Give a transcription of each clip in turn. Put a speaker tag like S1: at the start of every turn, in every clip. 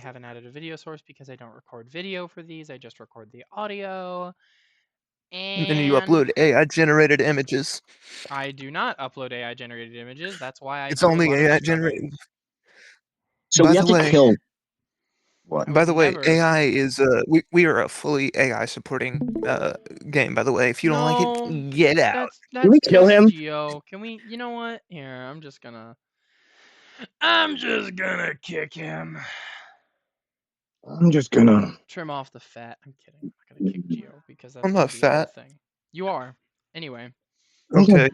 S1: haven't added a video source because I don't record video for these. I just record the audio.
S2: And then you
S1: And
S2: upload AI generated images.
S1: I do not upload AI generated images. That's why I
S2: It's
S1: do a
S2: only
S1: lot of
S2: AI
S1: the scrubbing.
S2: generated.
S3: So
S2: By
S3: we
S2: the
S3: have to
S2: way,
S3: kill what?
S1: I would never.
S2: AI is we are a fully AI supporting game. By the way, if you don't like it,
S1: No,
S2: get out.
S3: Can we
S1: that's
S3: kill
S1: just
S3: him?
S1: Geo. Can we? You know what? Here, I'm just gonna kick him.
S3: I'm just gonna.
S1: Trim off the fat. I'm kidding. I'm not gonna kick Geo because that's
S2: I'm
S1: gonna
S2: not
S1: be a whole
S2: fat.
S1: thing. You are. Anyway.
S2: Okay.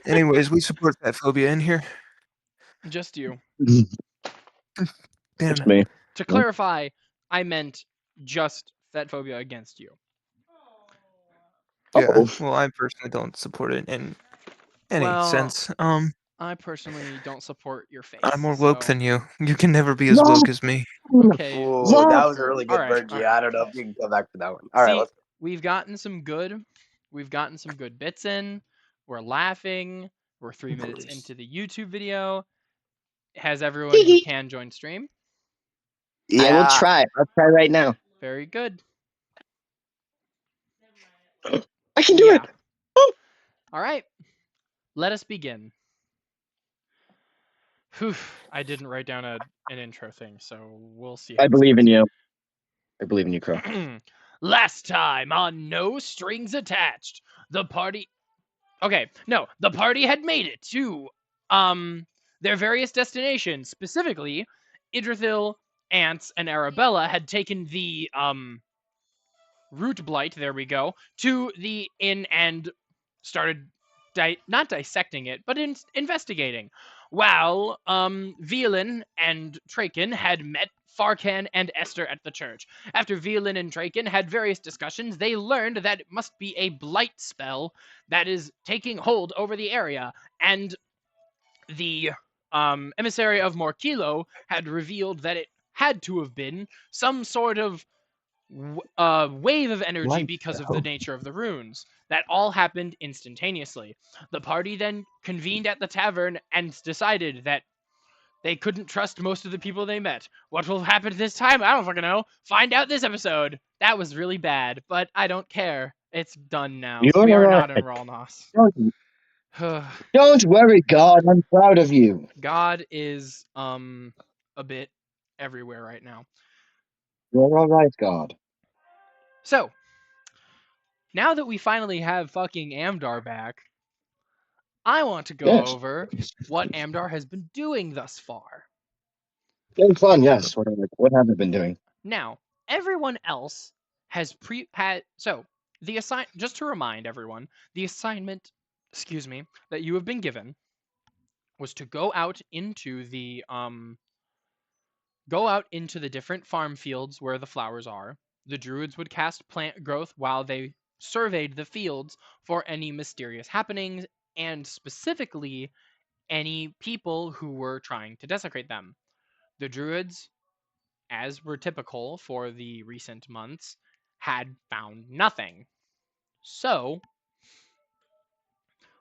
S2: Anyways, we support that phobia in here.
S1: Just you.
S2: Damn
S3: It's
S2: it.
S3: me.
S1: To clarify, I meant just fat phobia against you.
S2: Yeah.
S3: Oh,
S2: Well, I personally don't support it in any
S1: Well,
S2: sense.
S1: I personally don't support your
S2: I'm
S1: face.
S2: more woke
S1: So
S2: than you. You can never be as
S3: no!
S2: woke as me.
S1: okay.
S4: Ooh,
S3: What?
S4: that was a really
S1: All
S4: good
S1: right.
S4: bird,
S1: All
S4: G.
S1: right.
S4: I don't know if you can come back to that one. All right,
S1: See,
S4: let's.
S1: we've gotten some good. We've gotten some good bits in. We're laughing. We're 3 minutes into the YouTube video. Has everyone who can join stream?
S3: I will
S4: Yeah.
S3: try. I'll try right now.
S1: Very good.
S3: I can do
S1: Yeah.
S3: it. Oh,
S1: All right. Let us begin. Whew, I didn't write down an intro thing, so we'll see how
S3: I
S1: this
S3: believe in
S1: goes.
S3: you. I believe in you, Crow.
S1: Last time on No Strings Attached, the party. Okay, no, the party had made it to their various destinations. Specifically, Idrithil, Ants, and Arabella had taken the root blight. There we go, to the inn and started not dissecting it, but investigating. While Violin and Traken had met Farkan and Esther at the church. After Violin and Traken had various discussions, they learned that it must be a blight spell that is taking hold over the area, and the emissary of Morkilo had revealed that it had to have been some sort of wave of energy
S3: Light
S1: because of the
S3: spell.
S1: nature of the runes. That all happened instantaneously. The party then convened at the tavern and decided that they couldn't trust most of the people they met. What will happen this time? I don't fucking know. Find out this episode. That was really bad, but I don't care. It's done now.
S3: You're
S1: We are
S3: all
S1: not in
S3: right.
S1: Ralnos.
S3: Don't worry, God. I'm proud of you.
S1: God is a bit everywhere right now.
S3: You're all right, God.
S1: So, now that we finally have fucking Amdar back, I want to go
S3: Yes.
S1: over what Amdar has been doing thus far.
S3: Been fun, yes. What have I been doing?
S1: Now, everyone else has the just to remind everyone, the assignment, excuse me, that you have been given was to go out into the different farm fields where the flowers are. The druids would cast plant growth while they surveyed the fields for any mysterious happenings and specifically any people who were trying to desecrate them. The druids, as were typical for the recent months, had found nothing. So,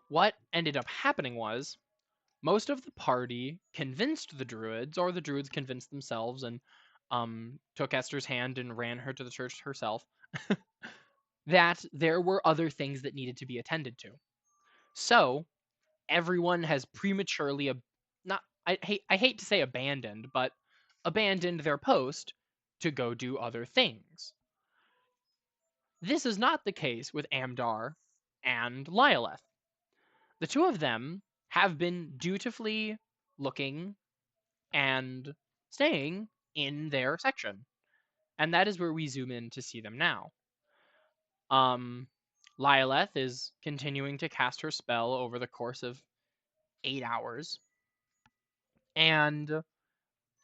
S1: what ended up happening was most of the party convinced the druids, or the druids convinced themselves and took Esther's hand and ran her to the church herself, that there were other things that needed to be attended to. So, everyone has prematurely not I hate to say abandoned, but abandoned their post to go do other things. This is not the case with Amdar and Lyleth. The two of them have been dutifully looking and staying in their section. And that is where we zoom in to see them now. Lyleth is continuing to cast her spell over the course of 8 hours. And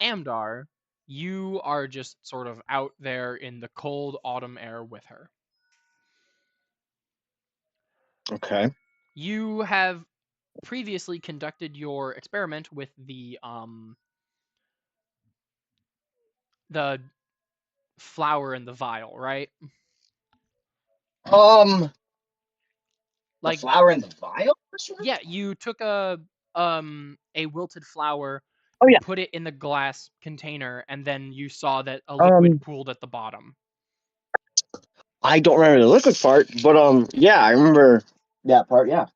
S1: Amdar, you are just sort of out there in the cold autumn air with her.
S3: Okay.
S1: You have previously conducted your experiment with the flower in the vial, right?
S3: The
S1: Like,
S3: flower in the vial?
S1: yeah, you took a wilted flower,
S3: Oh, yeah.
S1: put it in the glass container, and then you saw that a liquid pooled at the bottom.
S3: I don't remember the liquid part, but yeah, I remember that part. Yeah,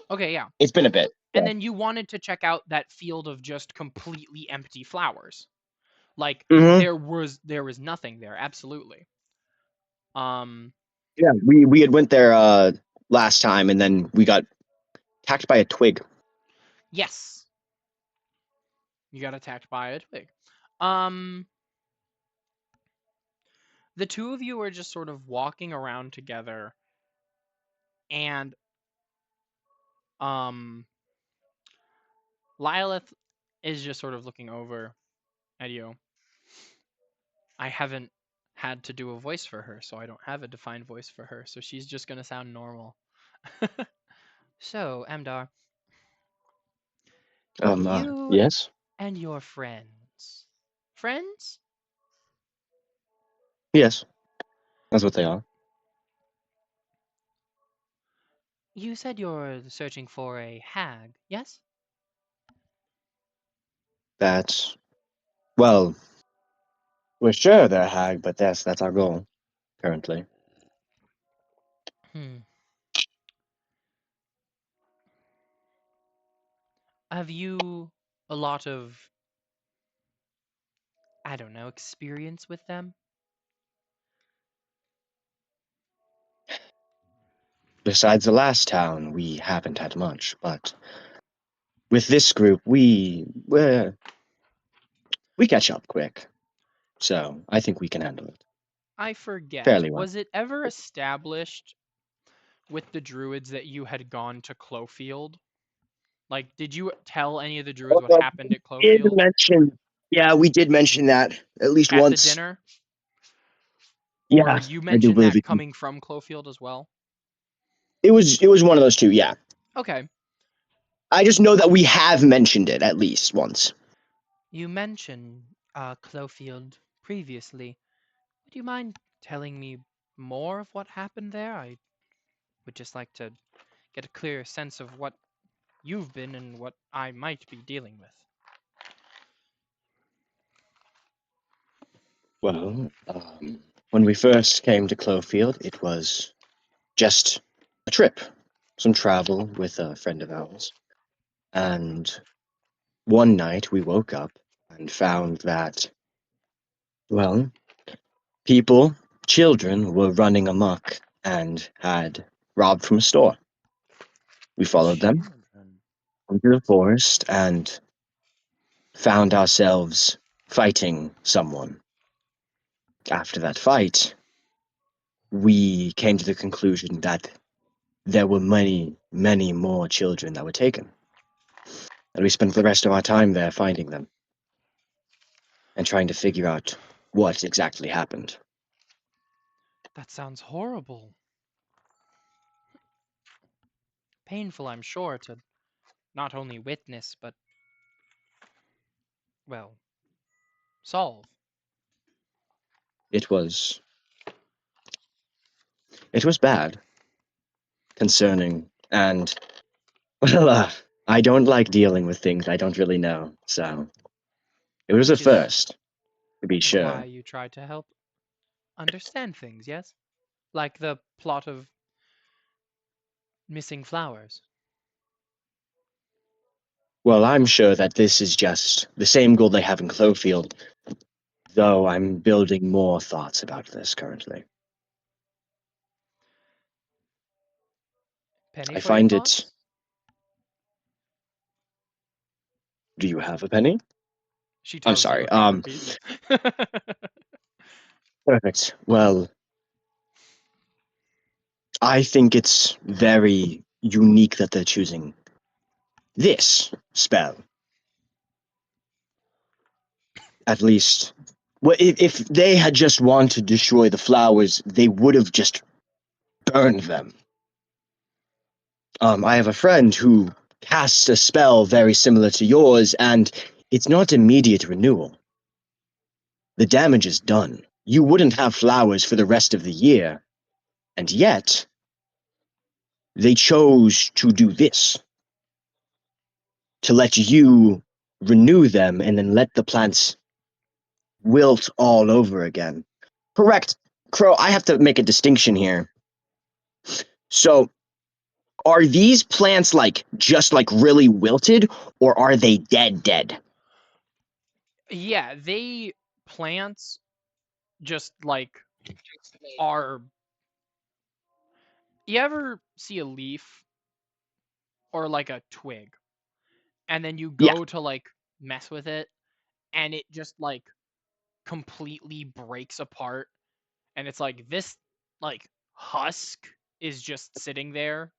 S1: Okay, yeah.
S3: it's been a bit.
S1: And
S3: Yeah.
S1: then you wanted to check out that field of just completely empty flowers. Like
S3: Mhm.
S1: there was nothing there, absolutely.
S3: Yeah, we had went there last time, and then we got attacked by a twig.
S1: Yes. You got attacked by a twig. The two of you are just sort of walking around together, and Lilith is just sort of looking over at you. I haven't had to do a voice for her, so I don't have a defined voice for her, so she's just gonna sound normal. So, Amdar, you
S3: Yes,
S1: and your friends. Friends?
S3: yes, that's what they are.
S1: You said you're searching for a hag, yes?
S3: That's well, we're sure they're a hag, but that's our goal currently.
S1: Have you a lot of, I don't know, experience with them?
S3: Besides the last town, we haven't had much, but with this group, we catch up quick. So I think we can handle it
S1: I forget.
S3: fairly well.
S1: Was it ever established with the druids that you had gone to Clofield? Like, did you tell any of the druids what happened at Clofield
S3: Yeah, we did mention that at least
S1: at the
S3: once.
S1: dinner?
S3: Yeah,
S1: Or you
S3: I do
S1: mentioned
S3: believe
S1: that coming from Clofield as well?
S3: it was one of those two. Yeah,
S1: Okay.
S3: I just know that we have mentioned it at least once.
S1: You mentioned Clofield previously. Would you mind telling me more of what happened there? I would just like to get a clear sense of what you've been and what I might be dealing with.
S3: Well, when we first came to Clofield, it was just a trip, some travel with a friend of ours. And one night we woke up and found that, well, people, children, were running amok and had robbed from a store. We followed them into the forest and found ourselves fighting someone. After that fight, we came to the conclusion that there were many, many more children that were taken. And we spent the rest of our time there finding them and trying to figure out what exactly happened.
S1: That sounds horrible. Painful, I'm sure, to not only witness, but, well, solve.
S3: It was bad, concerning, and well, I don't like dealing with things I don't really know, so it was a
S1: Which is
S3: first, to be
S1: why
S3: sure.
S1: you try to help understand things, yes? Like the plot of Missing Flowers.
S3: Well, I'm sure that this is just the same goal they have in Clofield, though I'm building more thoughts about this currently.
S1: Penny
S3: I
S1: for your
S3: find it.
S1: thoughts?
S3: Do you have a penny?
S1: She
S3: I'm
S1: tosses you
S3: sorry.
S1: a paper piece.
S3: Perfect. Well, I think it's very unique that they're choosing this spell. At least, well, if they had just wanted to destroy the flowers, they would have just burned them. I have a friend who casts a spell very similar to yours, and it's not immediate renewal. The damage is done. You wouldn't have flowers for the rest of the year, and yet they chose to do this to let you renew them and then let the plants wilt all over again. Correct. Crow, I have to make a distinction here. So, are these plants just really wilted, or are they dead?
S1: Yeah, plants just like are. You ever see a leaf or like a twig, and then you
S3: Yeah.
S1: go to like mess with it, and it just like completely breaks apart, and it's like this like husk is just sitting there.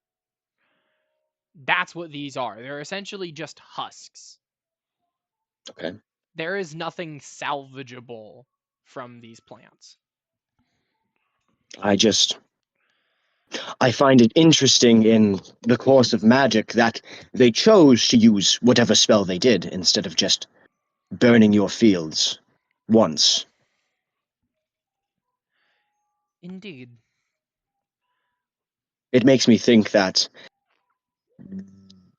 S1: That's what these are. They're essentially just husks.
S3: Okay.
S1: There is nothing salvageable from these plants.
S3: I find it interesting in the course of magic that they chose to use whatever spell they did instead of just burning your fields once.
S1: Indeed.
S3: It makes me think that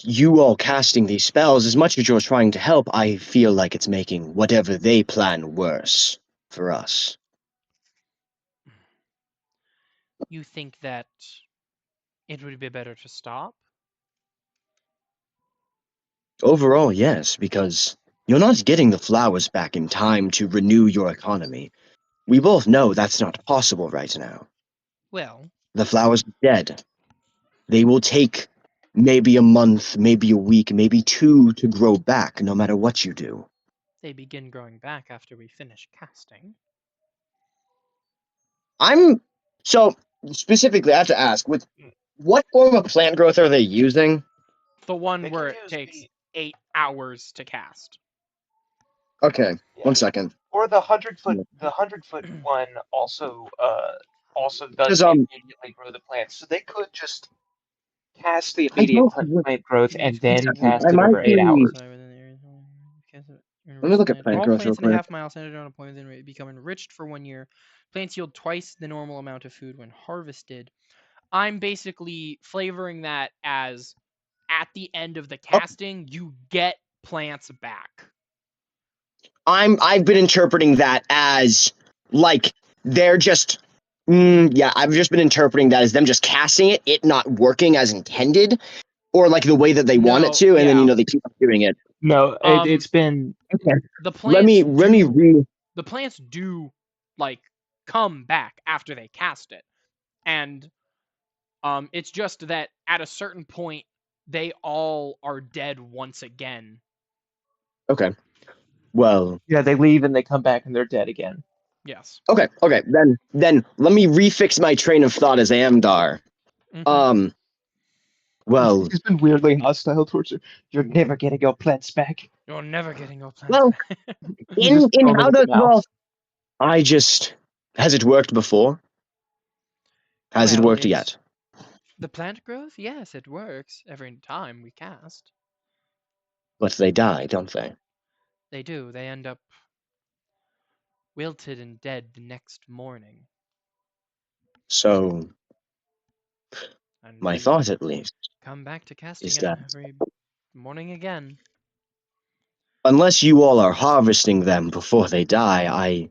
S3: you all casting these spells, as much as you're trying to help, I feel like it's making whatever they plan worse for us.
S1: You think that it would be better to stop?
S3: Overall, yes, because you're not getting the flowers back in time to renew your economy. We both know that's not possible right now.
S1: Well,
S3: The flowers are dead. They will take maybe a month, maybe a week, maybe two to grow back, no matter what you do.
S1: they begin growing back after we finish casting.
S3: So specifically, I have to ask, with what form of plant growth are they using?
S1: The one
S5: They
S1: where
S5: can
S1: it
S5: use
S1: takes
S5: the
S1: 8 hours to cast.
S3: Okay,
S5: yeah.
S3: 1 second.
S5: Or the 100-foot one also
S3: Because
S5: doesn't immediately grow the plants. So they could just cast the
S3: I
S5: immediate
S3: don't.
S5: plant growth and then
S3: I
S5: cast it
S3: might
S5: over 8
S3: be.
S5: hours.
S3: Let me look at plant
S1: All
S3: growth real
S1: plants in the
S3: quick.
S1: half mile centered on a point within range become enriched for 1 year. Plants yield twice the normal amount of food when harvested. I'm basically flavoring that as at the end of the casting, you get plants back.
S3: I've been interpreting that as like they're just. Yeah, I've just been interpreting that as them just casting it not working as intended, or like the way that they want it
S1: No,
S3: to, and then
S1: yeah.
S3: they keep on doing it.
S5: No, it's been
S3: Okay.
S1: The
S3: Let
S1: plants
S3: me read.
S1: the plants do like come back after they cast it. And it's just that at a certain point they all are dead once again.
S3: Okay. Well.
S5: yeah, they leave and they come back and they're dead again.
S1: Yes.
S3: Okay. Then let me refix my train of thought as Amdar.
S1: Mhm.
S3: Well.
S5: He's been weirdly hostile towards her. You're never getting your plants back.
S1: You're never getting your plants
S3: Well.
S1: back.
S5: He's
S3: In
S5: just foaming
S3: how
S5: at the
S3: does
S5: mouth.
S3: has it worked before? Has it
S1: Well,
S3: worked yet?
S1: the plant growth? Yes, it works every time we cast.
S3: But they die, don't they?
S1: They do. They end up wilted and dead the next morning.
S3: So
S1: And
S3: my
S1: we
S3: thought, at least,
S1: come back to casting
S3: is
S1: it
S3: that
S1: every morning again.
S3: unless you all are harvesting them before they die,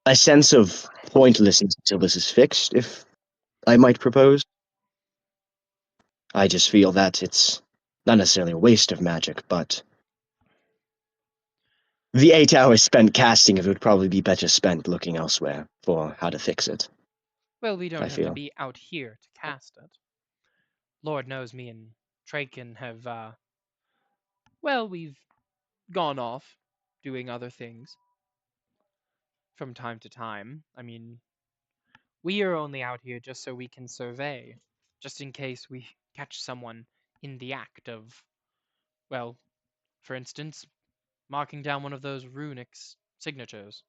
S3: a sense of pointlessness until this is fixed, if I might propose. I just feel that it's not necessarily a waste of magic, but the 8 hours spent casting it would probably be better spent looking elsewhere for how to fix it.
S1: Well, we don't
S3: I
S1: have to
S3: feel.
S1: be out here to cast it. Lord knows me and Traken have, well, we've gone off doing other things from time to time. I mean, we are only out here just so we can survey, just in case we catch someone in the act of, well, for instance, marking down one of those runic signatures.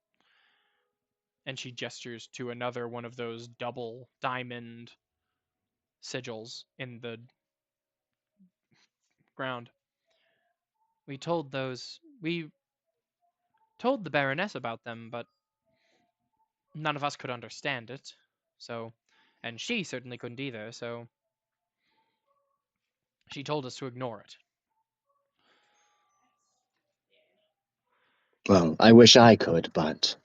S1: And she gestures to another one of those double diamond sigils in the ground. We told the Baroness about them, but none of us could understand it. So, and she certainly couldn't either, so she told us to ignore it.
S3: Well, I wish I could, but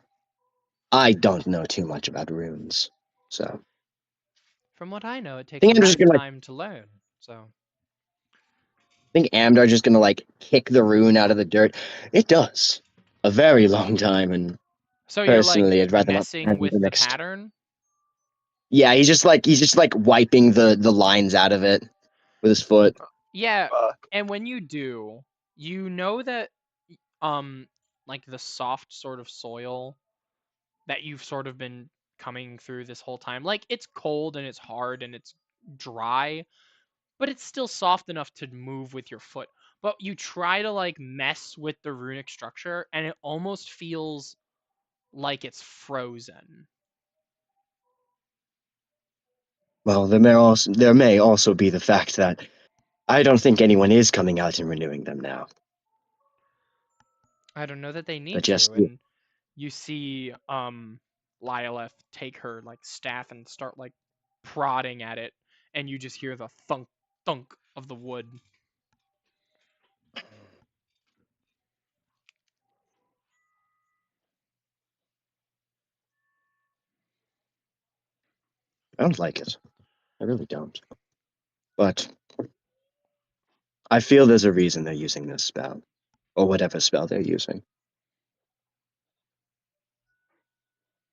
S3: I don't know too much about runes. So
S1: From what I know, it takes
S3: think
S1: a
S3: I'm just gonna like
S1: lifetime to learn. So
S3: think Amdar just gonna like kick the rune out of the dirt. It does. A very long time, and
S1: so you're like
S3: personally I'd rather not
S1: messing
S3: spend
S1: with
S3: the
S1: the
S3: next
S1: pattern.
S3: Yeah, he's just like wiping the lines out of it with his foot.
S1: Yeah,
S4: Fuck.
S1: and when you do, you know that like the soft sort of soil that you've sort of been coming through this whole time. Like it's cold and it's hard and it's dry, but it's still soft enough to move with your foot. But you try to like mess with the runic structure and it almost feels like it's frozen.
S3: Well, there may also be the fact that I don't think anyone is coming out and renewing them now.
S1: I don't know that they
S3: But
S1: need
S3: just
S1: to. And you see Lyleth take her like staff and start like prodding at it, and you just hear the thunk thunk of the wood.
S3: I don't like it. I really don't. But I feel there's a reason they're using this spell, or whatever spell they're using.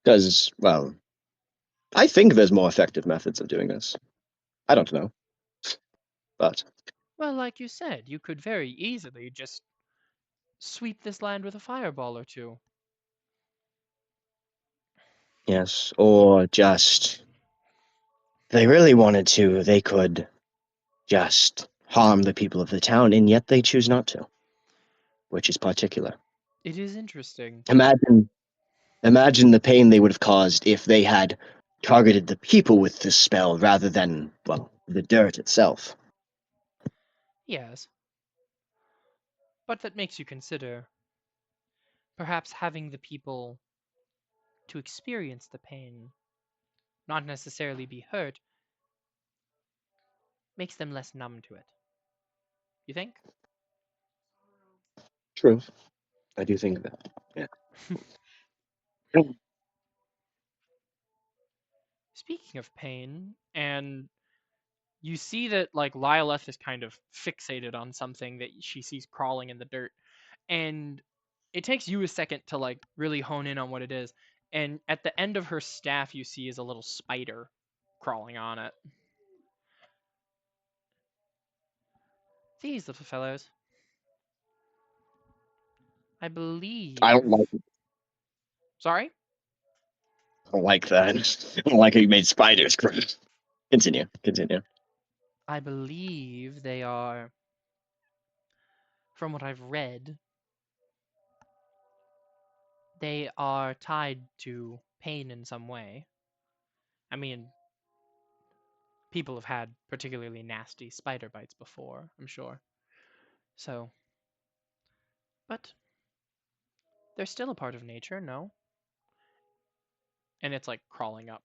S3: Because, well, I think there's more effective methods of doing this. I don't know. But,
S1: Well, like you said, you could very easily just sweep this land with a fireball or two.
S3: yes, or just, if they really wanted to, they could just harm the people of the town, and yet they choose not to, which is particular.
S1: It is interesting.
S3: Imagine the pain they would have caused if they had targeted the people with this spell rather than, well, the dirt itself.
S1: Yes. But that makes you consider perhaps having the people to experience the pain, not necessarily be hurt, makes them less numb to it. You think?
S3: True. I do think that. Yeah.
S1: Speaking of pain, and you see that like Lyleth is kind of fixated on something that she sees crawling in the dirt, and it takes you a second to like really hone in on what it is. And at the end of her staff, you see is a little spider crawling on it. These little fellows, I believe.
S3: I don't like it.
S1: Sorry.
S3: I don't like that. I don't like how you made spiders gross. Continue. Continue.
S1: I believe they are, from what I've read, they are tied to pain in some way. I mean, people have had particularly nasty spider bites before, I'm sure. So, but they're still a part of nature, no? And it's like crawling up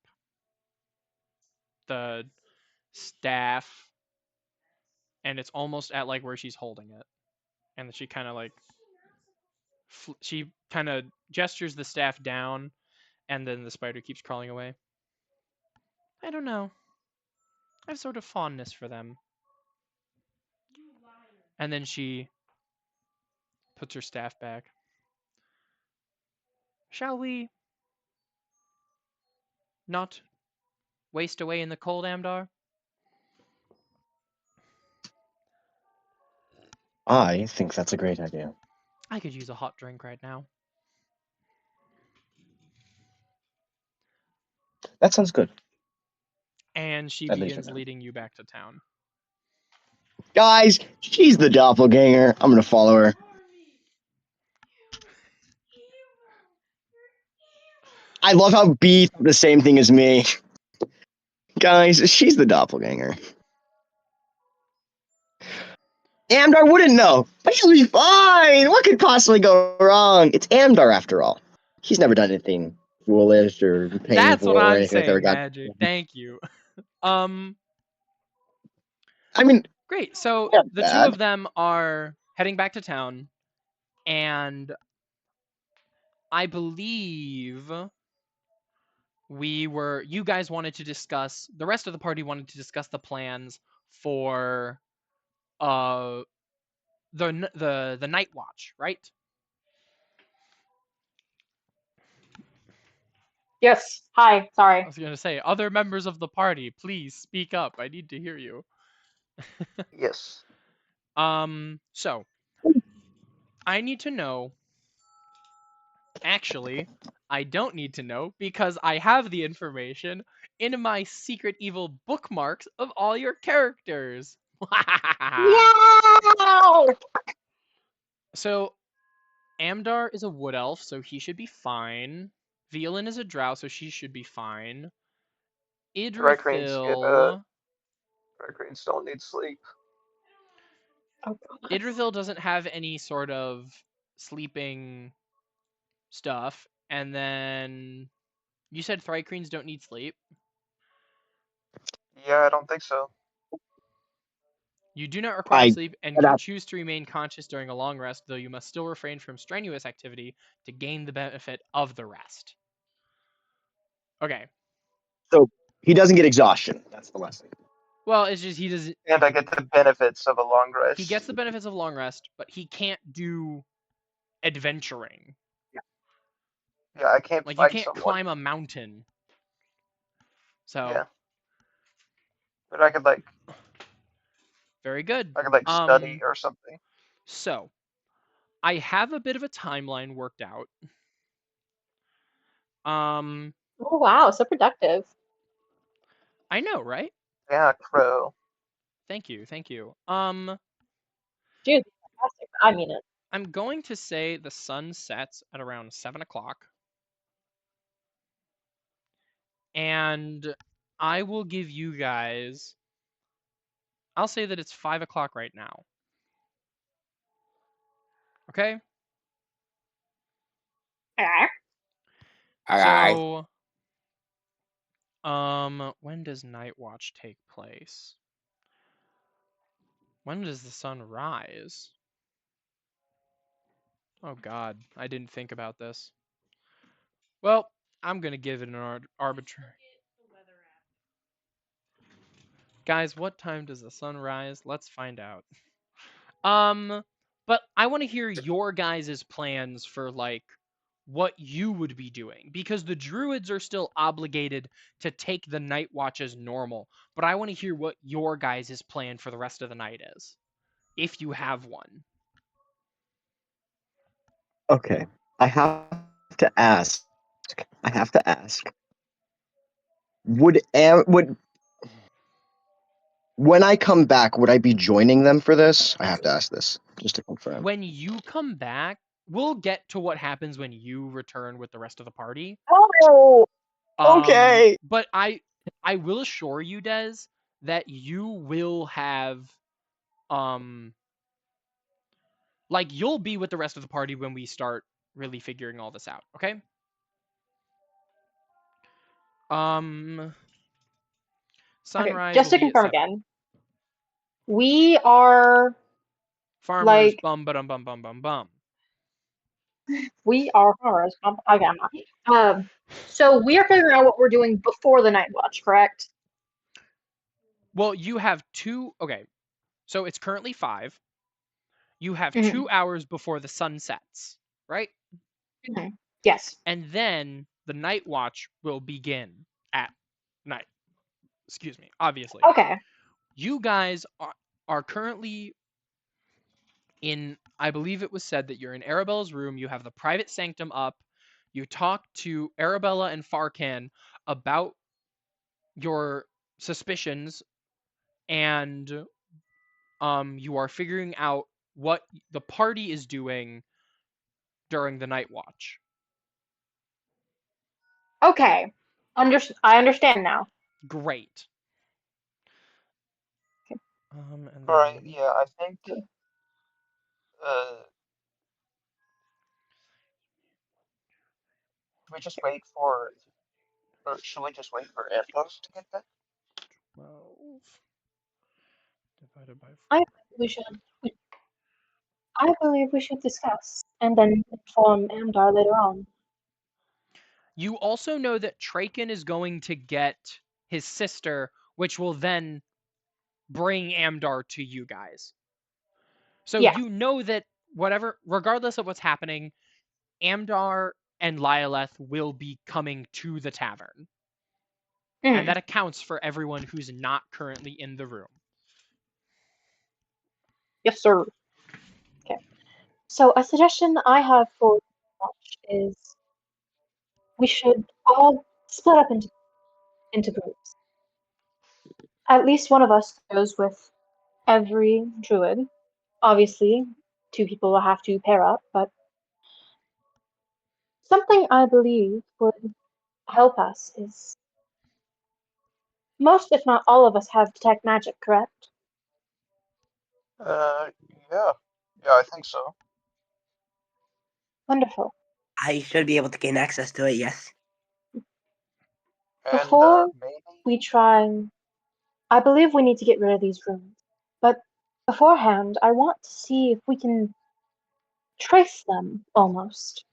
S1: the staff, and it's almost at like where she's holding it. And then she kind of like, she kind of gestures the staff down, and then the spider keeps crawling away. I don't know. I have sort of fondness for them. And then she puts her staff back. Shall we not waste away in the cold, Amdar?
S3: I think that's a great idea.
S1: I could use a hot drink right now.
S3: That sounds good.
S1: And she
S3: At least
S1: begins
S3: for now.
S1: leading you back to town.
S3: Guys, she's the doppelganger. I'm gonna follow her. I love how B thought the same thing as me. Guys, she's the doppelganger. Amdar wouldn't know. But she'll be fine. What could possibly go wrong? It's Amdar after all. She's never done anything foolish or painful
S1: That's what
S3: or
S1: I'm
S3: anything that's ever
S1: saying,
S3: got.
S1: Magic. Thank you.
S3: I mean,
S1: Great. So
S3: not
S1: the two
S3: bad.
S1: of them are heading back to town, and I believe you guys wanted to discuss, the rest of the party wanted to discuss the plans for the night watch, right?
S6: Yes. Hi.
S1: I
S6: Sorry.
S1: was going to say, other members of the party, please speak up. I need to hear you.
S5: Yes.
S1: So I need to know. Actually, I don't need to know because I have the information in my secret evil bookmarks of all your characters.
S6: Yeah.
S1: So Amdar is a wood elf, so he should be fine. Violin is a drow, so she should be fine. Idrithil.
S5: Dry greens don't need sleep.
S6: Oh, God.
S1: Idrithil doesn't have any sort of sleeping stuff. And then you said Thrycreens don't need sleep.
S5: Yeah, I don't think so.
S1: You do not require sleep and
S3: but
S1: can
S3: I-
S1: choose to remain conscious during a long rest, though you must still refrain from strenuous activity to gain the benefit of the rest. Okay.
S3: So he doesn't get exhaustion. That's the lesson.
S1: Well, it's just he doesn't.
S5: And I get the benefits of a long rest.
S1: He gets the benefits of long rest, but he can't do adventuring.
S5: Yeah, I can't
S1: Like you
S5: fight
S1: can't
S5: someone.
S1: climb a mountain. So
S5: Yeah. But I could like
S1: very good.
S5: study or something.
S1: So I have a bit of a timeline worked out.
S6: Oh wow, so productive.
S1: I know, right?
S5: Yeah, crow.
S1: Thank you.
S6: Dude, fantastic. I mean it.
S1: I'm going to say the sun sets at around 7 o'clock. And I will give you guys, I'll say that it's 5 o'clock right now. Okay? So, when does Night Watch take place? When does the sun rise? Oh God, I didn't think about this. Well, I'm gonna give it an arbitrary. Guys, what time does the sun rise? Let's find out. But I want to hear your guys' plans for like what you would be doing because the druids are still obligated to take the night watch as normal, but I want to hear what your guys' plan for the rest of the night is, if you have one.
S3: Okay. I have to ask. Would when I come back, would I be joining them for this? I have to ask this just to confirm.
S1: When you come back, we'll get to what happens when you return with the rest of the party.
S6: Oh,
S3: Okay.
S1: But I will assure you, Des, that you will have like you'll be with the rest of the party when we start really figuring all this out, okay? Sunrise.
S6: okay. Just
S1: will
S6: to
S1: be at
S6: confirm
S1: 7.
S6: again, we are
S1: Farmers.
S6: like
S1: Bum bum bum bum bum bum.
S6: we are farmers. Okay, I'm not. So we are figuring out what we're doing before the night watch, correct?
S1: Well, you have 2. Okay, so it's currently 5. You have
S6: Mhm.
S1: 2 hours before the sun sets, right?
S6: Mhm. Yes.
S1: And then the night watch will begin at night. Excuse me. Obviously.
S6: Okay.
S1: You guys are currently in, I believe it was said that you're in Arabella's room. You have the private sanctum up. You talk to Arabella and Farkan about your suspicions, and you are figuring out what the party is doing during the night watch.
S6: Okay. I understand now.
S1: Great.
S6: Okay.
S1: And then...
S5: Alright, yeah, I think should we just wait for Anthos to get back?
S1: 12 divided by 4.
S6: I believe we should discuss and then inform Amdar later on.
S1: You also know that Traken is going to get his sister, which will then bring Amdar to you guys. So
S6: Yeah.
S1: you know that regardless of what's happening, Amdar and Lyleth will be coming to the tavern. And that accounts for everyone who's not currently in the room.
S6: Yes, sir. Okay. So a suggestion I have for watch is we should all split up into groups. At least one of us goes with every druid. Obviously, 2 people will have to pair up, but something I believe would help us is most, if not all of us, have detect magic, correct?
S5: Yeah. Yeah, I think so.
S6: Wonderful.
S7: I should be able to gain access to it, yes.
S5: And
S6: Before
S5: maybe
S6: we try, I believe we need to get rid of these rooms. But beforehand, I want to see if we can trace them almost.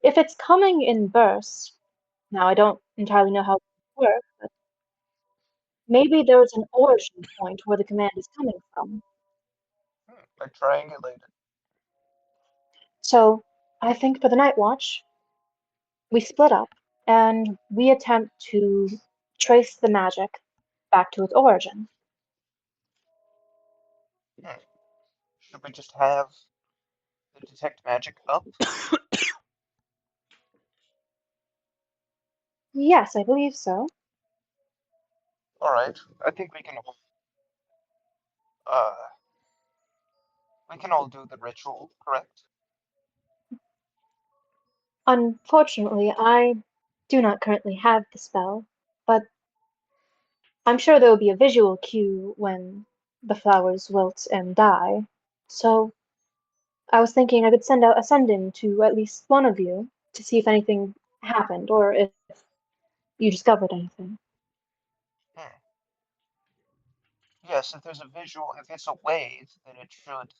S6: If it's coming in bursts, now I don't entirely know how it works, but maybe there's an origin point where the command is coming from.
S5: like triangulated.
S6: So I think for the Night Watch, we split up and we attempt to trace the magic back to its origin.
S5: Should we just have the detect magic up?
S6: Yes, I believe so.
S5: All right. I think we can all do the ritual, correct?
S6: Unfortunately, I do not currently have the spell, but I'm sure there will be a visual cue when the flowers wilt and die. So I was thinking I could send out a send-in to at least one of you to see if anything happened or if you discovered anything.
S5: Yes, if there's a visual, if it's a wave, then it should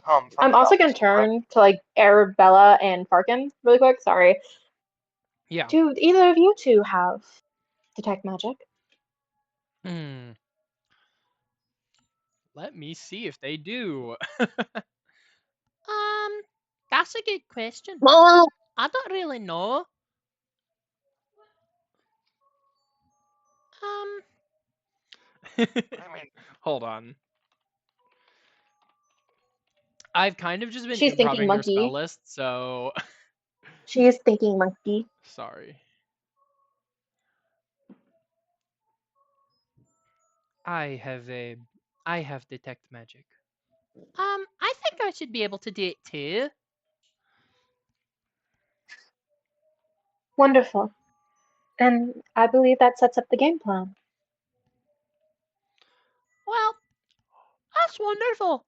S5: come from
S6: I'm
S5: the
S6: also gonna
S5: opposite direction.
S6: turn to like Arabella and Farkin really quick. Sorry.
S1: Yeah.
S6: Do either of you two have detect magic?
S1: Let me see if they do.
S8: That's a good question. I don't really know.
S5: What do you mean?
S1: Hold on. I've kind of just been
S6: She's thinking
S1: improving their spell
S6: monkey.
S1: list, so
S6: She is thinking monkey.
S1: sorry. I have detect magic.
S8: I think I should be able to do it too.
S6: Wonderful. And I believe that sets up the game plan.
S8: Well, that's wonderful.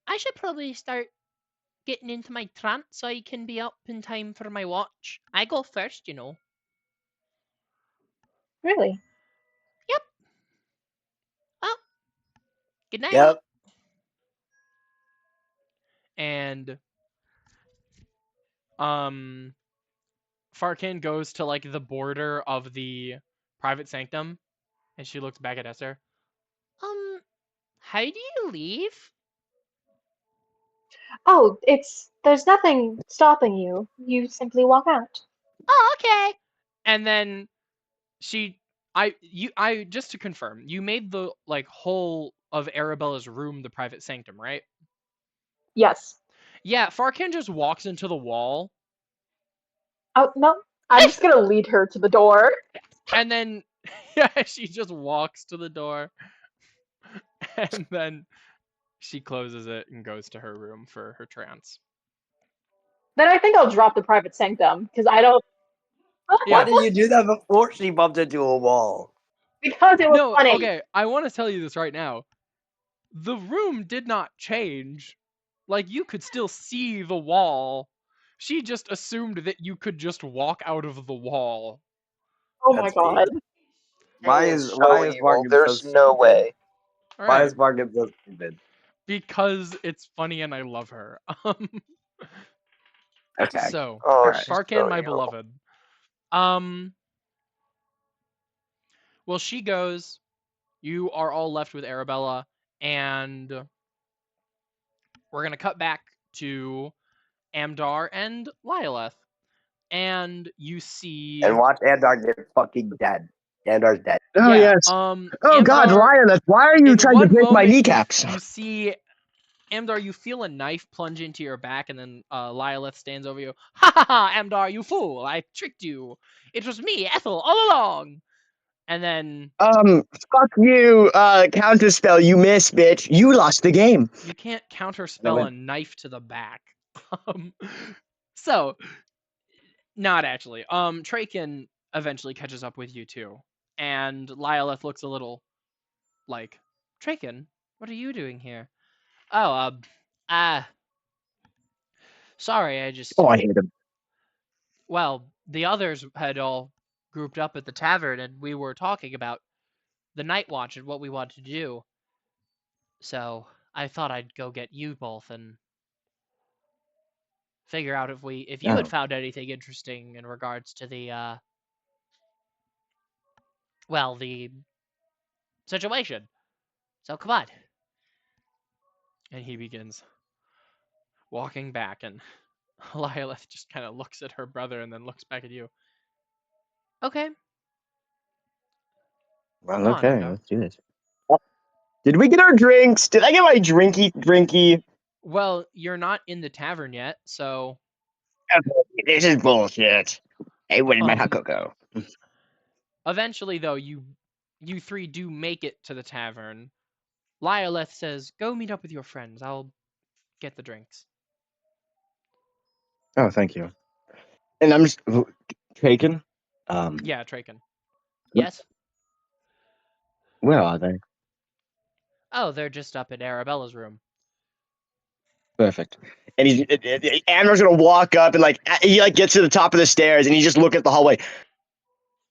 S8: I should probably start getting into my trance so I can be up in time for my watch. I go first, you know.
S6: Really?
S8: Yep. Well, good night.
S7: Yep.
S1: And Farkin goes to like the border of the private sanctum and she looks back at Esther.
S8: How do you leave?
S6: Oh, there's nothing stopping you. You simply walk out.
S8: Oh, okay.
S1: And then I just to confirm, you made the like whole of Arabella's room the private sanctum, right?
S6: Yes.
S1: Yeah, Farkin just walks into the wall
S6: Oh, no. I'm just gonna lead her to the door.
S1: and then yeah, she just walks to the door and then she closes it and goes to her room for her trance.
S6: Then I think I'll drop the private sanctum, because I don't...
S7: Why did you do that before she bumped into a wall?
S6: Because it was
S1: No,
S6: funny.
S1: okay, I want to tell you this right now. The room did not change. Like, you could still see the wall. She just assumed that you could just walk out of the wall.
S6: Oh my
S7: That's
S6: god.
S7: Why
S5: He
S7: is
S5: so
S7: Markin
S5: evil.
S7: so
S5: There's no
S7: stupid?
S5: way.
S1: All
S7: Why
S1: right,
S7: is Markin so stupid?
S1: because it's funny and I love her.
S4: Okay.
S1: So,
S5: Oh,
S4: Alright.
S5: she's
S1: Farkan, my
S5: throwing it all.
S1: beloved. Well, she goes. You are all left with Arabella, and we're gonna cut back to Amdar and Lyleth, and you see.
S4: And watch Andar get fucking dead. Andar's dead.
S3: Oh,
S1: yeah,
S3: yes. Oh, God,
S1: Amdar,
S3: Lioness, why are you
S1: in
S3: trying to
S1: one
S3: break my
S1: moment,
S3: kneecaps?
S1: you see Amdar, you feel a knife plunge into your back, and then Lyleth stands over you. Ha ha ha, Amdar, you fool! I tricked you. It was me, Ethel, all along. And then
S3: Fuck you, counterspell, you miss, bitch. You lost the game.
S1: you can't counterspell
S3: win.
S1: a knife to the back. So, not actually. Traken eventually catches up with you too, and Lyleth looks a little like, Traken, what are you doing here? Oh, sorry, I just.
S3: Oh, I hate him.
S1: Well, the others had all grouped up at the tavern, and we were talking about the night watch and what we wanted to do. So I thought I'd go get you both and figure out if you had
S3: Oh.
S1: found anything interesting in regards to the the situation. So come on. And he begins walking back, and Lyleth just kind of looks at her brother and then looks back at you. Okay.
S3: Well,
S1: Come on,
S3: okay,
S1: Amdar.
S3: let's do this. Did we get our drinks? Did I get my drinky?
S1: Well, you're not in the tavern yet, so
S3: This is bullshit. Hey, where did my hot
S1: Um,
S3: cocoa?
S1: eventually, though, you three do make it to the tavern. Lyleth says, "Go meet up with your friends. I'll get the drinks."
S3: Oh, thank you. And I'm just taken.
S1: Yeah, Traken. Yes.
S3: Where are they?
S1: Oh, they're just up in Arabella's room.
S3: Perfect. And Amber's gonna walk up and he gets to the top of the stairs and he just look at the hallway.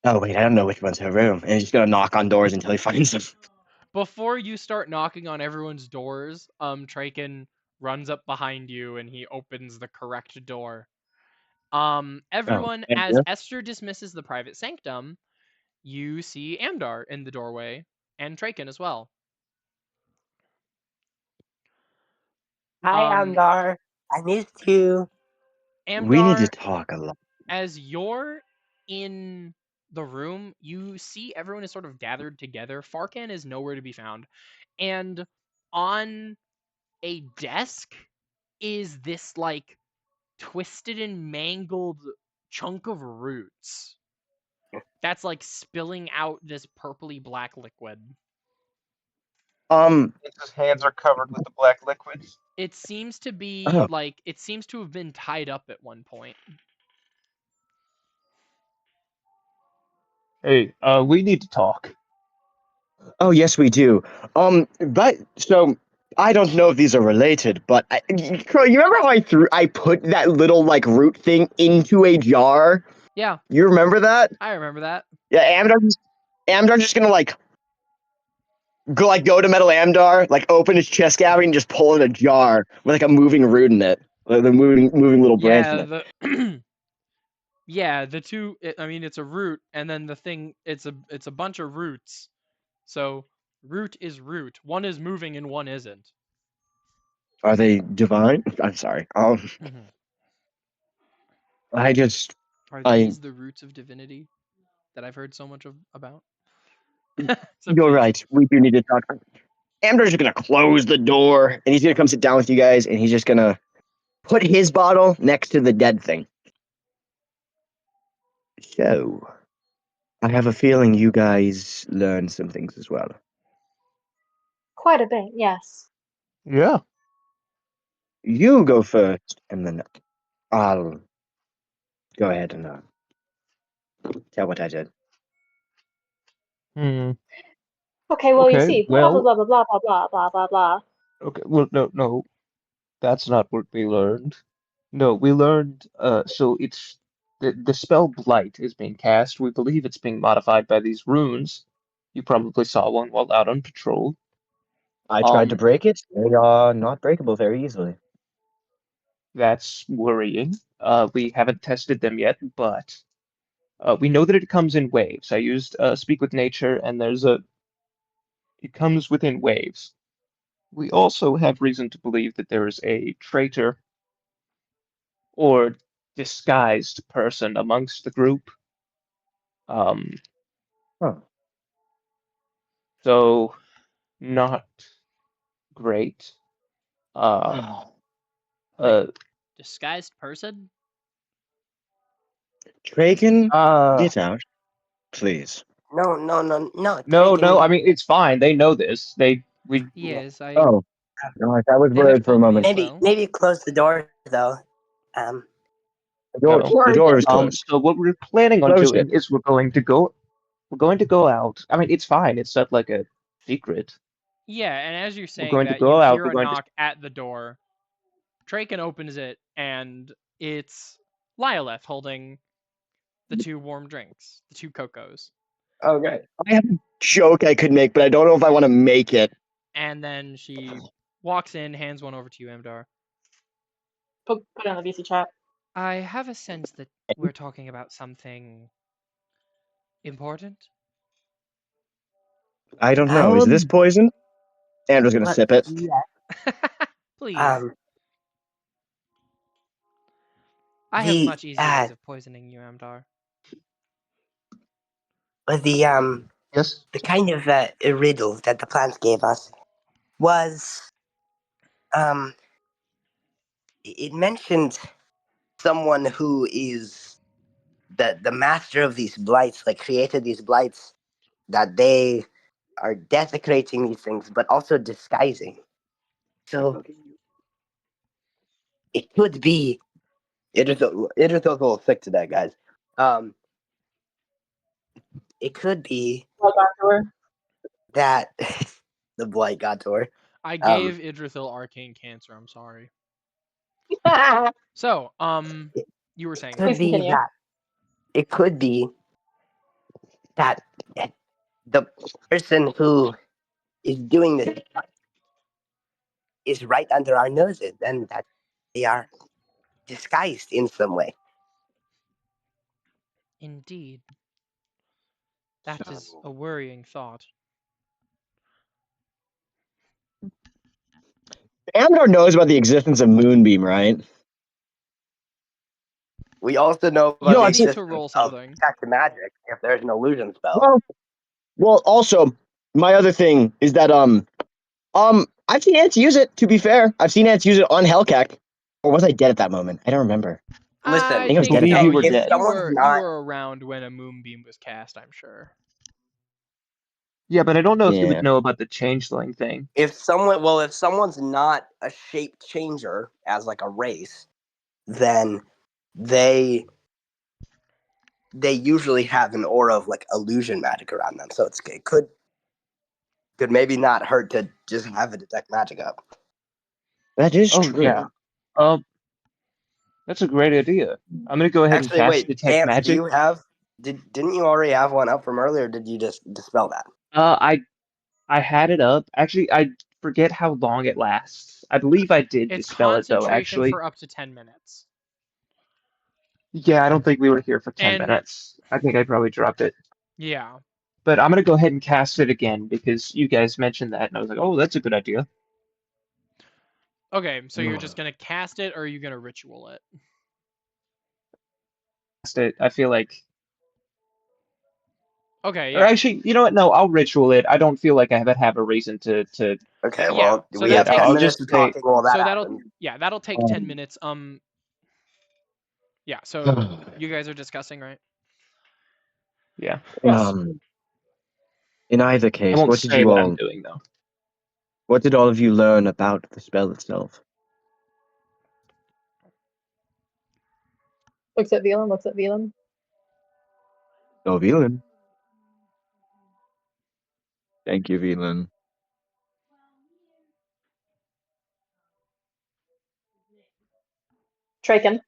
S3: Oh wait, I don't know which one's her room. And he's just gonna knock on doors until he finds them.
S1: Before you start knocking on everyone's doors, Traken runs up behind you and he opens the correct door. Everyone,
S3: thank
S1: as
S3: you.
S1: Esther dismisses the private sanctum, you see Amdar in the doorway and Traken as well.
S7: Hi,
S1: Um,
S7: Andar. I missed you.
S3: We need to
S1: Amdar,
S3: talk a lot.
S1: as you're in the room, you see everyone is sort of gathered together. Farkan is nowhere to be found. And on a desk is this like twisted and mangled chunk of roots that's like spilling out this purpley black liquid.
S5: His hands are covered with the black liquid.
S1: It seems to be
S3: Oh.
S1: it seems to have been tied up at one point.
S9: Hey, we need to talk.
S3: Oh yes, we do. But so I don't know if these are related, but Crow, you remember how I put that little root thing into a jar?
S1: Yeah,
S3: You remember that?
S1: I remember that.
S3: Yeah, Amdar's just gonna go to Metal Amdar, open his chest cavity and just pull in a jar with a moving root in it, the moving little branch in
S1: Yeah,
S3: it.
S1: the yeah, the two. I mean, it's a root, and then the thing. It's a bunch of roots. So root is root. One is moving and one isn't.
S3: Are they divine? I'm sorry.
S1: Mhm.
S3: I just
S1: Are
S3: I
S1: these the roots of divinity that I've heard so much about? So
S3: you're
S1: please.
S3: right. We do need to talk. Amdar's just gonna close the door and he's gonna come sit down with you guys and he's just gonna put his bottle next to the dead thing. So, I have a feeling you guys learned some things as well.
S6: Quite a bit, yes.
S9: Yeah.
S3: You go first, and then I'll go ahead and tell what I did.
S9: Hmm.
S6: Okay, well, you
S9: Okay,
S6: see, blah, blah,
S9: well,
S6: blah, blah, blah, blah, blah, blah, blah.
S9: okay, well, no, that's not what we learned. No, we learned, so it's, the spell Blight is being cast. We believe it's being modified by these runes. You probably saw one while out on patrol.
S3: I tried to
S9: Um,
S3: break it. They are not breakable very easily.
S9: that's worrying. We haven't tested them yet, but we know that it comes in waves. I used Speak with Nature, and it comes within waves. We also have reason to believe that there is a traitor or disguised person amongst the group. Um,
S3: Huh.
S9: so not great. Uh, uh,
S8: Disguised person?
S3: Draken,
S9: uh,
S3: get out, please.
S4: No.
S9: no,
S4: Draken,
S9: I mean, it's fine. They know this. We
S8: Yes, I.
S3: Oh, no, I was
S8: They have
S3: worried for a
S8: told me
S3: moment.
S8: as
S4: Maybe
S8: well.
S4: maybe close the door though.
S9: no.
S3: The door is closed.
S9: So what we're planning on
S3: Close
S9: doing
S3: it.
S9: is we're going to go out. I mean, it's fine. It's not like a secret.
S1: Yeah, and as you're
S9: We're
S1: saying
S9: going to
S1: that, you
S9: go out.
S1: hear
S9: We're
S1: a
S9: going to.
S1: knock at the door. Traken opens it, and it's Lyleth holding the 2 warm drinks, the 2 cocos.
S3: Okay. I have a joke I could make, but I don't know if I want to make it.
S1: And then she walks in, hands one over to you, Amdar.
S6: Put it on the VC chat.
S1: I have a sense that we're talking about something important.
S3: I don't know. Is this poison? Andrew's gonna sip it.
S4: Yeah.
S1: Please. I have
S4: the,
S1: much easier ways of poisoning you, Amdar.
S9: Yes.
S4: The kind of riddle that the plants gave us was it mentioned someone who is the master of these blights, like created these blights, that they are desecrating these things, but also disguising. So it could be. It is a little sick to that, guys. It could be that the blight got to her.
S1: I gave Idrithil arcane cancer, I'm sorry. So, you were saying
S4: Could be that. It could be that the person who is doing this is right under our noses, and that they are disguised in some way.
S1: Indeed. That is a worrying thought.
S3: Amdar knows about the existence of Moonbeam, right?
S4: We also know
S3: You know,
S4: about
S3: I've
S4: the
S3: seen-
S1: need to
S4: existence
S1: roll
S4: of
S1: something.
S4: detect magic if there's an illusion spell.
S3: Well, also, my other thing is that I've seen ants use it. To be fair, I've seen ants use it on Hellcat. Or was I dead at that moment? I don't remember.
S4: Listen,
S1: I
S3: think I was
S1: think
S3: dead at
S9: believe
S3: that
S9: you
S1: no,
S9: were
S3: point.
S9: dead.
S1: you were around when a moonbeam was cast, I'm sure.
S9: Yeah, but I don't know if you
S3: Yeah.
S9: would know about the changeling thing.
S4: if someone's not a shape changer as like a race, then they usually have an aura of like illusion magic around them. So it could maybe not hurt to just have a detect magic up.
S3: That is
S9: Oh
S3: true.
S9: yeah. That's a great idea. I'm gonna go ahead and
S4: Actually,
S9: cast
S4: wait,
S9: Detect
S4: Ants,
S9: Magic.
S4: do you have? Didn't you already have one up from earlier? Or did you just dispel that?
S9: I had it up. Actually, I forget how long it lasts. I believe I did
S1: It's
S9: dispel it though,
S1: concentration
S9: actually.
S1: for up to 10 minutes.
S9: Yeah, I don't think we were here for 10
S1: And-
S9: minutes. I think I probably dropped it.
S1: Yeah.
S9: But I'm gonna go ahead and cast it again because you guys mentioned that and I was like, oh, that's a good idea.
S1: Okay, so you're just gonna cast it, or are you gonna ritual it?
S9: Cast it. I feel like.
S1: Okay,
S9: Or
S1: yeah.
S9: actually, you know what? No, I'll ritual it. I don't feel like I have a reason to.
S4: Okay,
S1: Yeah,
S4: well,
S1: so
S4: we
S1: that
S4: have
S1: takes-
S4: 10
S9: I'll
S4: minutes
S9: just
S4: of
S9: say-
S4: talking while that
S1: So that'll
S4: happens.
S1: that'll take 10 minutes. Yeah, so you guys are discussing, right?
S9: Yeah.
S3: In either
S9: I
S3: case,
S9: won't
S3: what did
S9: say
S3: you
S9: what
S3: all?
S9: I'm doing though.
S3: What did all of you learn about the spell itself?
S6: Looks at Velan.
S3: Oh, Velan. Thank you, Velan.
S6: Traken.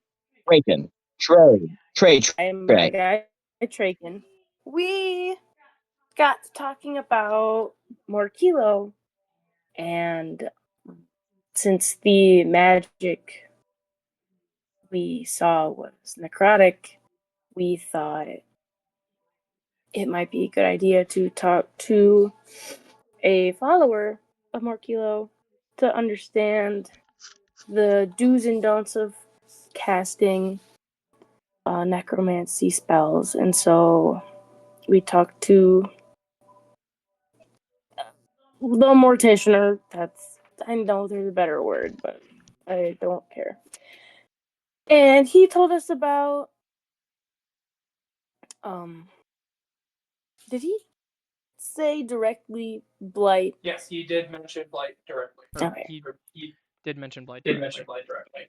S3: Traken. Trey.
S10: I'm my guy, Traken. We got talking about Morkilo, and since the magic we saw was necrotic, we thought it might be a good idea to talk to a follower of Morkilo to understand the do's and don'ts of casting necromancy spells. And so we talked to the morticianer. I know there's a better word, but I don't care. And he told us about did he say directly blight?
S1: Yes, he did mention blight directly.
S10: Okay.
S1: He did mention blight.
S5: directly.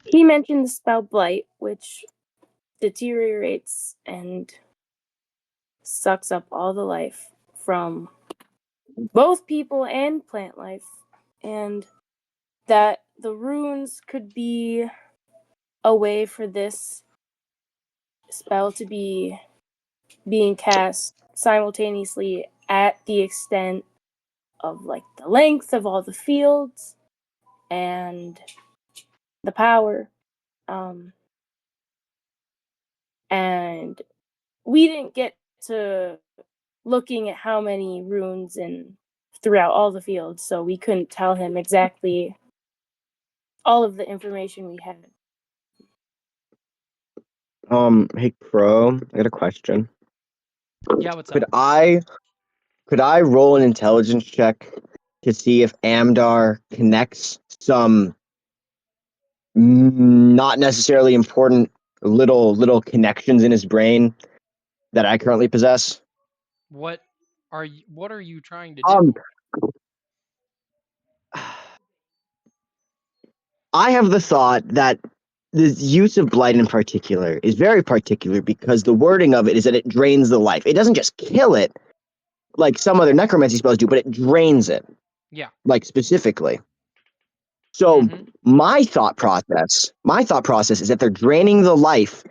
S10: He mentioned the spell blight, which deteriorates and sucks up all the life from both people and plant life, and that the runes could be a way for this spell to be being cast simultaneously at the extent of like the length of all the fields and the power. And we didn't get to looking at how many runes and throughout all the fields, so we couldn't tell him exactly all of the information we had.
S3: Hey Crow, I got a question.
S1: Yeah, what's
S3: Could
S1: up?
S3: I roll an intelligence check to see if Amdar connects some not necessarily important little connections in his brain that I currently possess?
S1: What are you trying to do?
S3: I have the thought that the use of blight in particular is very particular because the wording of it is that it drains the life. It doesn't just kill it like some other necromancy spells do, but it drains it.
S1: Yeah.
S3: Like specifically. So my thought process is that they're draining the life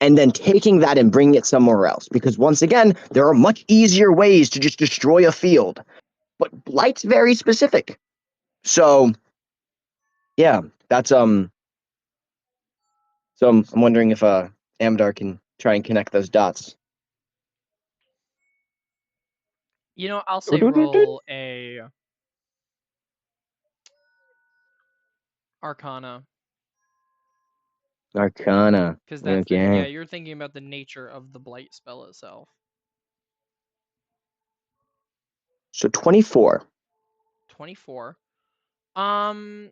S3: and then taking that and bringing it somewhere else. Because once again, there are much easier ways to just destroy a field. But blight's very specific. So yeah, that's so I'm wondering if Amdar can try and connect those dots.
S1: You know, I'll say roll a Arcana.
S3: Arcana.
S1: Because that's
S3: Okay.
S1: you're thinking about the nature of the blight spell itself.
S3: So 24.
S1: 24. I'd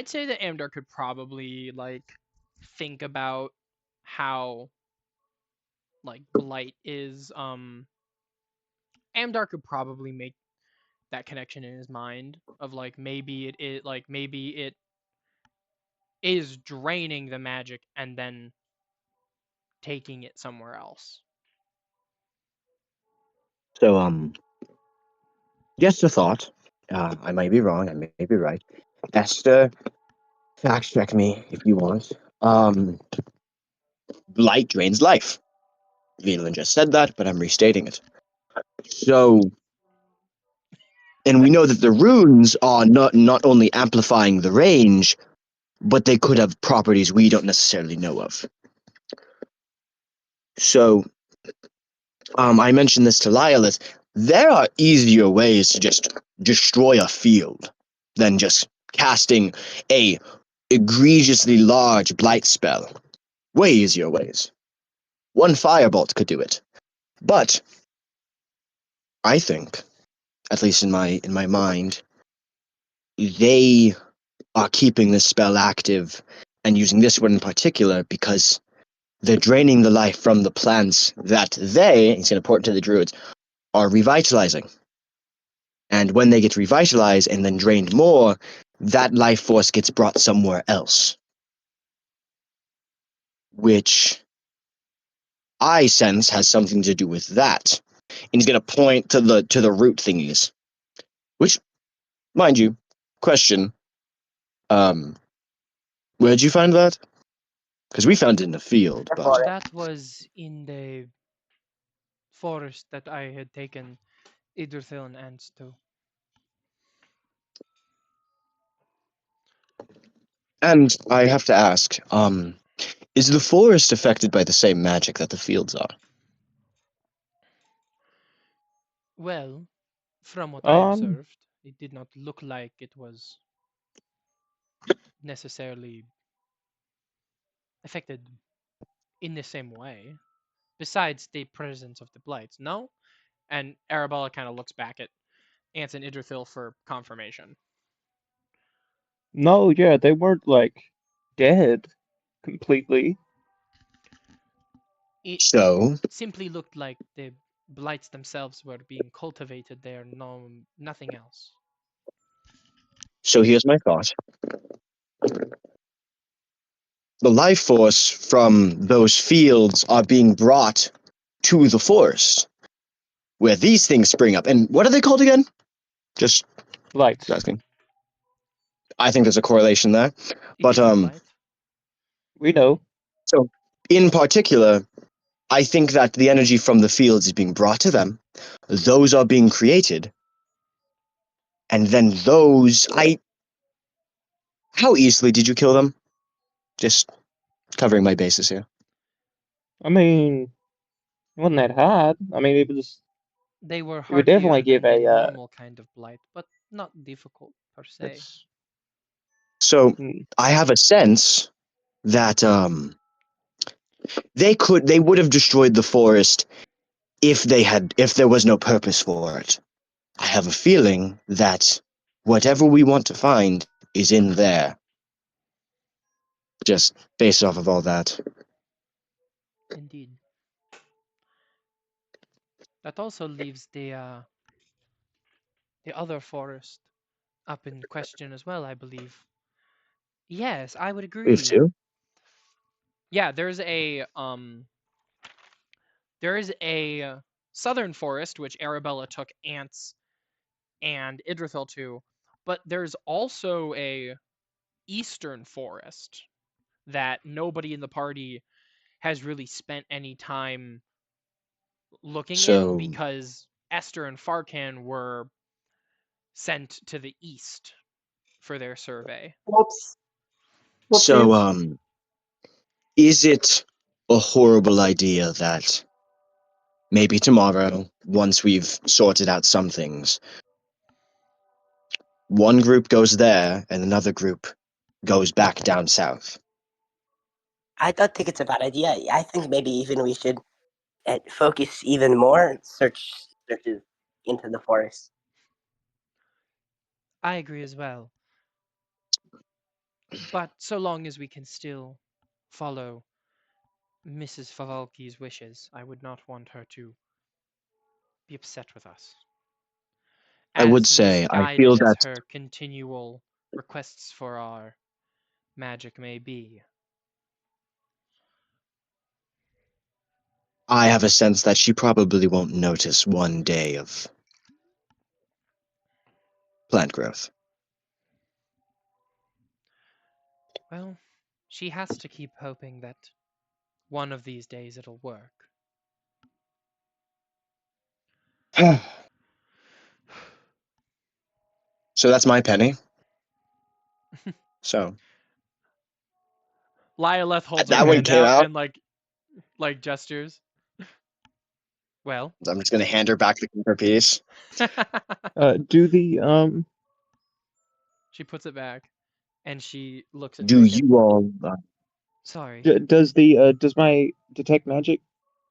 S1: say that Amdar could probably like think about how like blight is Amdar could probably make that connection in his mind of like maybe it is draining the magic and then taking it somewhere else.
S3: So just a thought. I might be wrong, I may be right. Esther, fact check me if you want. Light drains life. Velan just said that, but I'm restating it. So, and we know that the runes are not only amplifying the range, but they could have properties we don't necessarily know of. So, I mentioned this to Lyle, there are easier ways to just destroy a field than just casting a egregiously large blight spell. Way easier ways. One firebolt could do it. But I think, at least in my mind, they are keeping this spell active and using this one in particular because they're draining the life from the plants that they, it's important to the druids, are revitalizing. And when they get revitalized and then drained more, that life force gets brought somewhere else. Which I sense has something to do with that. And he's gonna point to the root thingies. Which, mind you, question, where'd you find that? Because we found it in the field, but
S1: That was in the forest that I had taken Idrithil and ants to.
S3: And I have to ask, is the forest affected by the same magic that the fields are?
S8: Well, from what I observed, it did not look like it was necessarily affected in the same way. Besides the presence of the blights, no? And Arabella kind of looks back at Anson Idrithil for confirmation.
S9: No, yeah, they weren't like dead completely.
S8: It
S3: So,
S8: simply looked like the blights themselves were being cultivated there, nothing else.
S3: so here's my thought. The life force from those fields are being brought to the forest, where these things spring up. And what are they called again? Just
S9: Blights.
S3: asking. I think there's a correlation there.
S8: It
S3: But
S8: is a blight.
S9: We know.
S3: so in particular, I think that the energy from the fields is being brought to them. Those are being created. And then those how easily did you kill them? Just covering my bases here.
S9: I mean, it wasn't that hard. I mean,
S8: They were
S9: it would definitely
S8: hardier
S9: give
S8: than the
S9: a
S8: normal kind of blight, but not difficult per se.
S9: that's
S3: So
S9: hmm.
S3: I have a sense that they would have destroyed the forest if there was no purpose for it. I have a feeling that whatever we want to find is in there. Just based off of all that.
S8: Indeed. That also leaves the other forest up in question as well, I believe. Yes, I would agree.
S3: If too.
S1: Yeah, there's a southern forest which Arabella took Ants and Idrithil to, but there's also a eastern forest that nobody in the party has really spent any time looking in
S3: So
S1: because Esther and Farkan were sent to the east for their survey.
S6: Whoops.
S3: so
S6: Whoopsies.
S3: is it a horrible idea that maybe tomorrow, once we've sorted out some things, one group goes there and another group goes back down south?
S4: I don't think it's a bad idea. I think maybe even we should focus even more searches into the forest.
S8: I agree as well. But so long as we can still follow Mrs. Favalki's wishes, I would not want her to be upset with us.
S3: I would
S8: As
S3: say I feel
S8: misguided as
S3: that
S8: her continual requests for our magic may be.
S3: I have a sense that she probably won't notice one day of plant growth.
S8: Well, she has to keep hoping that one of these days it'll work.
S3: So that's my penny. So
S1: Lyleth holds her
S3: that one
S1: hand
S3: came
S1: out
S3: out.
S1: and like gestures. Well,
S3: I'm just gonna hand her back the her piece.
S9: Do the
S1: she puts it back and she looks at
S3: Do
S1: Draken.
S3: you all?
S8: Sorry.
S9: does my detect magic?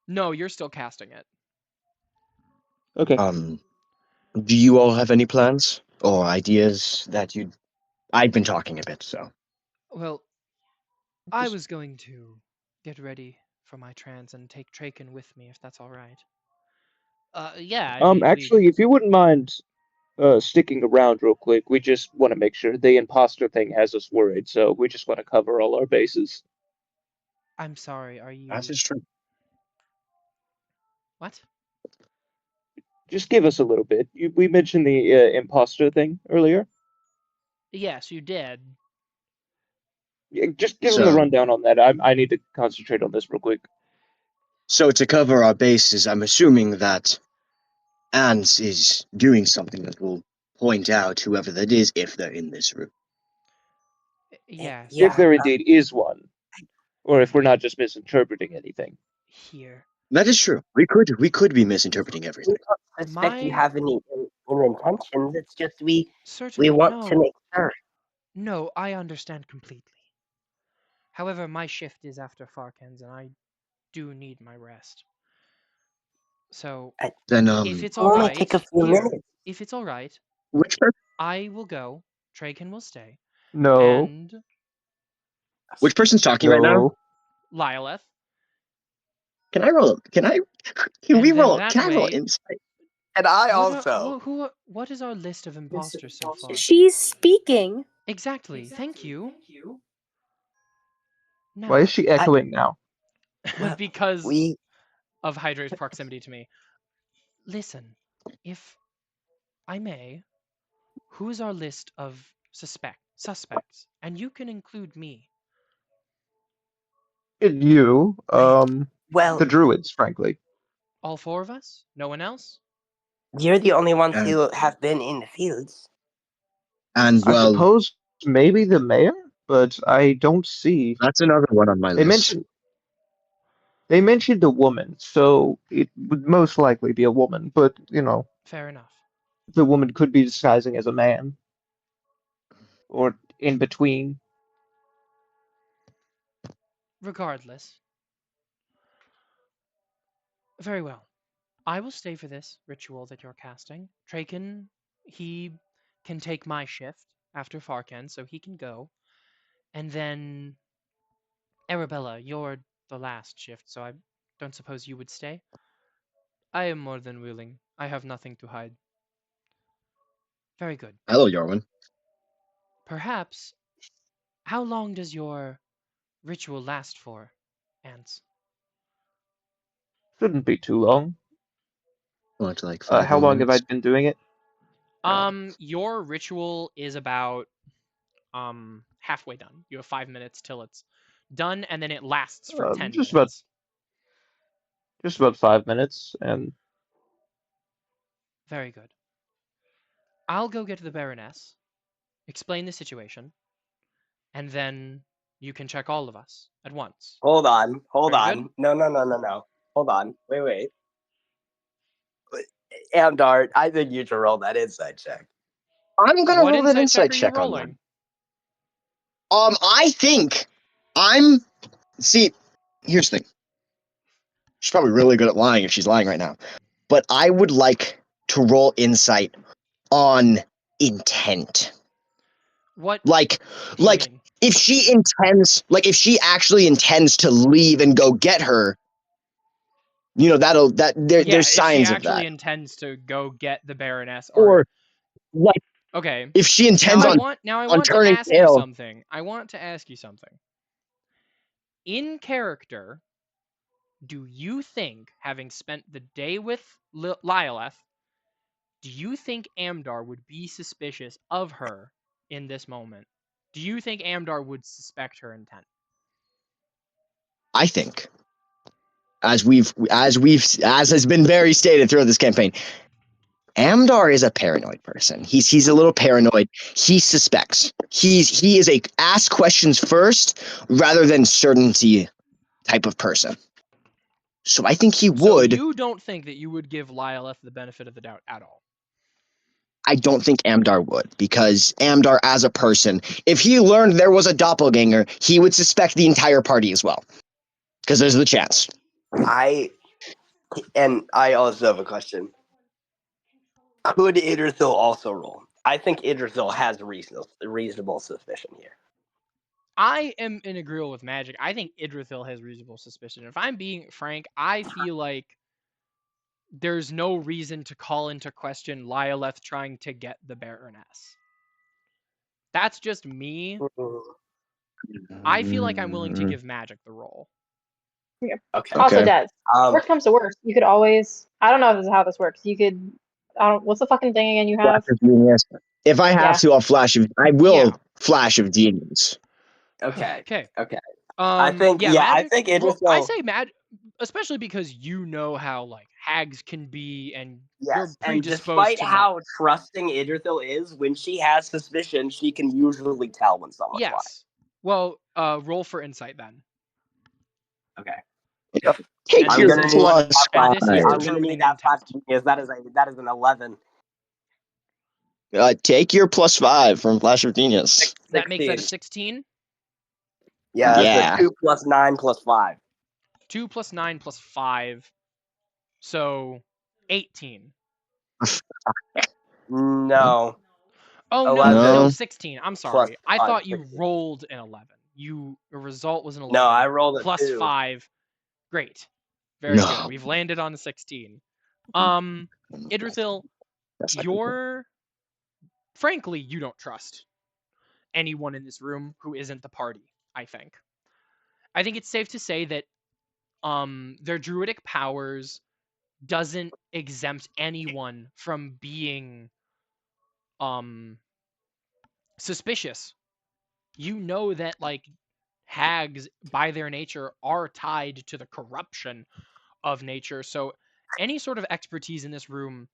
S1: No, you're still casting it.
S9: Okay.
S3: Do you all have any plans or ideas that you? I've been talking a bit, so
S8: Well, I was going to get ready for my trance and take Draken with me, if that's all right. Yeah, I mean,
S9: Actually, if you wouldn't mind sticking around real quick, we just want to make sure the imposter thing has us worried, so we just want to cover all our bases.
S8: I'm sorry, are you...
S3: that is true.
S8: What?
S9: Just give us a little bit. We mentioned the imposter thing earlier.
S8: Yes, you did.
S9: Yeah, just give them the rundown on that. I need to concentrate on this real quick.
S3: So to cover our bases, I'm assuming that Ants is doing something that will point out whoever that is if they're in this room.
S8: Yes.
S9: If there indeed is one, or if we're not just misinterpreting anything.
S8: Here.
S3: That is true. We could be misinterpreting
S4: We
S3: everything.
S4: don't suspect you
S8: My-
S4: have any ill intentions. It's just we
S8: Certainly
S4: want to
S8: no.
S4: make sure.
S8: No, I understand completely. However, my shift is after Farkens, and I do need my rest. So,
S3: Then
S8: if it's
S4: It'll
S8: all
S4: only
S8: right,
S4: take a few
S8: here,
S4: minutes.
S8: if it's all right,
S3: which person?
S8: I will go. Traken will stay.
S9: No.
S8: And
S3: Which person's talking right now?
S9: No.
S8: Lyleth.
S3: Can I roll? Can I? Can
S8: And
S3: we
S8: then
S3: roll?
S8: that
S3: Can I roll
S8: way-
S3: insight?
S4: And I
S8: What
S4: also.
S8: what is our list of imposters so far?
S10: She's speaking.
S8: Exactly. Thank you. Now,
S9: Why is she echoing now?
S8: because
S4: We
S8: of Hydra's proximity to me. Listen, if I may, who is our list of suspects? And you can include me.
S9: And you,
S4: well,
S9: the druids, frankly.
S8: All four of us? No one else?
S4: you're the only ones
S3: Uh,
S4: who have been in the fields.
S3: And
S9: I
S3: well,
S9: suppose maybe the mayor, but I don't see.
S3: that's another one on my
S9: They
S3: list.
S9: mentioned a woman, so it would most likely be a woman. But
S8: Fair enough.
S9: the woman could be disguising as a man, or in between.
S8: Regardless. Very well. I will stay for this ritual that you're casting. Traken, he can take my shift after Farken, so he can go. And then Arabella, you're the last shift, so I don't suppose you would stay? I am more than willing. I have nothing to hide. Very good.
S3: Hello, Yorwin.
S8: Perhaps, how long does your ritual last for, Ants?
S9: Shouldn't be too long.
S3: Well, it's like 5
S9: How
S3: more
S9: long have I
S3: minutes.
S9: been doing it?
S8: Your ritual is about halfway done. You have 5 minutes till it's done, and then it lasts for 10
S9: just
S8: minutes.
S9: Just about 5 minutes, and
S8: Very good. I'll go get the Baroness, explain the situation, and then you can check all of us at once.
S7: Hold on. Hold
S8: Very
S7: on.
S8: good.
S7: No. Hold on. Wait. Amdar, I think you should roll that insight check.
S3: I'm gonna
S8: What
S3: roll that
S8: insight
S3: insight
S8: check are you
S3: check on
S8: rolling?
S3: that. I think See, here's the thing. She's probably really good at lying if she's lying right now. But I would like to roll insight on intent.
S8: What?
S3: Like,
S8: do you mean?
S3: if she actually intends to leave and go get her, there's
S8: If she
S3: signs of
S8: actually
S3: that.
S8: intends to go get the Baroness,
S3: Or like,
S8: okay.
S3: if she intends
S8: now
S3: on
S8: I want to
S3: turning
S8: ask you
S3: tail.
S8: something. I want to ask you something. In character, do you think, having spent the day with Lyleth, do you think Amdar would be suspicious of her in this moment? Do you think Amdar would suspect her intent?
S3: I think, as has been very stated throughout this campaign, Amdar is a paranoid person. He's a little paranoid. He suspects. He is a ask questions first rather than certainty type of person. So I think he would.
S8: So you don't think that you would give Lyleth the benefit of the doubt at all?
S3: I don't think Amdar would, because Amdar as a person, if he learned there was a doppelganger, he would suspect the entire party as well. Because there's the chance.
S7: I also have a question. Could Idrithil also roll? I think Idrithil has reasonable suspicion here.
S8: I am in agreement with Magic. I think Idrithil has reasonable suspicion. If I'm being frank, I feel like there's no reason to call into question Lyleth trying to get the Baroness. That's just me. I feel like I'm willing to give Magic the role.
S6: Yeah.
S7: Okay.
S6: Also, Des, worst comes to worst, you could always. I don't know if this is how this works. You could. What's the fucking thing again you have?
S3: If I have to, I will flash of demons.
S7: Okay.
S8: Okay.
S7: I think
S8: Magic,
S7: I think
S8: well,
S7: Idrithil.
S8: I say Magic, especially because you know how like hags can be, and you're
S7: Yes, and
S8: predisposed
S7: despite
S8: to
S7: how trusting Idrithil is, when she has suspicion, she can usually tell when someone's lying.
S8: Yes.
S1: Well, roll for insight then.
S7: Okay.
S3: Take
S7: I'm
S3: your
S7: gonna need
S3: plus
S1: and this is
S3: five.
S7: I'm gonna
S1: determining
S7: need that flash
S1: intent.
S7: genius. That is an 11.
S3: Take your plus 5 from Flash of Genius.
S1: That makes that a
S7: 16.
S1: 16.
S7: Yeah, that's
S3: Yeah.
S7: a 2 plus 9 plus 5.
S1: 2 plus 9 plus 5. So 18.
S7: No.
S1: Oh, no,
S7: 11
S1: no,
S3: No.
S1: 16. I'm
S7: plus
S1: sorry. I
S7: 5,
S1: thought you
S7: 16.
S1: rolled an 11. Your result was an 11.
S7: No, I rolled a
S1: plus
S7: 2.
S1: 5. Great. Very good.
S3: No.
S1: We've landed on the 16. Idrithil,
S3: That's not
S1: you're frankly, you don't trust anyone in this room who isn't the party, I think. I think it's safe to say that their druidic powers doesn't exempt anyone from being suspicious. You know that like hags by their nature are tied to the corruption of nature, so any sort of expertise in this room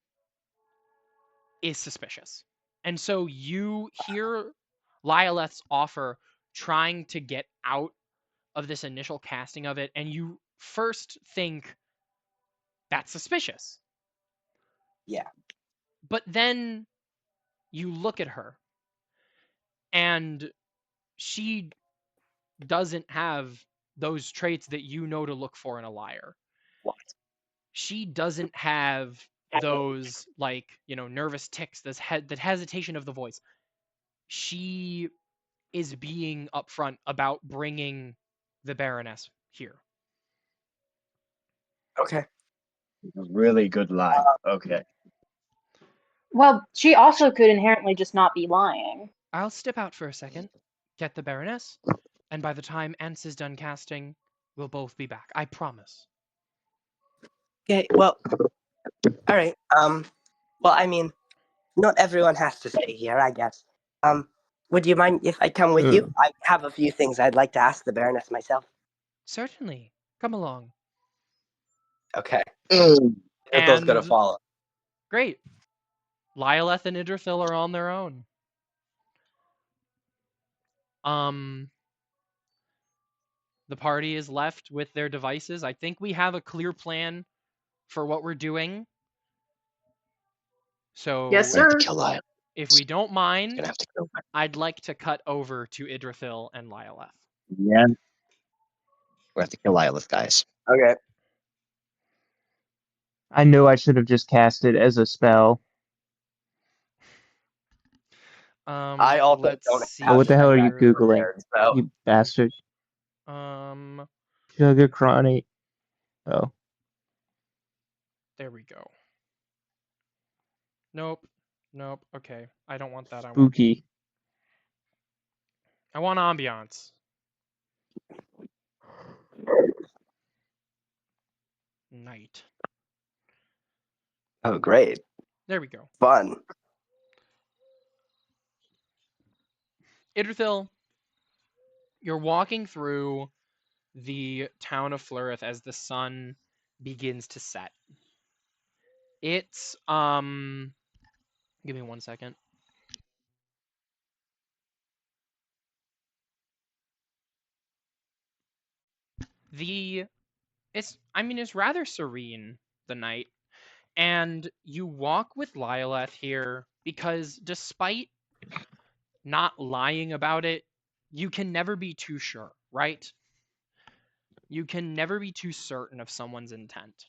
S1: is suspicious. And so you hear Lyoleth's offer trying to get out of this initial casting of it, and you first think that's suspicious.
S7: Yeah.
S1: But then you look at her, and she doesn't have those traits that you know to look for in a liar.
S7: What?
S1: She doesn't have those like, nervous tics, that hesitation of the voice. She is being upfront about bringing the Baroness here.
S7: Okay.
S3: really good line. Okay.
S6: Well, she also could inherently just not be lying.
S1: I'll step out for a second, get the Baroness, and by the time Ance is done casting, we'll both be back. I promise.
S7: Okay, well, all right. Well, I mean, not everyone has to stay here, I guess. Would you mind if I come with you? I have a few things I'd like to ask the Baroness myself.
S1: Certainly. Come along.
S7: Okay. Idrithil's gonna
S1: And
S7: follow.
S1: great. Lyoleth and Idrithil are on their own. The party is left with their devices. I think we have a clear plan for what we're doing. So
S6: Yes,
S3: We have
S6: sir.
S3: to kill Lyle.
S1: if we don't mind,
S3: Gonna have to kill him.
S1: I'd like to cut over to Idrithil and Lyoleth.
S3: Yeah. We have to kill Lylith, guys.
S7: Okay.
S9: I know I should have just cast it as a spell.
S7: I also
S1: Let's
S7: don't
S1: see.
S7: have
S9: What the hell are you
S1: here.
S9: Googling?
S7: prepared, so
S9: You bastard.
S1: Um,
S9: Sugar Chronic. Oh.
S1: there we go. Nope. Okay, I don't want that.
S9: Spooky.
S1: I want ambiance. Night.
S7: oh great.
S1: There we go.
S7: Fun.
S1: Idrithil, you're walking through the town of Flurith as the sun begins to set. It's give me 1 second. It's rather serene, the night, and you walk with Lyoleth here because despite not lying about it, you can never be too sure, right? You can never be too certain of someone's intent.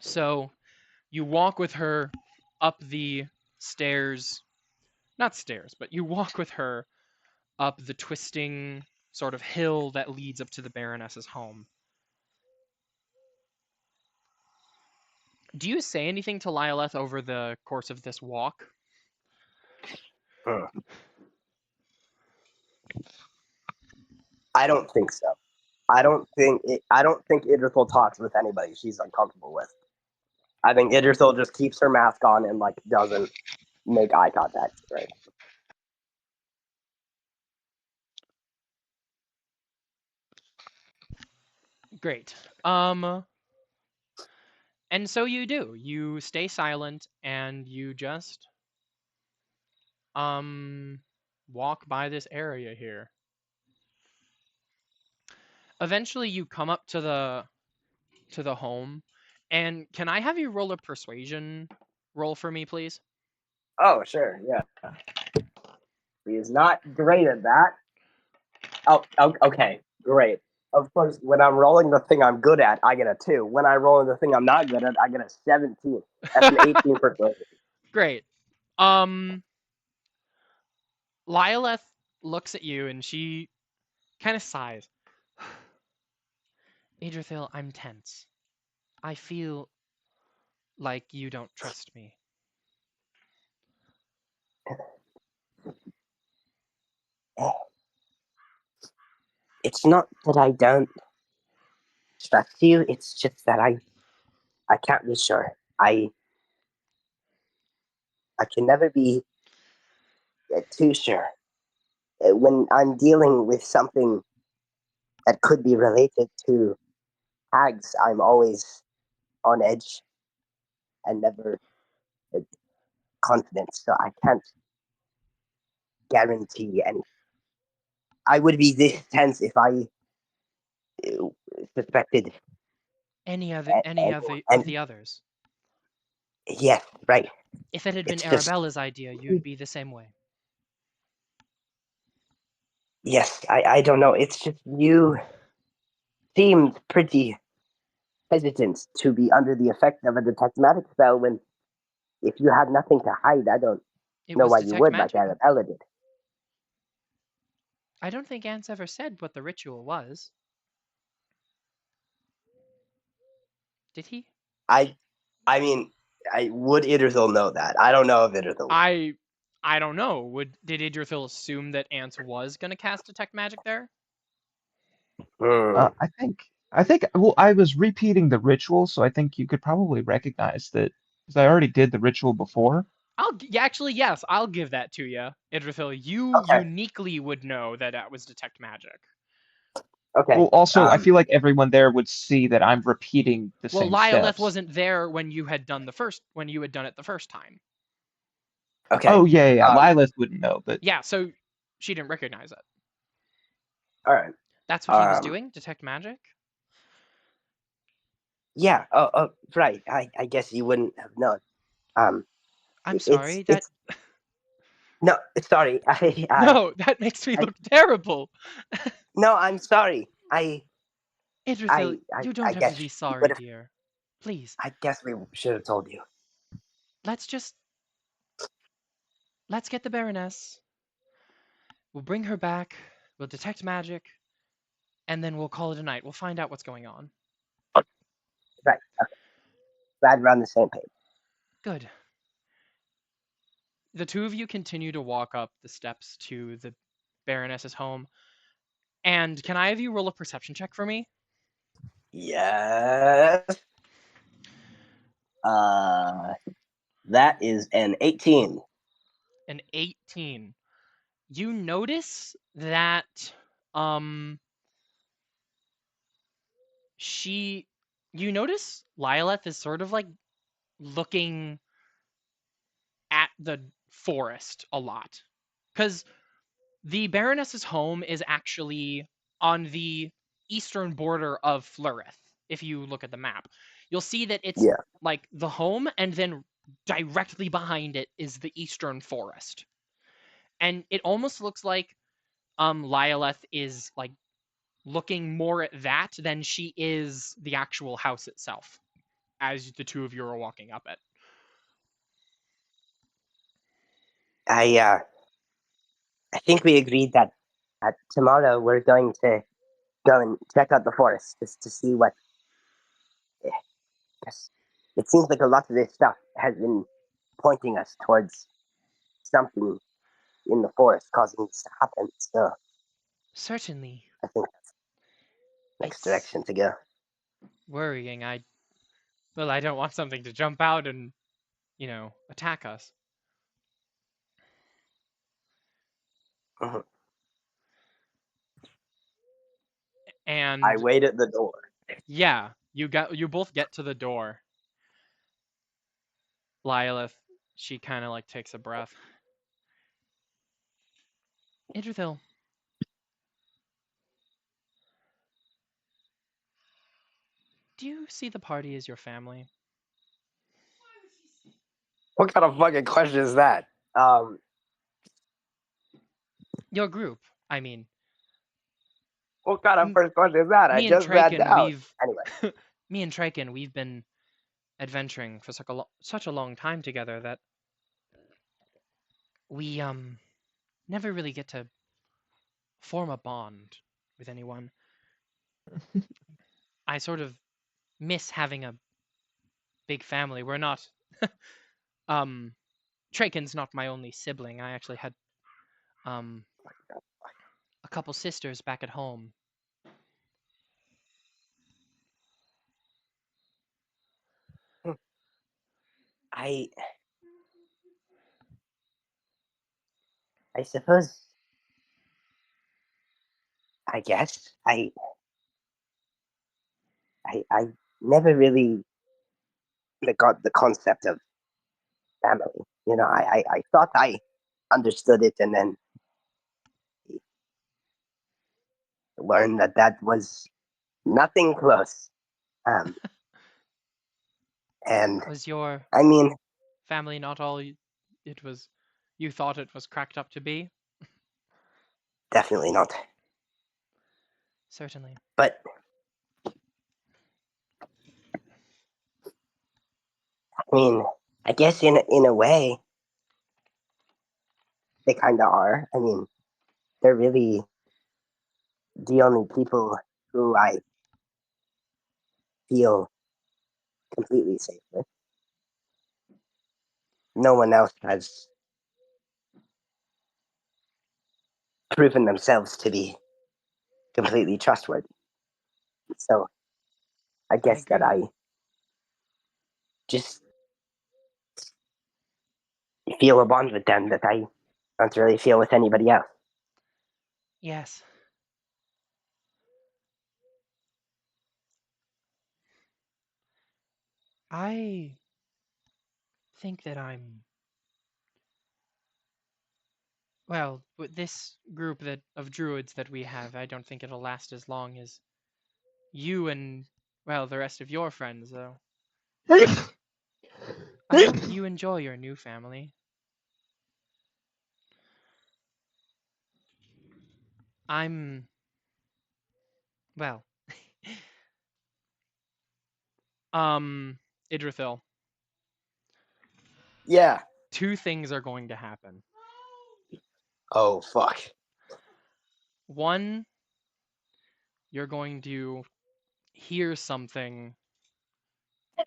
S1: So you walk with her up the stairs, not stairs, but you walk with her up the twisting sort of hill that leads up to the Baroness's home. Do you say anything to Lyoleth over the course of this walk?
S7: I don't think so. I don't think Idrithil talks with anybody she's uncomfortable with. I think Idrithil just keeps her mask on and like doesn't make eye contact, right?
S1: Great. And so you do. You stay silent and you just walk by this area here. Eventually, you come up to the home, and can I have you roll a persuasion roll for me, please?
S7: Oh, sure, yeah. He is not great at that. Oh, okay, great. Of course, when I'm rolling the thing I'm good at, I get a 2. When I roll the thing I'm not good at, I get a 17. That's an 18 for persuasion.
S1: Great. Lilith looks at you and she kind of sighs. Idrithil, I'm tense. I feel like you don't trust me.
S7: It's not that I don't trust you. It's just that I can't be sure. I can never be too sure. When I'm dealing with something that could be related to hags, I'm always on edge and never uh, confident. So I can't guarantee anything. I would be this tense if I suspected
S1: Any of
S7: and
S1: the others.
S7: yes, right.
S1: If it had been
S7: It's just
S1: Arabella's idea, you'd be the same way.
S7: yes. I don't know. It's just you seemed pretty hesitant to be under the effect of a detect magic spell when if you had nothing to hide, I don't
S1: It
S7: know
S1: was
S7: why you
S1: detect
S7: would
S1: magic.
S7: like Arabella did.
S1: I don't think Ants ever said what the ritual was. Did he?
S7: I mean, I would Idrithil know that. I don't know if Idrithil.
S1: I don't know. Did Idrithil assume that Ants was gonna cast detect magic there?
S9: I think well, I was repeating the ritual, so I think you could probably recognize that because I already did the ritual before.
S1: Actually, yes, I'll give that to you, Idrithil. You
S7: Okay.
S1: uniquely would know that that was detect magic.
S7: Okay.
S9: Well, also, I feel like everyone there would see that I'm repeating the
S1: Well,
S9: same
S1: Lilith
S9: steps.
S1: wasn't there when you had done it the first time.
S7: Okay.
S9: Oh yeah. Lilith wouldn't know, but
S1: Yeah, so she didn't recognize it.
S7: All right.
S1: That's what he was doing, detect magic.
S7: Yeah. Oh, right. I guess you wouldn't have known.
S1: I'm sorry. That
S7: no, sorry.
S1: no, that makes me look terrible.
S7: No, I'm sorry.
S1: Idrithil, you don't have
S7: guess
S1: to be
S7: we
S1: sorry,
S7: would've-
S1: dear. Please,
S7: I guess we should have told you.
S1: let's get the Baroness. We'll bring her back. We'll detect magic, and then we'll call it a night. We'll find out what's going on.
S7: Right. Okay. Glad we're on the same page.
S1: Good. The two of you continue to walk up the steps to the Baroness's home. And can I have you roll a perception check for me?
S7: Yes. That is an 18.
S1: An 18. You notice that you notice Lilith is sort of like looking at the forest a lot. Because the Baroness's home is actually on the eastern border of Florith. If you look at the map, you'll see that it's like the home, and then directly behind it is the eastern forest. And it almost looks like Lilith is like looking more at that than she is the actual house itself, as the two of you are walking up it.
S7: I think we agreed that tomorrow we're going to go and check out the forest just to see what. Yes, it seems like a lot of this stuff has been pointing us towards something in the forest causing this to happen. So
S1: certainly,
S7: I think that's the next direction to go.
S1: Worrying. I don't want something to jump out and, attack us.
S7: Mm-hmm.
S1: And
S7: I wait at the door.
S1: Yeah, you both get to the door. Lilith, she kind of like takes a breath.
S8: Idrithil. Do you see the party as your family?
S4: What kind of fucking question is that?
S8: Your group, I mean.
S4: What kind of first question is that? I
S8: Me and
S4: just sat
S8: Traken,
S4: down.
S8: we've
S4: Anyway,
S8: me and Traken, we've been adventuring for such a long time together that we never really get to form a bond with anyone. I sort of miss having a big family. We're not Traken's not my only sibling. I actually had a couple sisters back at home.
S4: I suppose. I guess I never really got the concept of family. You know, I thought I understood it, and then learned that was nothing close. And
S8: Was your
S4: I mean,
S8: family not all it was you thought it was cracked up to be?
S4: definitely not.
S8: Certainly.
S4: But I mean, I guess in a way, they kind of are. I mean, they're really the only people who I feel completely safe with. No one else has proven themselves to be completely trustworthy. So I guess that
S8: agree.
S4: I just feel a bond with them that I don't really feel with anybody else.
S8: Yes. I think that I'm well, with this group of druids that we have, I don't think it'll last as long as you and well, the rest of your friends though. I hope you enjoy your new family. I'm well, Idrithil.
S4: Yeah.
S8: Two things are going to happen.
S4: Oh, fuck.
S8: One, you're going to hear something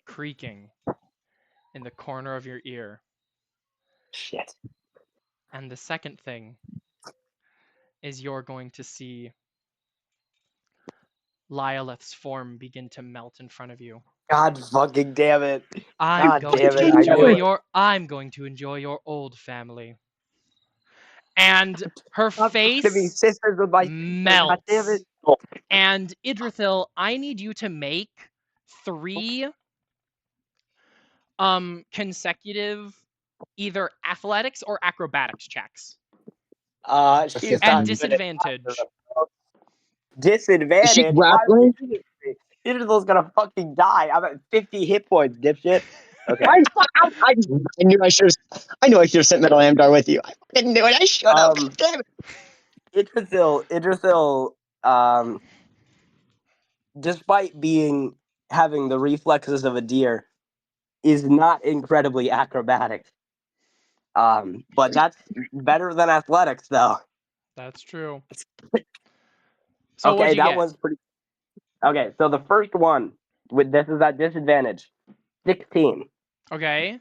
S8: creaking in the corner of your ear.
S4: Shit.
S8: And the second thing is you're going to see Lylith's form begin to melt in front of you.
S4: God fucking damn it.
S8: I'm
S4: God
S8: going
S4: damn
S8: to
S4: it. I
S8: enjoy
S4: knew it.
S8: I'm going to enjoy your old family. And her
S4: Stop talking to me,
S8: face
S4: sisters with my sister. God damn
S8: melts.
S4: it.
S8: And Idrithil, I need you to make 3 consecutive either athletics or acrobatics checks
S4: She's
S8: at
S4: not good at
S8: disadvantage.
S3: Is she
S4: disadvantage. Why would
S3: grappling?
S4: you do this? Idrithil's gonna fucking die. I'm at 50 hit points, dipshit. Okay.
S3: I knew I should have sent Metal Amdar with you. I didn't do it. I should have. Damn it.
S4: Idrithil, despite having the reflexes of a deer, is not incredibly acrobatic. But that's better than athletics, though.
S8: That's true. So
S4: Okay,
S8: what'd you
S4: that
S8: get?
S4: one's pretty. Okay, so the first one with this is at disadvantage. 16.
S8: Okay.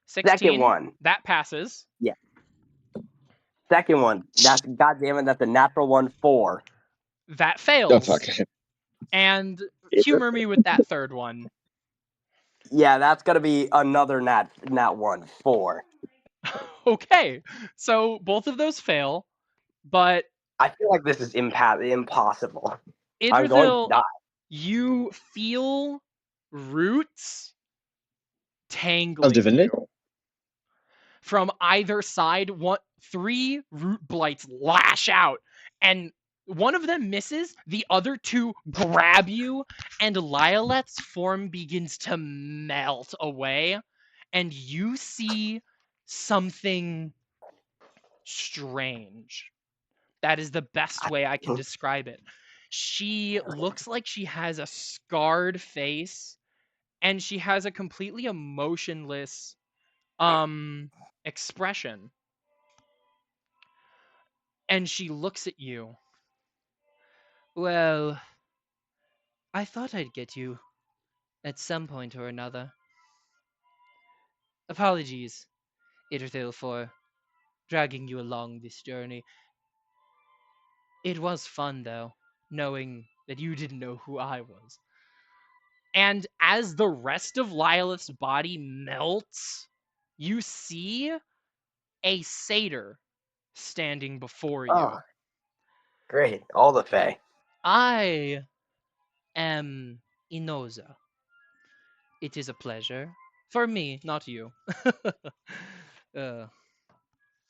S8: 16.
S4: Second one.
S8: That passes.
S4: Yeah. Second one. That's goddamn it. That's a natural one. 4.
S8: That
S3: Oh,
S8: fails.
S3: fuck.
S8: And humor me with that third one.
S4: Yeah, that's gonna be another nat 1. 4.
S8: Okay. So both of those fail, but
S4: I feel like this is impossible. I'm going to
S8: Idrithil,
S4: die.
S8: you feel roots tangling
S3: Of divinity?
S8: you from either side.
S1: 3 root blights lash out, and one of them misses, the other 2 grab you, and Lyolet's form begins to melt away, and you see something strange. That is the best way I can describe it. She looks like she has a scarred face, and she has a completely emotionless expression. And she looks at you. Well, I thought I'd get you at some point or another. Apologies, Idrithil, for dragging you along this journey. It was fun, though, knowing that you didn't know who I was. And as the rest of Lilith's body melts, you see a satyr standing before you.
S4: Oh, great. All the Fae.
S8: I am Inoza. It is a pleasure. For me, not you.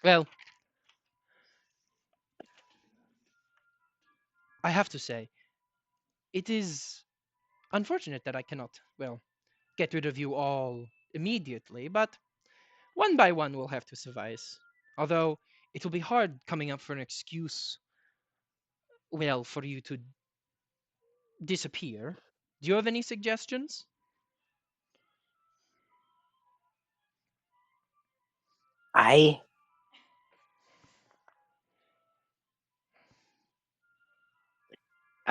S8: Well, I have to say, it is unfortunate that I cannot, well, get rid of you all immediately, but one by one will have to suffice. Although, it will be hard coming up for an excuse, well, for you to disappear. Do you have any suggestions?
S4: I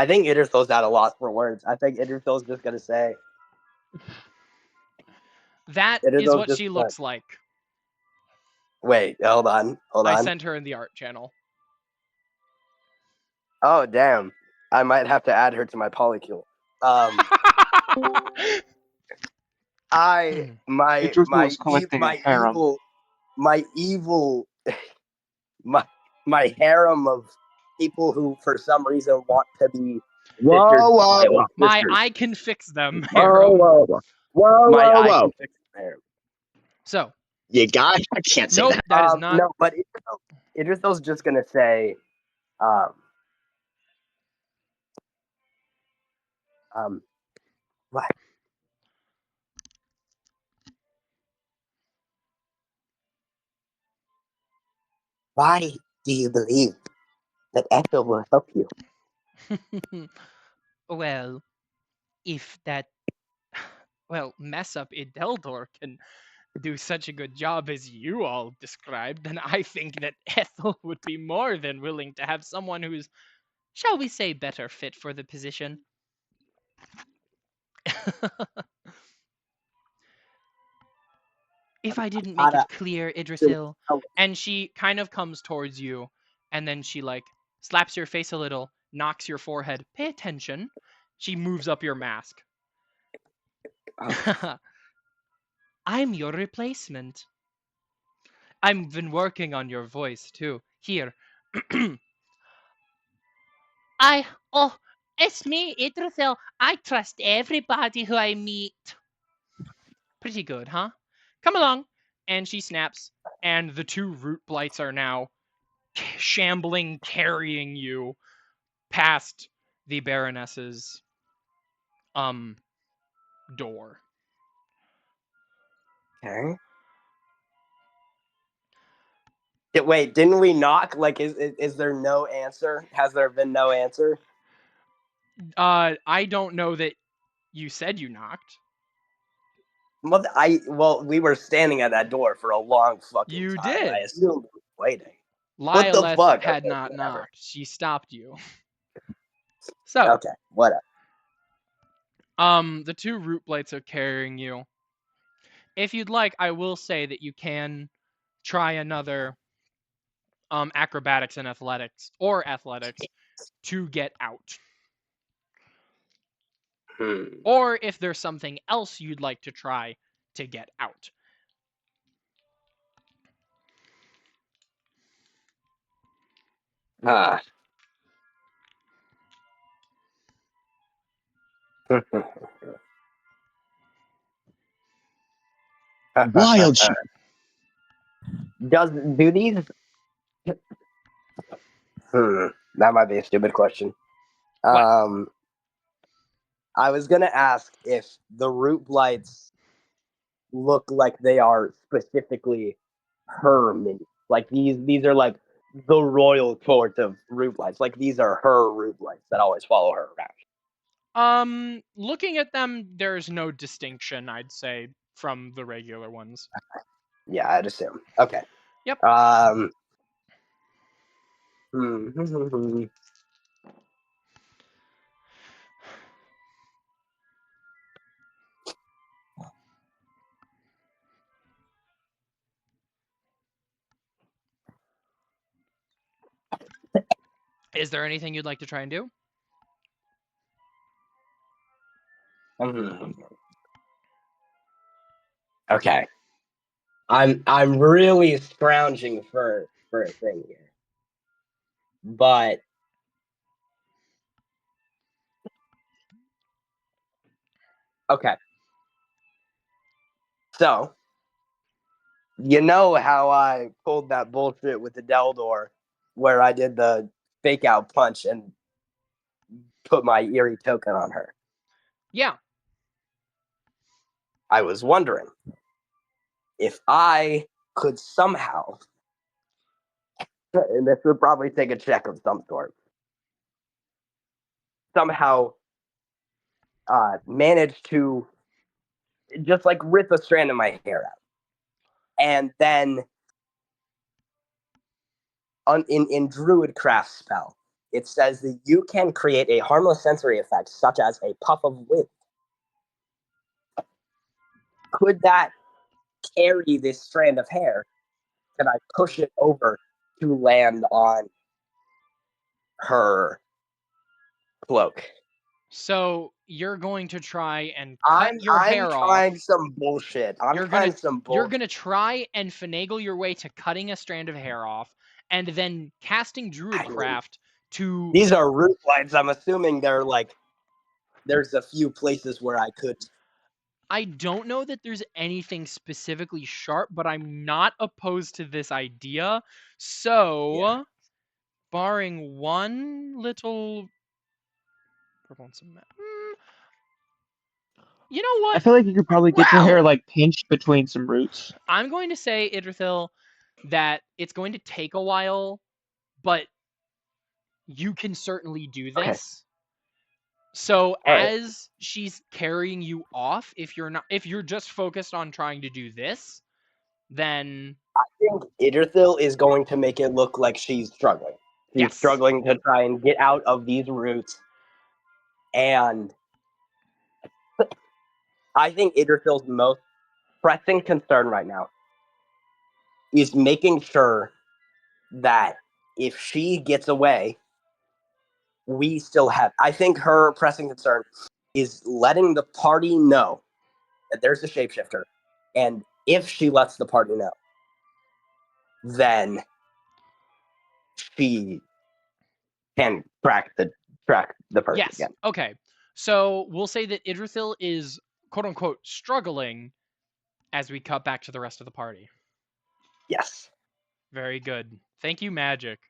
S4: think Idrithil's at a loss for words. I think Idrithil's just gonna say.
S1: That
S4: It is
S1: is what
S4: just
S1: she
S4: fun.
S1: looks like.
S4: Wait, hold on.
S1: I sent her in the art channel.
S4: Oh damn! I might have to add her to my polycule. My
S9: Idrithil's collecting a harem.
S4: my harem of people who for some reason want to be
S3: Whoa.
S1: My I can fix them.
S3: Whoa,
S1: harem.
S3: whoa, whoa. Whoa,
S4: my
S3: whoa,
S4: I
S3: whoa.
S4: can fix harem.
S1: So,
S3: You got I can't say
S1: nope,
S3: that.
S1: that is not.
S4: No, but Idrithil's just gonna say, what? Why do you believe that Echo will help you?
S8: Well, if that, well, mess up Ideldor can do such a good job as you all described, then I think that Ethel would be more than willing to have someone who's, shall we say, better fit for the position. If I didn't make it clear, Idrithil, and she kind of comes towards you, and then she like slaps your face a little, knocks your forehead. Pay attention. She moves up your mask. I'm your replacement. I've been working on your voice too. Here. It's me, Idrithil. I trust everybody who I meet. Pretty good, huh? Come along. And she snaps, and the 2 root blights are now shambling, carrying you past the Baroness's door.
S4: Okay. Wait, didn't we knock? Like, is there no answer? Has there been no answer?
S1: I don't know that you said you knocked.
S4: Well, we were standing at that door for a long fucking
S1: You
S4: time.
S1: did.
S4: I assumed we were waiting.
S1: Lyleth
S4: What the fuck?
S1: had
S4: Okay,
S1: not
S4: whatever.
S1: knocked. She stopped you. So,
S4: Okay, whatever.
S1: the 2 root blights are carrying you. If you'd like, I will say that you can try another acrobatics and athletics to get out. Or if there's something else you'd like to try to get out.
S3: Wild shit.
S4: Do these
S7: That might be a stupid question.
S1: What?
S7: I was gonna ask if the root blights look like they are specifically her minions. Like these are like the royal court of root blights. Like these are her root blights that always follow her around.
S1: Looking at them, there's no distinction, I'd say, from the regular ones.
S7: Yeah, I'd assume. Okay.
S1: Yep. Is there anything you'd like to try and do?
S7: Okay. I'm really scrounging for a thing here. But okay. So you know how I pulled that bullshit with the Deldor where I did the fake out punch and put my eerie token on her.
S1: Yeah.
S7: I was wondering if I could somehow, and this would probably take a check of some sort, somehow manage to just like rip a strand of my hair out. And then in Druidcraft spell, it says that you can create a harmless sensory effect such as a puff of wind. Could that carry this strand of hair? Can I push it over to land on her cloak?
S1: So you're going to try and cut your
S7: I'm
S1: hair off.
S7: trying some bullshit.
S1: You're gonna try and finagle your way to cutting a strand of hair off, and then casting Druidcraft to.
S7: These are root lights. I'm assuming they're like. There's a few places where I could.
S1: I don't know that there's anything specifically sharp, but I'm not opposed to this idea. So, barring one little. You know what?
S9: I feel like you could probably get your hair like pinched between some roots.
S1: I'm going to say, Idrithil, that it's going to take a while, but you can certainly do this.
S7: Okay.
S1: So as she's carrying you off, if you're just focused on trying to do this, then
S7: I think Idrithil is going to make it look like she's struggling. She's struggling to try and get out of these roots. And I think Idrithil's most pressing concern right now is making sure that if she gets away, we still have. I think her pressing concern is letting the party know that there's a shapeshifter. And if she lets the party know, then she can track the person
S1: yes.
S7: again.
S1: Okay. So we'll say that Idrithil is quote unquote struggling as we cut back to the rest of the party.
S7: Yes.
S1: Very good. Thank you, Magic.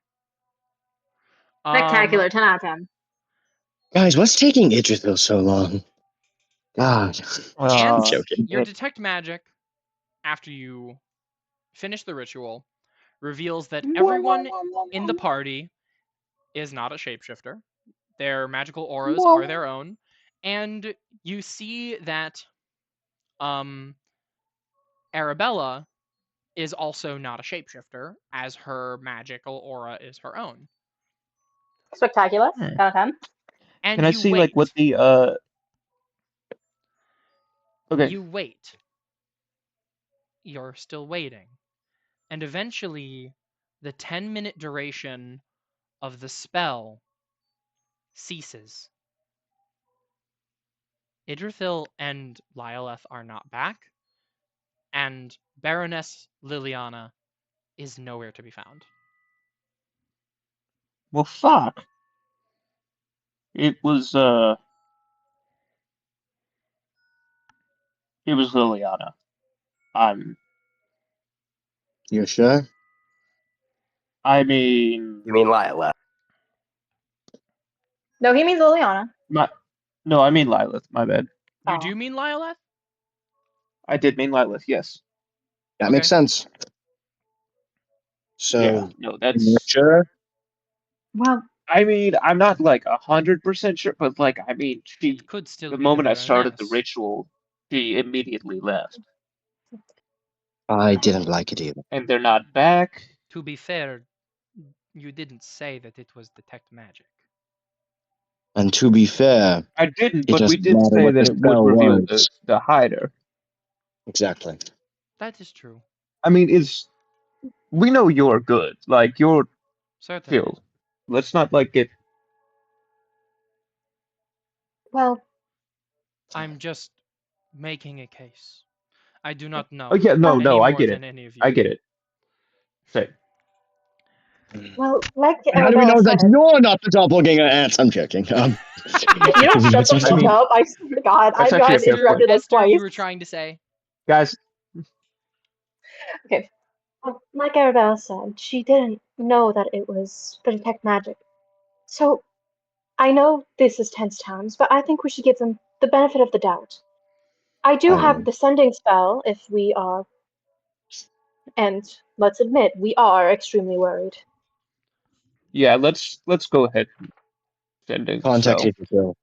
S6: Spectacular, 10 out of 10.
S3: Guys, what's taking Idrithil so long? God. I'm joking.
S1: Your detect magic, after you finish the ritual, reveals that everyone in the party is not a shapeshifter. Their magical auras are their own. And you see that Arabella is also not a shapeshifter, as her magical aura is her own.
S6: Spectacular, 10 out of 10.
S1: And
S9: Can I see like what the Okay.
S1: You wait. You're still waiting. And eventually, the 10-minute duration of the spell ceases. Idrithil and Lyleth are not back, and Baroness Liliana is nowhere to be found.
S9: Well, fuck. It was Liliana.
S3: You're sure?
S9: I mean,
S4: You mean Lila?
S6: No, he means Liliana.
S9: no, I mean Lilith. My bad.
S1: You
S6: Oh.
S1: do mean Lilith?
S9: I did mean Lilith. Yes.
S3: That
S1: Okay.
S3: makes sense. So,
S9: Yeah. No,
S3: you're
S9: that's.
S3: sure?
S6: Well,
S9: I mean, I'm not like 100% sure, but like, I mean, she.
S1: Could still
S9: The
S1: be
S9: moment
S1: the
S9: I started the
S1: Baroness.
S9: ritual, she immediately left,
S3: I didn't like it either.
S9: and they're not back.
S1: To be fair, you didn't say that it was detect magic.
S3: And to be fair,
S9: I didn't,
S3: it
S9: but we
S3: doesn't
S9: did
S3: matter
S9: say
S3: what
S9: that
S3: the
S9: it would
S3: spell
S9: reveal
S3: was.
S9: the hider.
S3: Exactly.
S1: That is true.
S9: I mean, we know you're good. Like you're
S1: Certainly.
S9: chill. Let's not like get.
S6: well,
S1: I'm just making a case. I do not know.
S9: Oh yeah, no,
S1: any
S9: I
S1: more
S9: get
S1: than
S9: it.
S1: any of you.
S9: I get it. Say.
S6: well, like
S3: How do we
S6: Arabella
S3: know
S6: said,
S3: that you're not the doppelganger ants? I'm joking.
S6: you don't shut the
S3: That's
S6: fuck
S9: mean,
S6: up. I swear to God,
S9: that's
S6: I've
S9: actually a
S6: gotten
S9: fair point.
S6: interrupted like
S1: Esther,
S6: twice.
S1: you were trying to say?
S9: Guys,
S6: Okay. Well, like Arabella said, she didn't know that it was for detect magic. So, I know this is tense times, but I think we should give them the benefit of the doubt. I do have the sending spell if we are, and let's admit, we are extremely worried.
S9: yeah, let's go ahead and send in the
S3: Contact
S9: spell.
S3: Idrisil.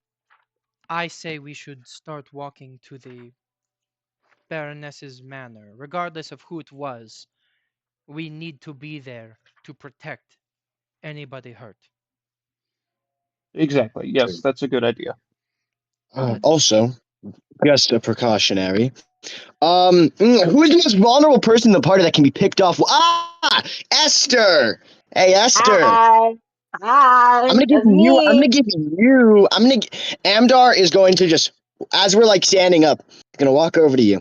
S1: I say we should start walking to the Baroness's manor, regardless of who it was. We need to be there to protect anybody hurt.
S9: Exactly. Yes, that's a good idea.
S3: Also, just a precautionary. Who is the most vulnerable person in the party that can be picked off? Ah, Esther. Hey, Esther.
S6: Hi,
S3: I'm gonna give
S6: that's
S3: you. I'm
S6: me.
S3: gonna give you. Amdar is going to just, as we're like standing up, he's gonna walk over to you.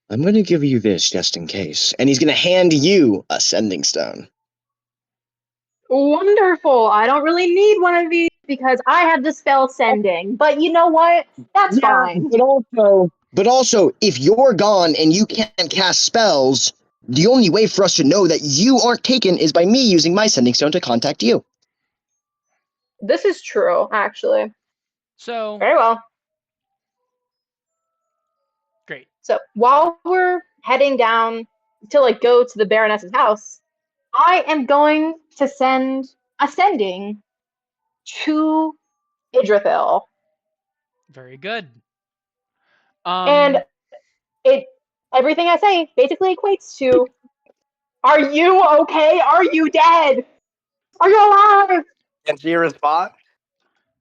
S3: I'm gonna give you this just in case, and he's gonna hand you a sending stone.
S6: Wonderful. I don't really need one of these because I have the spell sending. But you know what? That's fine.
S3: But also, if you're gone and you can't cast spells, the only way for us to know that you aren't taken is by me using my sending stone to contact you.
S6: This is true, actually.
S1: So,
S6: Very well.
S1: great.
S6: So while we're heading down to like go to the Baroness's house, I am going to send a sending to Idrithil.
S1: Very good.
S6: And everything I say basically equates to, are you okay? Are you dead? Are you alive?
S4: Can she respond?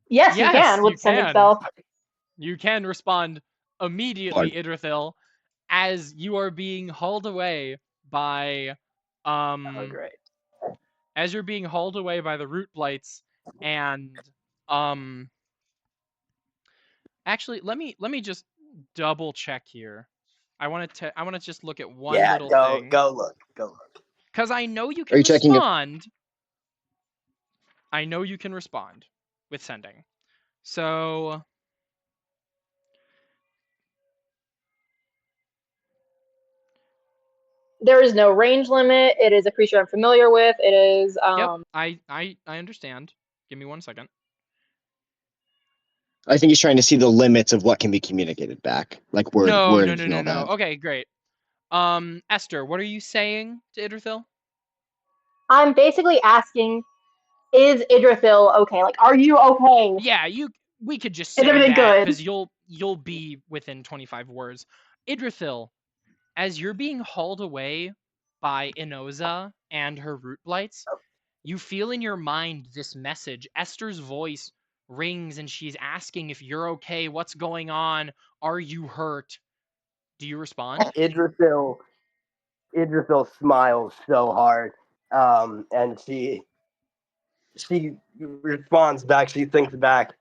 S6: Yes, you
S1: Yes,
S6: can with
S1: you
S6: sending
S1: can.
S6: spell.
S1: You can respond immediately, Idrithil, as you are being hauled away by
S4: Oh, great.
S1: as you're being hauled away by the root blights, and actually let me just double check here. I want to just look at one
S4: Yeah,
S1: little thing.
S4: go look.
S1: Because I know you
S3: Are
S1: can
S3: you checking it?
S1: respond. I know you can respond with sending. So
S6: There is no range limit. It is a creature I'm familiar with. It is
S1: yep, I understand. Give me 1 second.
S3: I think he's trying to see the limits of what can be communicated back, like words
S1: No.
S3: and all that.
S1: Okay, great. Esther, what are you saying to Idrithil?
S6: I'm basically asking, is Idrithil okay? Like, are you okay?
S1: Yeah, we could just
S6: Is
S1: say
S6: everything
S1: that
S6: good?
S1: because you'll be within 25 words. Idrithil, as you're being hauled away by Inoza and her root blights, you feel in your mind this message. Esther's voice rings and she's asking if you're okay, what's going on, are you hurt? Do you respond?
S4: Idrithil smiles so hard, and she responds back. She thinks back.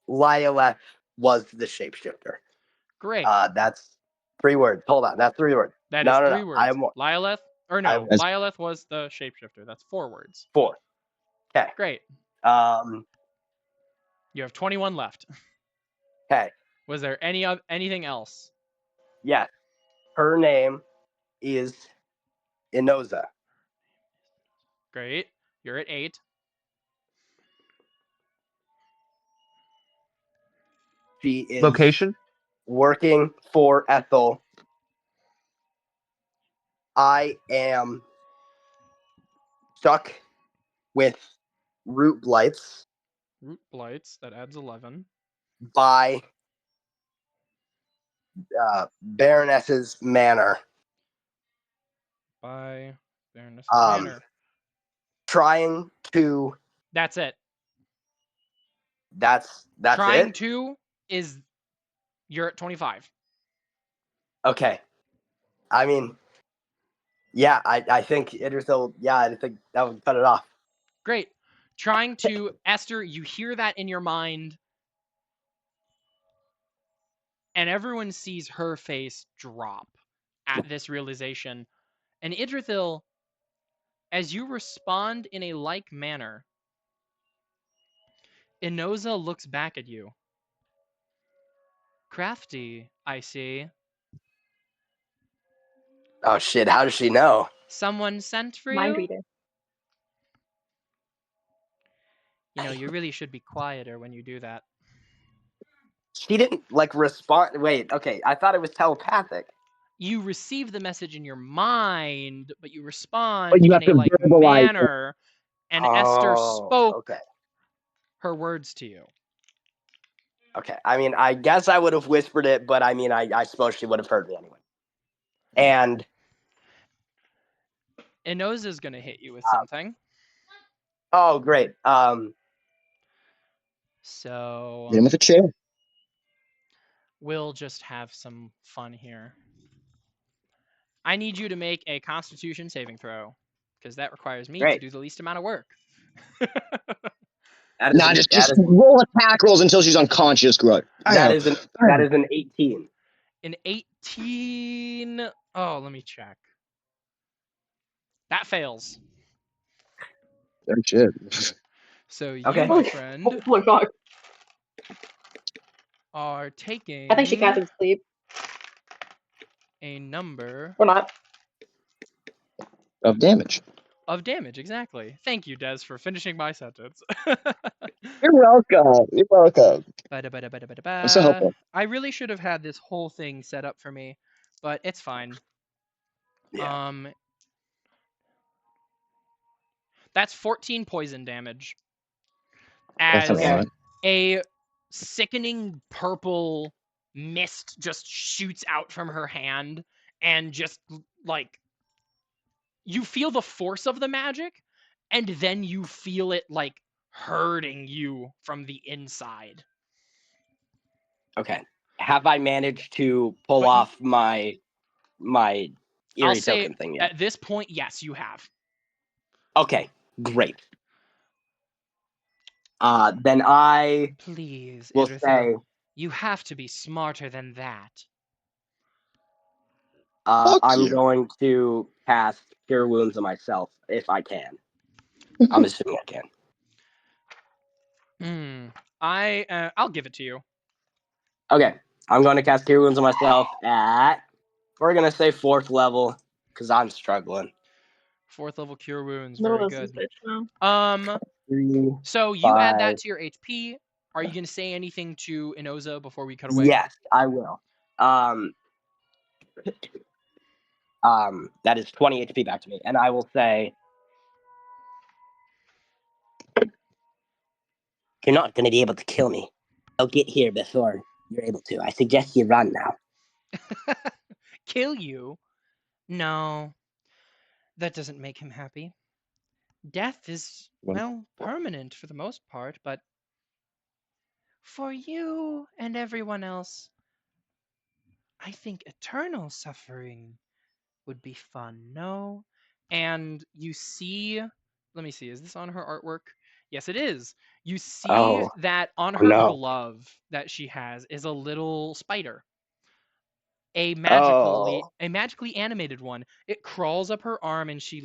S4: Lyleth was the shapeshifter.
S1: Great.
S4: That's 3 words. Hold on, that's 3 words.
S1: That
S4: No,
S1: is
S4: no,
S1: 3
S4: no.
S1: words.
S4: I'm
S1: Lyleth, or no, Lyleth was the shapeshifter. That's 4 words.
S4: 4. Okay.
S1: Great.
S4: Um.
S1: You have 21 left.
S4: Okay.
S1: Was there anything else?
S4: Yes.
S7: Her name is Inoza.
S1: Great. You're at 8.
S7: She is
S9: Location?
S7: working for Ethel. I am stuck with root blights
S1: Root blights. That adds 11.
S7: by Baroness's Manor.
S1: By Baroness
S7: Um,
S1: Manor.
S7: Trying to.
S1: That's it.
S7: That's
S1: Trying
S7: it.
S1: to is you're at 25.
S7: Okay. I mean, yeah, I think Idrisil. Yeah, I think that would cut it off.
S1: Great. Trying to, Esther, you hear that in your mind, and everyone sees her face drop at this realization. And Idrithil, as you respond in a like manner, Inoza looks back at you. Crafty, I see.
S7: Oh shit! How does she know?
S1: Someone sent for
S6: Mind
S1: you?
S6: reader.
S1: You know, you really should be quieter when you do that.
S7: She didn't respond. Wait, okay. I thought it was telepathic.
S1: You receive the message in your mind, but you respond
S3: But you
S1: in
S3: have to
S1: a
S3: verbalize it.
S1: manner, and Esther spoke
S7: Okay.
S1: her words to you.
S7: Okay. I mean, I guess I would have whispered it, but I mean, I suppose she would have heard me anyway. And
S1: Inoza's gonna hit you with something.
S7: oh, great.
S1: So
S3: Hit him with a chair.
S1: we'll just have some fun here. I need you to make a Constitution saving throw, because that requires me to
S7: Great.
S1: do the least amount of work.
S7: That is
S3: Nah,
S7: an-
S3: just
S7: that is-
S3: roll attack rolls until she's unconscious, Grud.
S7: that is an 18.
S1: An 18. Oh, let me check. That fails.
S3: Oh, shit.
S1: So you,
S7: Okay.
S1: my friend,
S6: Oh my god.
S1: are taking
S6: I think she cast it to sleep.
S1: a number
S6: Or not.
S3: Of damage.
S1: of damage. Exactly. Thank you, Des, for finishing my sentence.
S3: You're welcome. You're welcome.
S1: Ba-da-ba-da-ba-da-ba-da-ba.
S3: so helpful.
S1: I really should have had this whole thing set up for me, but it's fine.
S7: Yeah.
S1: That's 14 poison damage.
S3: That's a
S1: As
S3: lot.
S1: a sickening purple mist just shoots out from her hand, and just like you feel the force of the magic, and then you feel it like hurting you from the inside.
S7: Okay. Have I managed to pull
S1: But
S7: off my
S1: I'll
S7: eerie
S1: say
S7: token thing yet?
S1: at this point, yes, you have.
S7: Okay. Great. Then I
S1: Please,
S7: will
S1: Idrithil,
S7: say,
S1: you have to be smarter than that.
S3: Fuck
S7: I'm
S3: you.
S7: going to cast Cure Wounds on myself if I can. I'm assuming I can.
S1: I'll give it to you.
S7: Okay. I'm going to cast Cure Wounds on myself at, we're going to say 4th level, because I'm struggling.
S1: 4th level cure wounds,
S6: Middle
S1: very
S6: of this
S1: good.
S6: bitch now.
S7: 3,
S1: So you add that
S7: 5.
S1: to your HP. Are you gonna say anything to Inoza before we cut away?
S7: Yes, I will. That is 20 HP back to me, and I will say, you're not going to be able to kill me. I'll get here before you're able to. I suggest you run now.
S1: Kill you? No. That doesn't make him happy. Death is, well, permanent for the most part, but for you and everyone else, I think eternal suffering would be fun, no? And you see, let me see, is this on her artwork? Yes, it is. You see
S7: Oh,
S1: that on her
S7: no.
S1: glove that she has is a little spider. A
S7: Oh.
S1: magically animated one. It crawls up her arm, and she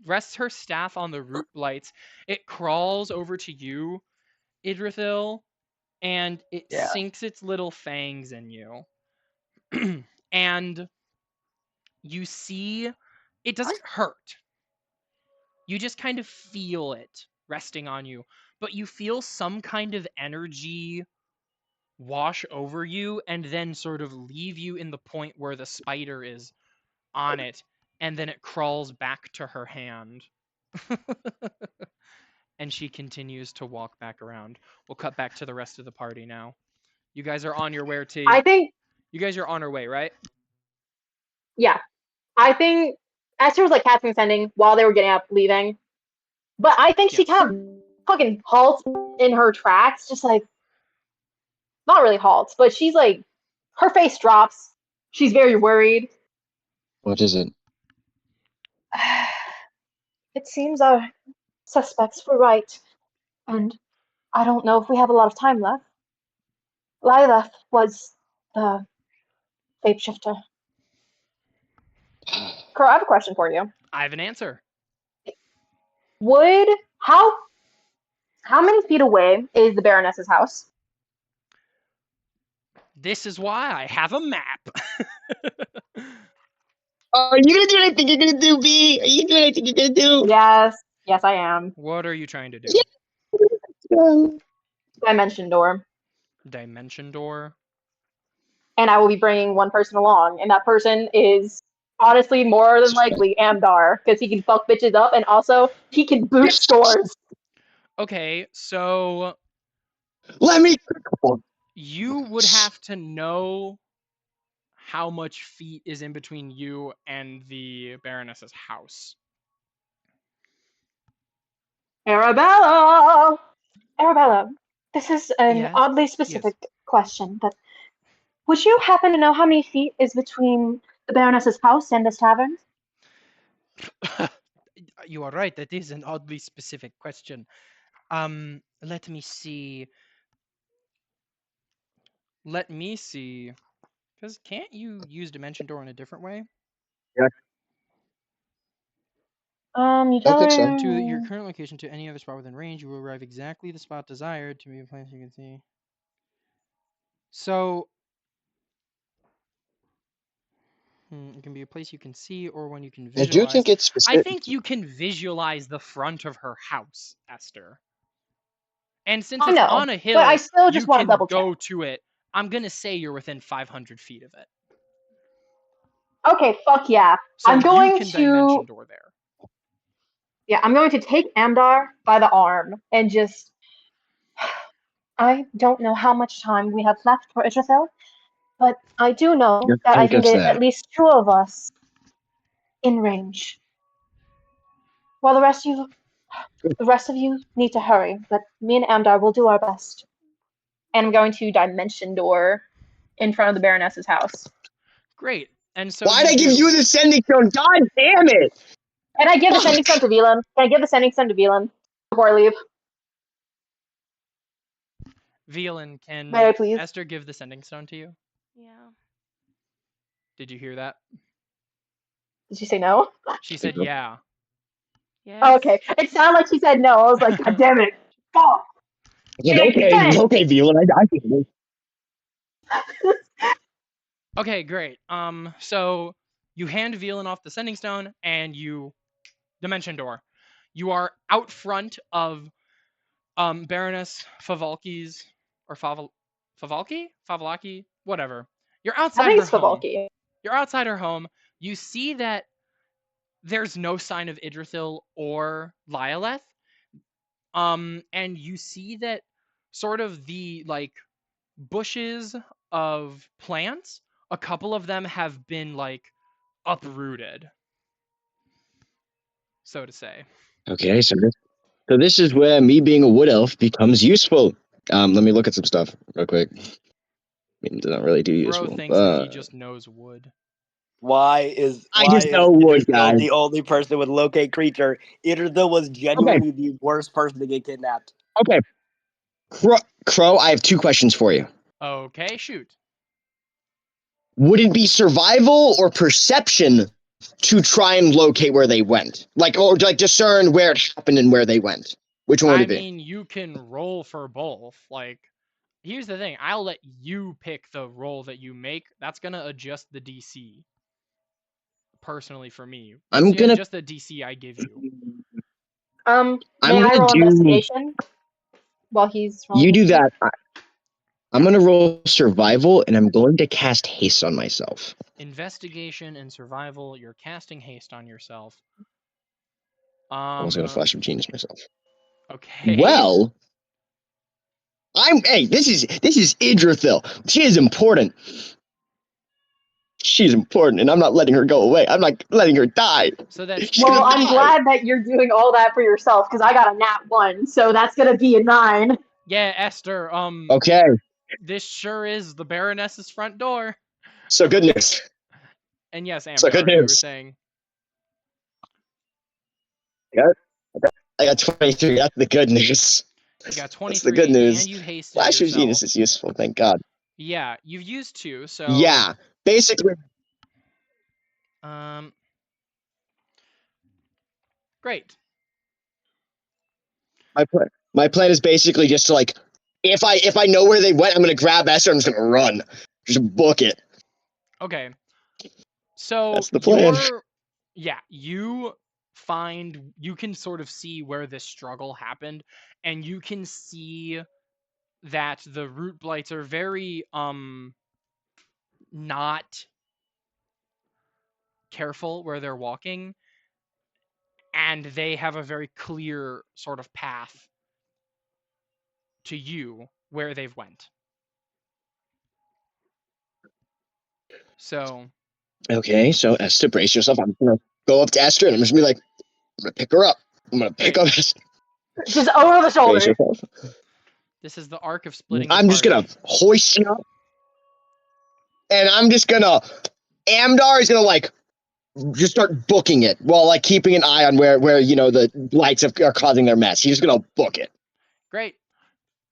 S1: rests her staff on the root blights. It crawls over to you, Idrithil, and it
S7: Yeah.
S1: sinks its little fangs in you. And
S8: you see it doesn't hurt. You just kind of feel it resting on you, but you feel some kind of energy wash over you and then sort of leave you in the point where the spider is on it, and then it crawls back to her hand. And she continues to walk back around. We'll cut back to the rest of the party now. You guys are on your way to.
S6: I think,
S8: You guys are on your way, right?
S6: yeah. I think Esther was like casting sending while they were getting up, leaving. But I think she
S8: Yes.
S6: kind of fucking halts in her tracks, just like, not really halts, but she's like, her face drops. She's very worried.
S3: What is it?
S6: It seems our suspects were right, and I don't know if we have a lot of time left. Lilith was the shapeshifter. Crow, I have a question for you.
S8: I have an answer.
S6: Would how many feet away is the Baroness's house?
S8: This is why I have a map.
S3: Are you gonna do what I think you're gonna do, B? Are you doing what I think you're gonna do?
S6: Yes, I am.
S8: What are you trying to do?
S3: Yeah.
S6: Dimension door.
S8: Dimension door.
S6: And I will be bringing one person along, and that person is honestly more than likely Amdar, because he can fuck bitches up, and also he can boost doors.
S8: Okay, so
S3: Let me.
S8: you would have to know how much feet is in between you and the Baroness's house.
S6: Arabella! Arabella, this is an
S8: Yes,
S6: oddly specific question, but would you happen to know how many feet is between the Baroness's house and this tavern?
S8: You are right, that is an oddly specific question. Let me see. Because can't you use Dimension Door in a different way?
S6: You
S3: I think so.
S8: To your current location to any other spot within range, you will arrive exactly the spot desired to be a place you can see. So, it can be a place you can see or one you can
S3: I
S8: visualize.
S3: do think it's
S8: I
S3: specific.
S8: think you can visualize the front of her house, Esther. And since
S6: I
S8: it's
S6: know,
S8: on a hill,
S6: but I still just
S8: you
S6: want to
S8: can
S6: double check.
S8: go to it. I'm gonna say you're within 500 feet of it.
S6: Okay, fuck yeah.
S8: So
S6: I'm
S8: you
S6: going
S8: can
S6: to
S8: Dimension Door there.
S6: Yeah, I'm going to take Amdar by the arm and just I don't know how much time we have left for Idrithil, but I do know
S3: Your
S6: that I
S3: tank
S6: can
S3: gets
S6: get
S3: that.
S6: at least two of us in range. While the rest of you need to hurry, but me and Amdar will do our best. And I'm going to Dimension Door in front of the Baroness's house.
S8: Great. And so
S3: Why'd I give you the sending stone? God damn it!
S6: And I give the
S3: Fuck.
S6: Sending Stone to Velan. Can I give the Sending Stone to Velan before I leave?
S8: Velan, can
S6: May I please?
S8: Esther give the Sending Stone to you?
S10: Yeah.
S8: Did you hear that?
S6: Did she say no?
S8: She said yeah.
S10: Yes.
S6: Oh, okay. It sounded like she said no. I was like, God damn it. Fuck.
S3: Okay, Viola, I think it is.
S8: Okay, great. So you hand Velan off the Sending Stone and you Dimension Door. You are out front of Baroness Favalki's or Favalki, whatever. You're
S6: I
S8: outside
S6: think
S8: her
S6: it's
S8: home.
S6: Favalki.
S8: You're outside her home. You see that there's no sign of Idrithil or Lyleth. And you see that sort of the like bushes of plants, a couple of them have been like uprooted, so to say.
S3: Okay, so this is where me being a wood elf becomes useful. Let me look at some stuff real quick. I mean, it doesn't really do
S8: Bro
S3: useful.
S8: thinks that he just knows wood.
S4: Why is
S3: I just know wood, guys.
S4: the only person with locate creature? Idrithil was genuinely the worst person to get kidnapped.
S3: Okay. Crow, I have two questions for you.
S8: Okay, shoot.
S3: Would it be survival or perception to try and locate where they went? Or discern where it happened and where they went? Which one would
S8: I
S3: it be?
S8: mean, you can roll for both. Like, here's the thing. I'll let you pick the roll that you make. That's going to adjust the DC.
S1: personally for me.
S3: I'm
S1: What's
S3: gonna
S1: just the DC I give you.
S6: May
S3: I'm
S6: I
S3: gonna
S6: roll
S3: do.
S6: investigation while he's rolling?
S3: You do
S6: this stuff?
S3: that. I'm gonna roll survival, and I'm going to cast haste on myself.
S1: Investigation and survival. You're casting haste on yourself.
S3: I was gonna flash of genius myself.
S1: Okay.
S3: Well, hey, this is Idrithil. She is important. She's important, and I'm not letting her go away. I'm not letting her die.
S1: So that's
S3: She's
S6: Well,
S3: gonna
S6: I'm
S3: die.
S6: glad that you're doing all that for yourself because I got a nat 1, so that's gonna be a 9.
S1: yeah, Esther.
S3: Okay,
S1: This sure is the Baroness's front door.
S3: so good news.
S1: And yes,
S3: So good
S1: Amdar, you were
S3: news.
S1: saying.
S3: I got 23. That's the good news.
S1: You got
S3: That's
S1: 23,
S3: the good news.
S1: and you hasted
S3: Flash of
S1: yourself.
S3: genius is useful. Thank God.
S1: Yeah, you've used 2, so
S3: Yeah, basically.
S1: Great.
S3: My plan is basically just to like, if I know where they went, I'm gonna grab Esther. I'm just gonna run, just book it.
S1: Okay. So
S3: That's the plan.
S1: you can sort of see where this struggle happened, and you can see that the root blights are very not careful where they're walking, and they have a very clear sort of path to you where they've went. So
S3: Okay, so Esther, brace yourself. I'm gonna go up to Esther, and I'm just gonna be like, I'm gonna pick her up. I'm gonna pick up Esther.
S6: Just over the
S3: Brace
S6: shoulder.
S3: yourself.
S1: this is the arc of splitting
S3: I'm
S1: the
S3: just gonna
S1: party.
S3: hoist you up, and I'm just gonna. Amdar is gonna like just start booking it while like keeping an eye on where the lights are causing their mess. He's just gonna book it.
S1: Great.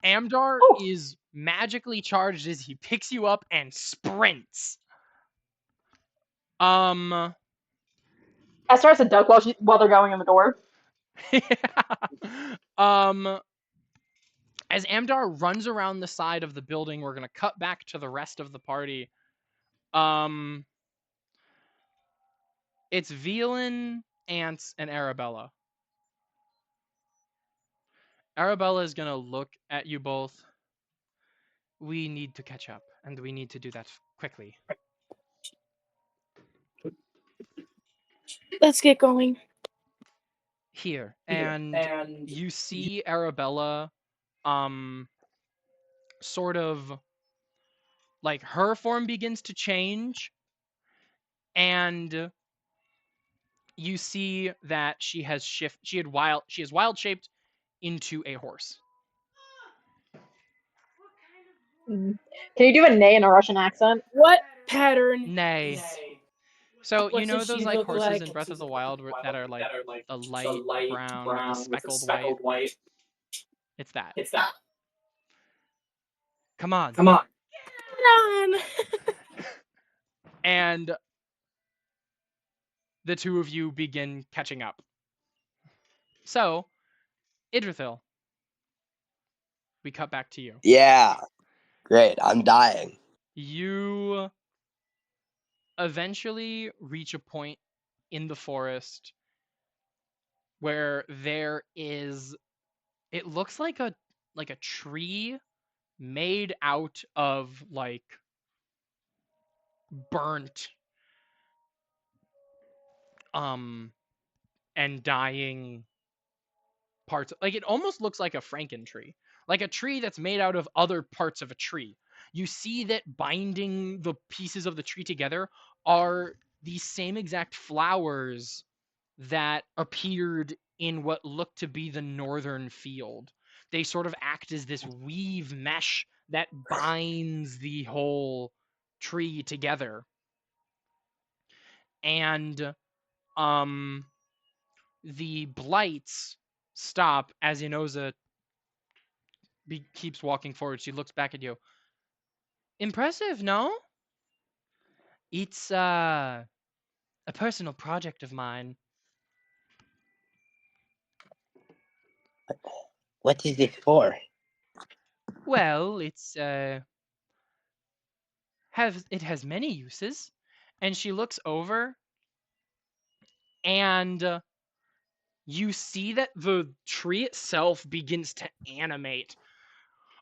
S1: Amdar is magically charged as he picks you up and sprints.
S6: Esther has to duck while they're going in the door.
S1: As Amdar runs around the side of the building, we're gonna cut back to the rest of the party. It's Velan, Ants, and Arabella. Arabella is gonna look at you both. We need to catch up, and we need to do that quickly.
S10: Let's get going.
S1: Here, and you see Arabella, sort of like her form begins to change, and you see that she has wild shaped into a horse.
S6: Can you do a neigh in a Russian accent?
S10: What pattern?
S1: Nay. So
S10: What
S1: you know
S10: does
S1: those
S10: she
S1: like
S10: look
S1: horses
S10: like?
S1: in Breath of the Wild that are like a light brown with a speckled white? It's that. Come on.
S10: Get on.
S1: And the two of you begin catching up. So, Idrithil, we cut back to you.
S4: Yeah. Great. I'm dying.
S1: You eventually reach a point in the forest where there is, it looks like a tree made out of like burnt and dying parts. Like it almost looks like a Franken tree, like a tree that's made out of other parts of a tree. You see that binding the pieces of the tree together are these same exact flowers that appeared in what looked to be the northern field. They sort of act as this weave mesh that binds the whole tree together. And the blights stop as Inoza keeps walking forward. She looks back at you. Impressive, no? It's a personal project of mine.
S4: What is it for?
S1: Well, it's it has many uses. And she looks over and you see that the tree itself begins to animate,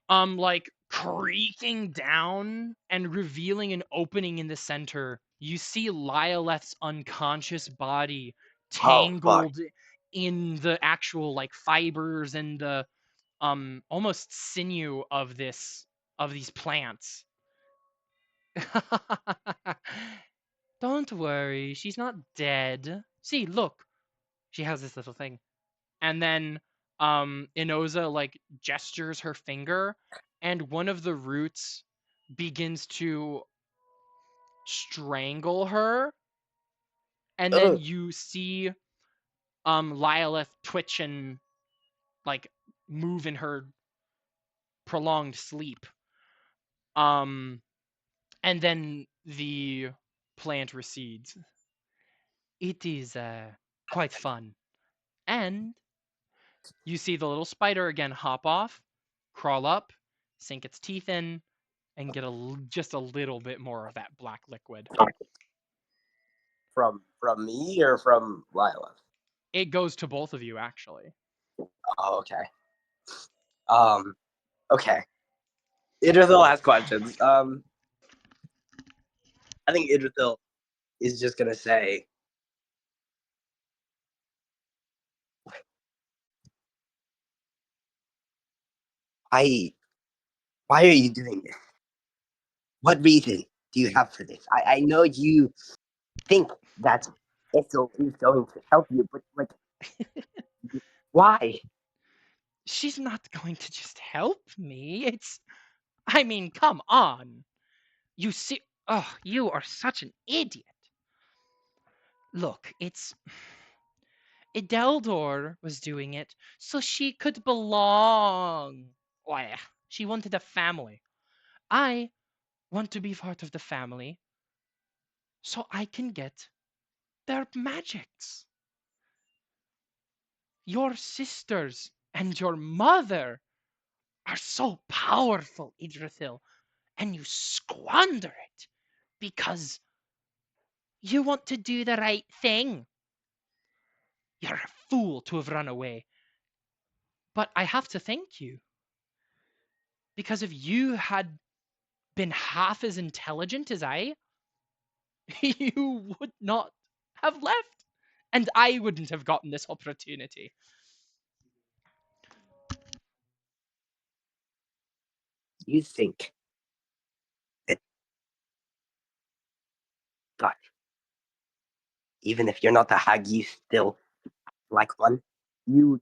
S1: like creaking down and revealing an opening in the center. You see Lyleth's unconscious body
S4: Oh, fuck.
S1: tangled in the actual like fibers and the almost sinew of these plants. Don't worry, she's not dead. See, look. She has this little thing. And then Inoza like gestures her finger, and one of the roots begins to strangle her. And then
S4: Ugh.
S1: you see Lyleth twitch and like move in her prolonged sleep. And then the plant recedes. It is quite fun. And you see the little spider again hop off, crawl up, sink its teeth in, and get just a little bit more of that black liquid.
S4: From me or from Lila?
S1: It goes to both of you, actually.
S4: Oh, okay. Okay. Idrithil has questions. I think Idrithil is just gonna say, why are you doing this? What reason do you have for this? I know you think that Ethel is going to help you, but like, why?
S1: She's not going to just help me. I mean, come on. You see, oh, you are such an idiot. Look, Ideldor was doing it so she could belong. Why, she wanted a family. I want to be part of the family so I can get their magics. Your sisters and your mother are so powerful, Idrithil, and you squander it because you want to do the right thing. You're a fool to have run away. But I have to thank you. Because if you had been half as intelligent as I, you would not have left. And I wouldn't have gotten this opportunity.
S4: You think that, God, even if you're not a hag, you still like one? You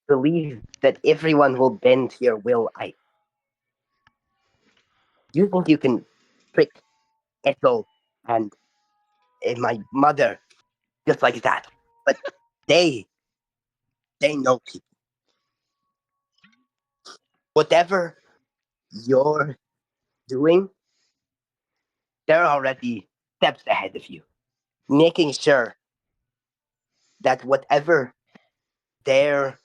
S4: believe that everyone will bend to your will. You think you can trick Ethel and my mother just like that? But they know people. Whatever you're doing, they're already steps ahead of you, making sure that they're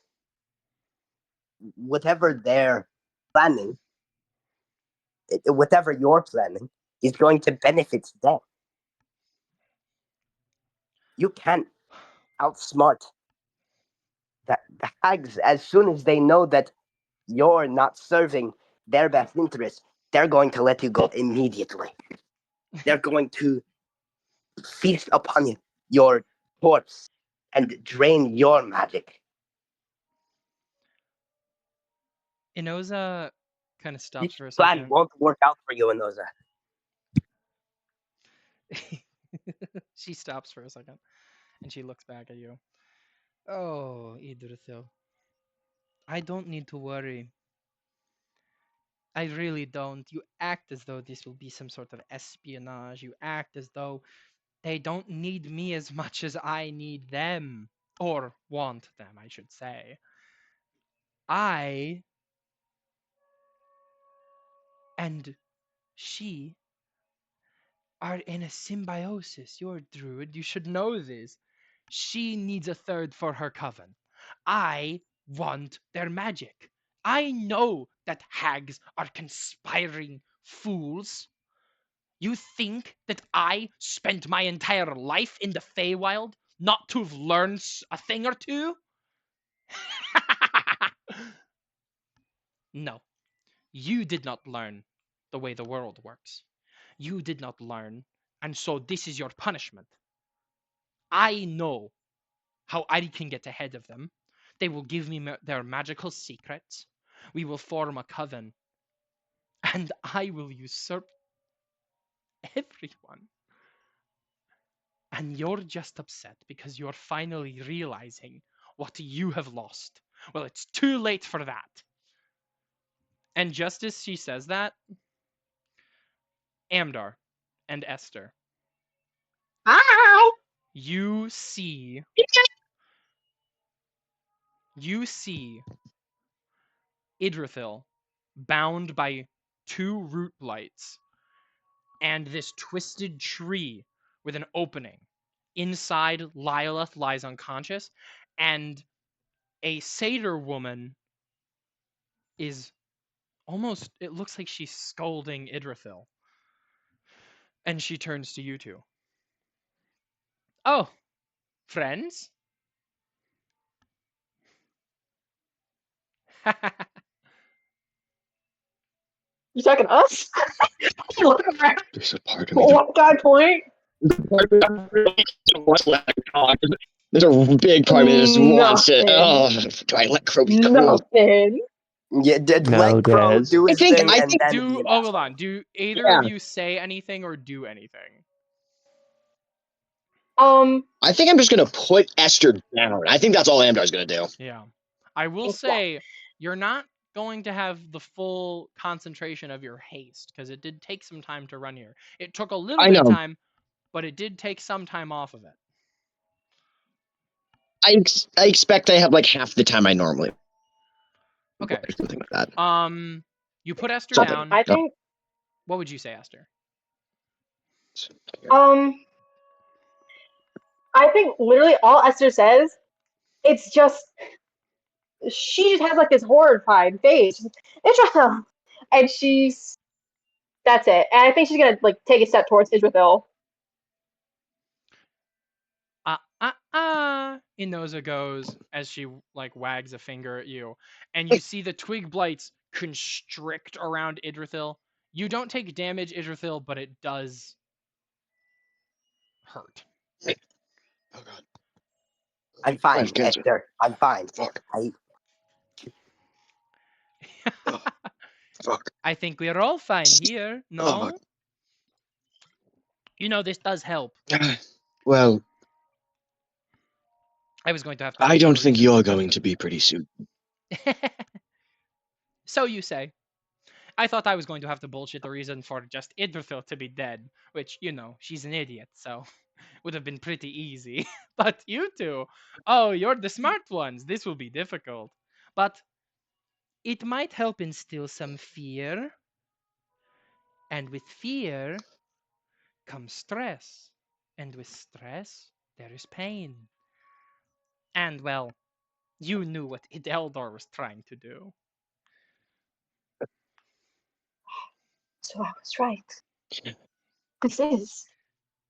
S4: whatever they're planning, whatever you're planning, is going to benefit them. You can't outsmart the hags. As soon as they know that you're not serving their best interest, they're going to let you go immediately. They're going to feast upon your corpse and drain your magic.
S1: Inoza kind of
S4: This
S1: stops for a
S4: plan
S1: second.
S4: won't work out for you, Inoza.
S1: She stops for a second and she looks back at you. Oh, Idrithil. I don't need to worry. I really don't. You act as though this will be some sort of espionage. You act as though they don't need me as much as I need them. Or want them, I should say. I and she are in a symbiosis. You're a druid. You should know this. She needs a third for her coven. I want their magic. I know that hags are conspiring fools.
S8: You think that I spent my entire life in the Feywild not to have learned a thing or two? No, you did not learn the way the world works. You did not learn, and so this is your punishment. I know how I can get ahead of them. They will give me their magical secrets. We will form a coven, and I will usurp everyone. And you're just upset because you're finally realizing what you have lost. Well, it's too late for that. And just as she says that, Amdar and Esther,
S6: Hi.
S8: you see Idrithil bound by 2 root blights and this twisted tree with an opening. Inside, Lylith lies unconscious, and a satyr woman is almost, it looks like she's scolding Idrithil. And she turns to you two. Oh, friends?
S6: You talking to us? Look around.
S3: There's a part of me that
S6: What guy point?
S3: there's a big part of me that just wants to.
S6: Nothing.
S3: Do I let Crow be cool?
S6: Nothing.
S4: Yeah,
S9: No,
S4: let Crow
S9: Des.
S4: do
S3: I
S4: his
S3: think-
S4: thing
S3: I
S4: and
S3: think
S4: then
S8: Do
S4: be an
S8: hold
S4: asshole.
S8: on. Do either
S3: Yeah.
S8: of you say anything or do anything?
S3: I think I'm just gonna put Esther down. I think that's all Amdar's gonna do.
S8: Yeah. I will say you're not going to have the full concentration of your haste because it did take some time to run here. It took a little
S3: I
S8: bit of
S3: know.
S8: time, but it did take some time off of it.
S3: I expect I have like half the time I normally.
S8: Okay.
S3: Or something like that.
S8: You put Esther
S3: Something.
S8: down.
S6: I think
S8: What would you say, Esther?
S6: I think literally all Esther says, it's just she just has like this horrified face. Israel, and that's it. And I think she's gonna like take a step towards Israel.
S8: Inoza goes as she like wags a finger at you, and you see the twig blights constrict around Idrithil. You don't take damage, Idrithil, but it does hurt.
S3: Oh god.
S4: I'm fine,
S3: have cancer.
S4: Esther. I'm fine.
S3: Fuck.
S4: I,
S3: Fuck.
S8: I think we're all fine here.
S3: Oh,
S8: No,
S3: fuck.
S8: you know this does help.
S3: Well,
S8: I was going to have to.
S3: I don't think you're going to be pretty soon.
S8: So you say. I thought I was going to have to bullshit the reason for just Idrithil to be dead, which, you know, she's an idiot, so would have been pretty easy. But you two, oh, you're the smart ones. This will be difficult. But it might help instill some fear. And with fear comes stress. And with stress, there is pain. And, well, you knew what Eldor was trying to do.
S6: So I was right. This is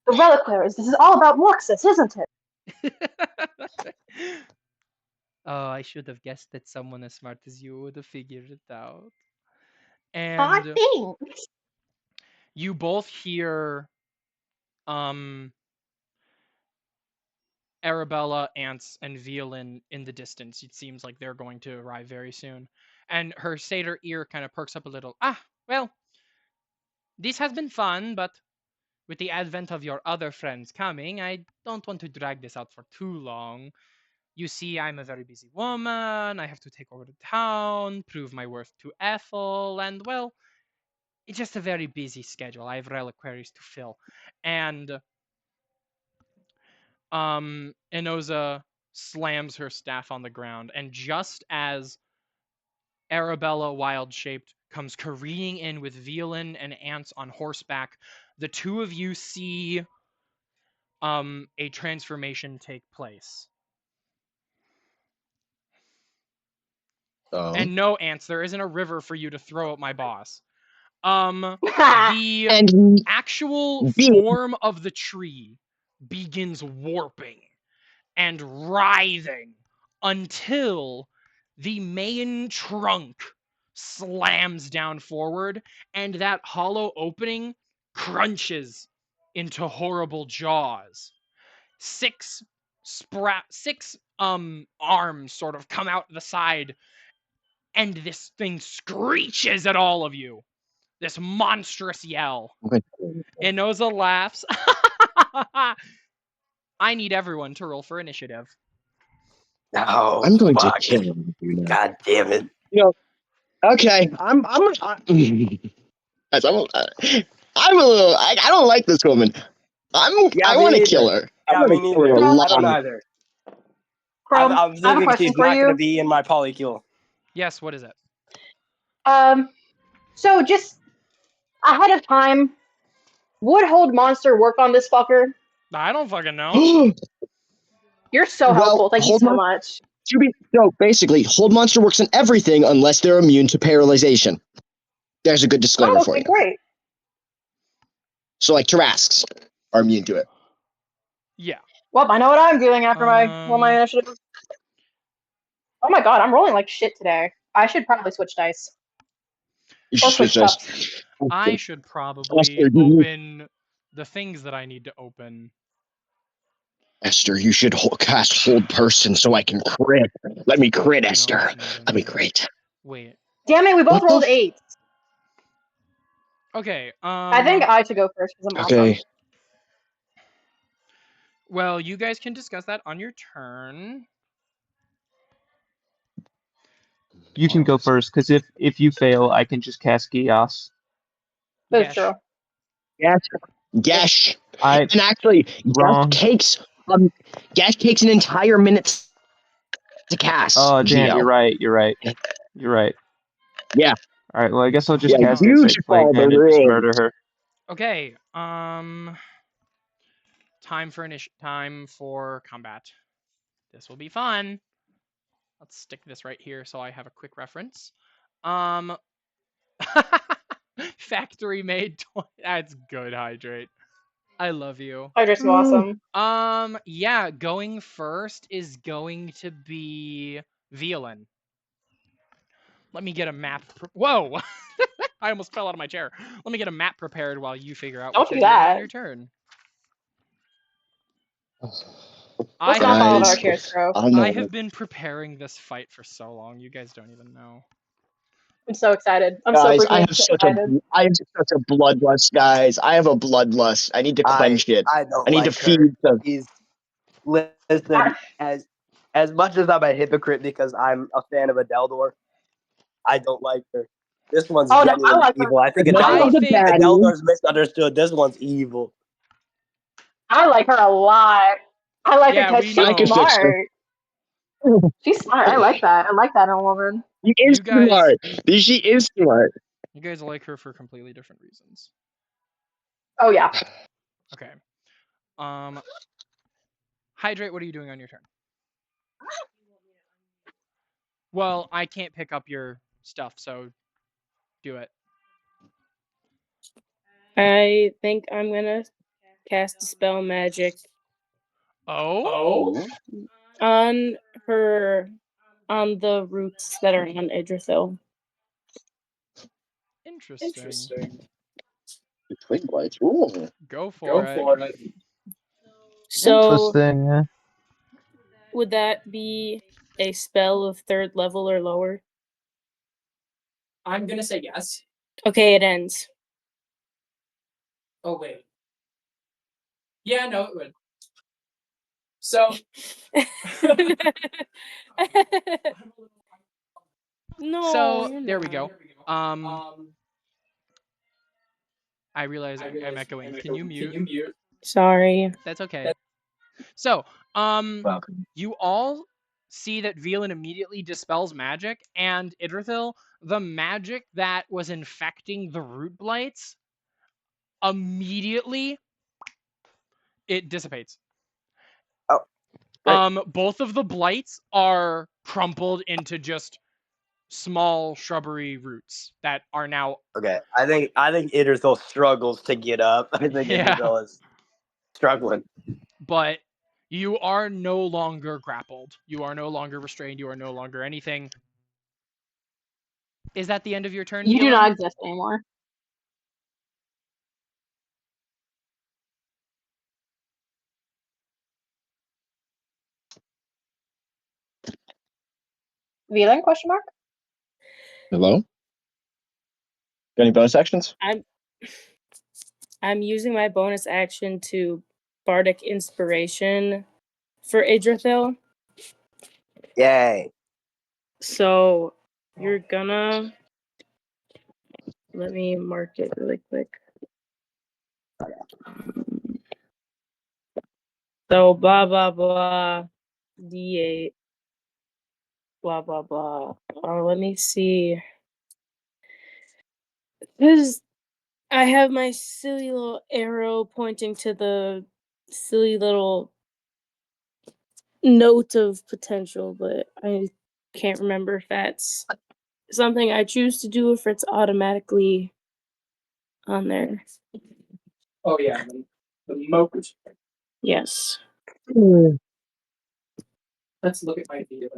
S6: the reliquaries. This is all about Luxus, isn't it?
S8: Oh, I should have guessed that someone as smart as you would have figured it out.
S6: I
S8: And
S6: think.
S8: you both hear Arabella, Ants, and Violin in the distance. It seems like they're going to arrive very soon. And her satyr ear kind of perks up a little. Ah, well, this has been fun, but with the advent of your other friends coming, I don't want to drag this out for too long. You see, I'm a very busy woman. I have to take over the town, prove my worth to Ethel, and, well, it's just a very busy schedule. I have reliquaries to fill. And Inoza slams her staff on the ground, and just as Arabella, wild-shaped, comes careening in with Violin and Ants on horseback, the two of you see a transformation take place.
S3: Oh.
S8: And no, Ants, there isn't a river for you to throw at my boss.
S1: The
S3: And
S1: actual
S3: Be-
S1: form of the tree begins warping and writhing until the main trunk slams down forward and that hollow opening crunches into horrible jaws. Six arms sort of come out the side, and this thing screeches at all of you. This monstrous yell. Inoza laughs. I need everyone to roll for initiative.
S4: No,
S3: I'm going
S4: fuck.
S3: to kill him.
S4: God damn it.
S3: Okay, I'm guys, I'm a little. I don't like this woman.
S4: Yeah,
S3: I
S4: me
S3: want to
S4: neither.
S3: kill her.
S4: Yeah,
S3: I'm
S4: me
S3: gonna kill her
S4: neither.
S3: a
S4: I don't
S3: lot.
S4: either.
S6: Chrome,
S4: I'm
S6: I have a
S4: thinking
S6: question
S4: she's
S6: for
S4: not going to
S6: you.
S4: be in my polycule.
S1: Yes, what is it?
S6: So just ahead of time, would Hold Monster work on this fucker?
S1: I don't fucking know.
S6: You're so helpful. Thank you so much.
S3: Basically, Hold Monster works on everything unless they're immune to paralyzation. There's a good disclaimer for
S6: Okay,
S3: you.
S6: great.
S3: So, like Tarrasques are immune to it.
S1: Yeah.
S6: Well, I know what I'm doing after my initiative. Oh my god, I'm rolling like shit today. I should probably switch dice. Or switch cups.
S1: I should probably
S3: Esther,
S1: open the things that I need to open.
S3: Esther, you should cast Hold Person so I can crit. Let me crit, Esther. Let me crit.
S1: Wait.
S6: Damn it, we both
S3: What the
S6: rolled 8s.
S1: Okay.
S6: I think I should go first because I'm awesome.
S1: Well, you guys can discuss that on your turn.
S9: You can go first, because if you fail, I can just cast Gias.
S6: That's true.
S3: Gesh.
S9: And
S3: actually,
S9: wrong.
S3: Gesh takes an entire minute to cast.
S9: Oh, damn,
S3: GL.
S9: you're right.
S3: Yeah.
S9: All right, well, I guess I'll just
S3: Yeah,
S9: cast
S3: you
S9: Insight
S3: should
S9: Flame
S3: follow the
S9: then and just
S3: rules.
S9: murder her.
S1: Okay. Time for combat. This will be fun. Let's stick this right here so I have a quick reference. Factory made toy. That's good, Hydrate. I love you.
S6: Hydrate's awesome.
S1: Yeah, going first is going to be Violin. Let me get a map. Whoa! I almost fell out of my chair. Let me get a map prepared while you figure out what
S6: Don't
S1: you're
S6: do
S1: doing
S6: that.
S1: on your turn.
S6: Let's not fall out of our chairs, bro.
S1: I have been preparing this fight for so long. You guys don't even know.
S6: I'm so excited. I'm
S3: Guys,
S6: so freaking excited.
S3: I have such a bloodlust, guys. I have a bloodlust. I need to quench it.
S4: I don't
S3: need
S4: like
S3: to feed
S4: her.
S3: the.
S4: Listen, as much as I'm a hypocrite because I'm a fan of Adeldor, I don't like her. This one's genuinely
S6: like
S4: evil. I think
S1: I think
S4: Adeldor's misunderstood. This one's evil.
S6: I like her a lot. I like her because
S1: we
S6: she's
S1: know.
S6: smart. She's smart. I like that. I like that in a woman.
S3: She is
S1: guys-
S3: smart. She is smart.
S1: You guys like her for completely different reasons.
S6: Oh yeah.
S1: Okay. Hydrate, what are you doing on your turn? Well, I can't pick up your stuff, so do it.
S10: I think I'm gonna cast Dispel Magic
S1: Oh?
S10: on the roots that are on Idrithil.
S1: Interesting.
S3: The twin blights. Ooh.
S1: Go for it.
S10: So
S9: Interesting.
S10: would that be a spell of 3rd level or lower?
S11: I'm gonna say yes.
S10: Okay, it ends.
S11: Oh wait. Yeah, no, it would. So
S10: No.
S1: So
S10: you're
S1: there we
S10: not.
S1: go. I realize I'm echoing. Can you mute?
S10: Sorry.
S1: That's okay. So, you all see that Violin immediately dispels magic, and Idrithil, the magic that was infecting the root blights, immediately it dissipates.
S4: Oh. Great.
S1: Both of the blights are crumpled into just small shrubbery roots that are now.
S7: Okay, I think Idrithil struggles to get up. I think
S1: Yeah.
S7: Idrithil is struggling.
S1: But you are no longer grappled. You are no longer restrained. You are no longer anything. Is that the end of your turn?
S6: You do
S1: Viola?
S6: not exist anymore. Velan, question mark?
S3: Hello? Got any bonus actions?
S10: I'm using my bonus action to bardic inspiration for Idrithil.
S7: Yay.
S10: So you're gonna let me mark it really quick. So blah blah blah D8 blah blah blah. Let me see. Because I have my silly little arrow pointing to the silly little note of potential, but I can't remember if that's something I choose to do, if it's automatically on there.
S11: Oh yeah, the moat.
S10: Yes.
S11: Let's look at my video.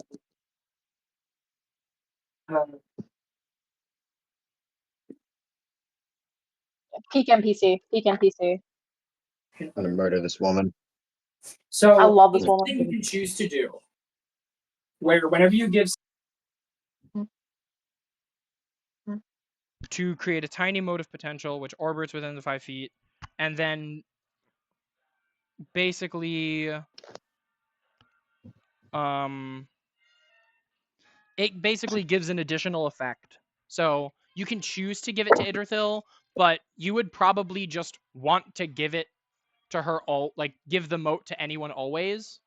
S6: Peak NPC. Peak NPC.
S3: I'm gonna murder this woman.
S11: So
S6: I love this
S11: one
S6: woman.
S11: thing you can choose to do, where whenever you give
S1: To create a tiny mote of potential which orbits within the 5 feet, and then basically it basically gives an additional effect. So you can choose to give it to Idrithil, but you would probably just want to give it to her give the mote to anyone always,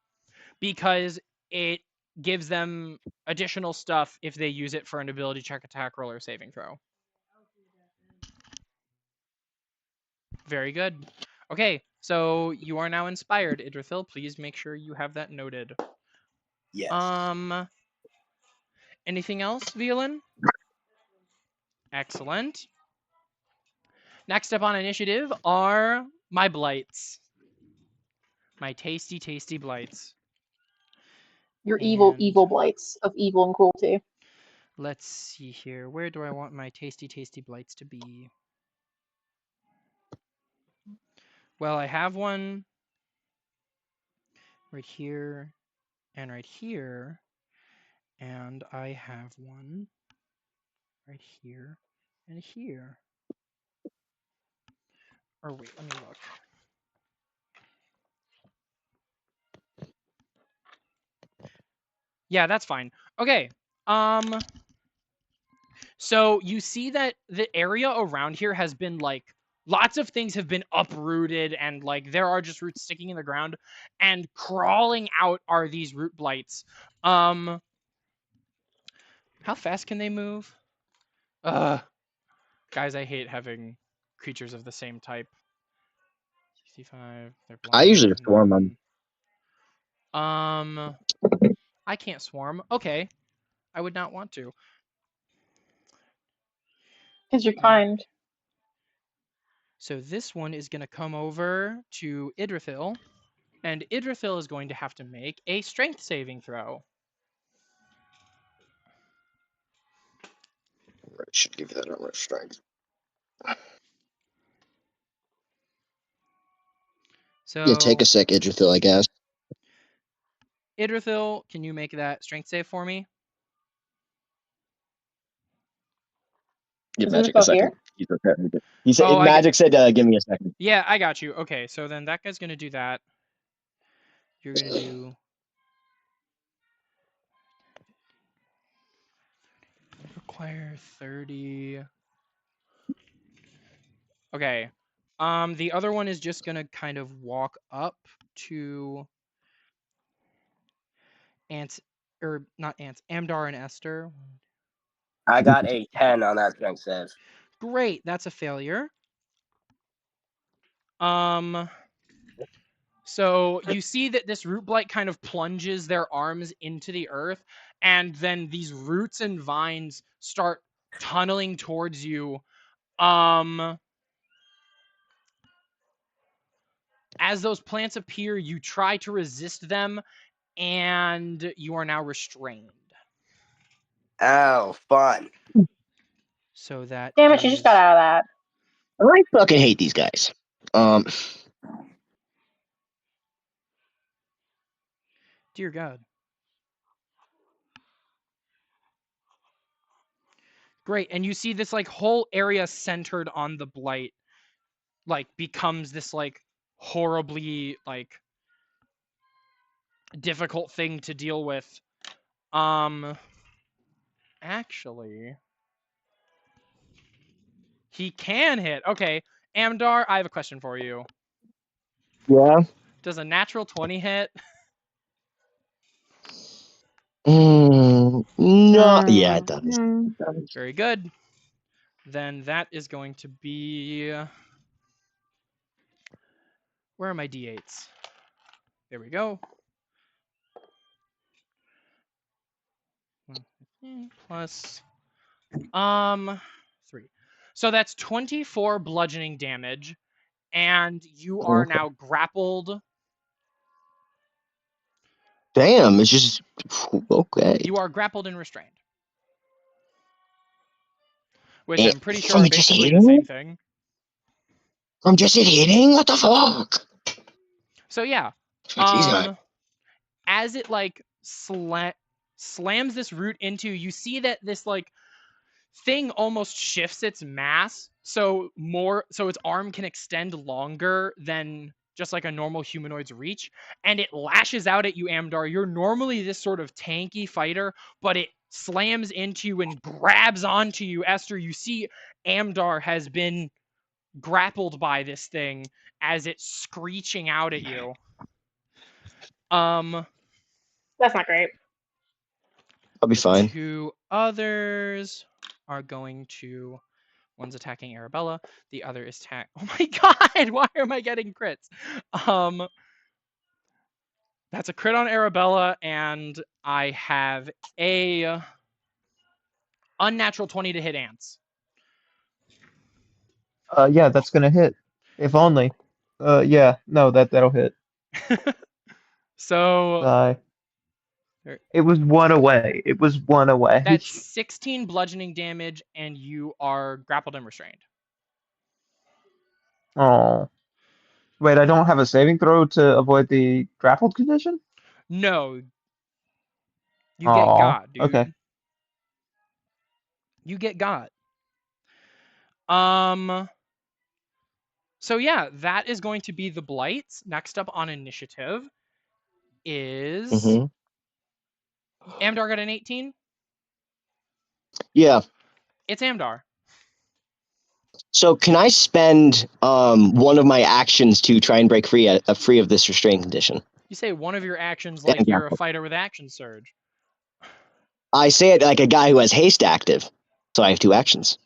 S1: because it gives them additional stuff if they use it for an ability check, attack roll, or saving throw. Very good. Okay, so you are now inspired, Idrithil. Please make sure you have that noted.
S7: Yes.
S1: Anything else, Violin? Excellent. Next up on initiative are my blights. My tasty, tasty blights.
S6: Your evil, evil blights of evil and cruelty.
S1: Let's see here. Where do I want my tasty, tasty blights to be? Well, I have one right here and right here. And I have one right here and here. Or wait, let me look. Yeah, that's fine. Okay. So you see that the area around here has been lots of things have been uprooted, and there are just roots sticking in the ground, and crawling out are these root blights. How fast can they move? Guys, I hate having creatures of the same type. 65. They're
S3: I usually
S1: blind.
S3: swarm them.
S1: I can't swarm. Okay. I would not want to.
S6: Because you're kind.
S1: So this one is going to come over to Idrithil, and Idrithil is going to have to make a strength saving throw.
S3: I should give you that armor strength.
S1: So
S3: Yeah, take a sec, Idrithil, I guess.
S1: Idrithil, can you make that strength save for me?
S3: Give
S6: Is
S3: Magic a
S6: Idrithil
S3: second.
S6: here?
S3: He's prepared. He said,
S1: Oh,
S3: Magic said, give me a second.
S1: Yeah, I got you. Okay, so then that guy's going to do that. You're going to do... Require 30... Okay. The other one is just going to kind of walk up to Amdar and Esther.
S7: I got a 10 on that strength save.
S1: Great, that's a failure. So you see that this root blight kind of plunges their arms into the earth, and then these roots and vines start tunneling towards you. As those plants appear, you try to resist them, and you are now restrained.
S4: Oh, fun.
S1: So that
S6: Damn it, you just got out of that.
S3: I fucking hate these guys.
S1: Dear God. Great, and you see this like whole area centered on the blight, like becomes this like horribly like difficult thing to deal with. Actually, he can hit. Okay, Amdar, I have a question for you.
S3: Yeah.
S1: Does a natural 20 hit?
S3: No. Yeah, it does.
S1: Very good. Then that is going to be. Where are my d8s? There we go. Plus 3. So that's 24 bludgeoning damage, and you are now grappled.
S3: Damn, it's just okay.
S1: You are grappled and restrained. Which
S3: And
S1: I'm pretty sure
S3: from
S1: are
S3: just
S1: basically the
S3: hitting?
S1: same thing.
S3: From just hitting? What the fuck?
S1: So yeah.
S3: Fuck these guys.
S1: As it like slams this root into, you see that this like thing almost shifts its mass so its arm can extend longer than just like a normal humanoid's reach, and it lashes out at you, Amdar. You're normally this sort of tanky fighter, but it slams into you and grabs onto you. Esther, you see Amdar has been grappled by this thing as it's screeching out at you.
S6: That's not great.
S3: I'll be fine.
S1: 2 others are going to. One's attacking Arabella. The other is Oh my god! Why am I getting crits? That's a crit on Arabella, and I have a unnatural 20 to hit ants.
S9: Yeah, that's gonna hit. If only. Yeah, no, that'll hit.
S1: So
S9: it was 1 away. It was 1 away.
S1: That's 16 bludgeoning damage, and you are grappled and restrained.
S9: Oh. Wait, I don't have a saving throw to avoid the grappled condition?
S1: No. You get
S9: Aw,
S1: got, dude.
S9: okay.
S1: You get got. So yeah, that is going to be the blights. Next up on initiative is Amdar got an 18?
S3: Yeah.
S1: It's Amdar.
S3: So can I spend one of my actions to try and break free of this restraint condition?
S1: You say one of your actions like you're a fighter with action surge.
S3: I say it like a guy who has haste active. So I have 2 actions.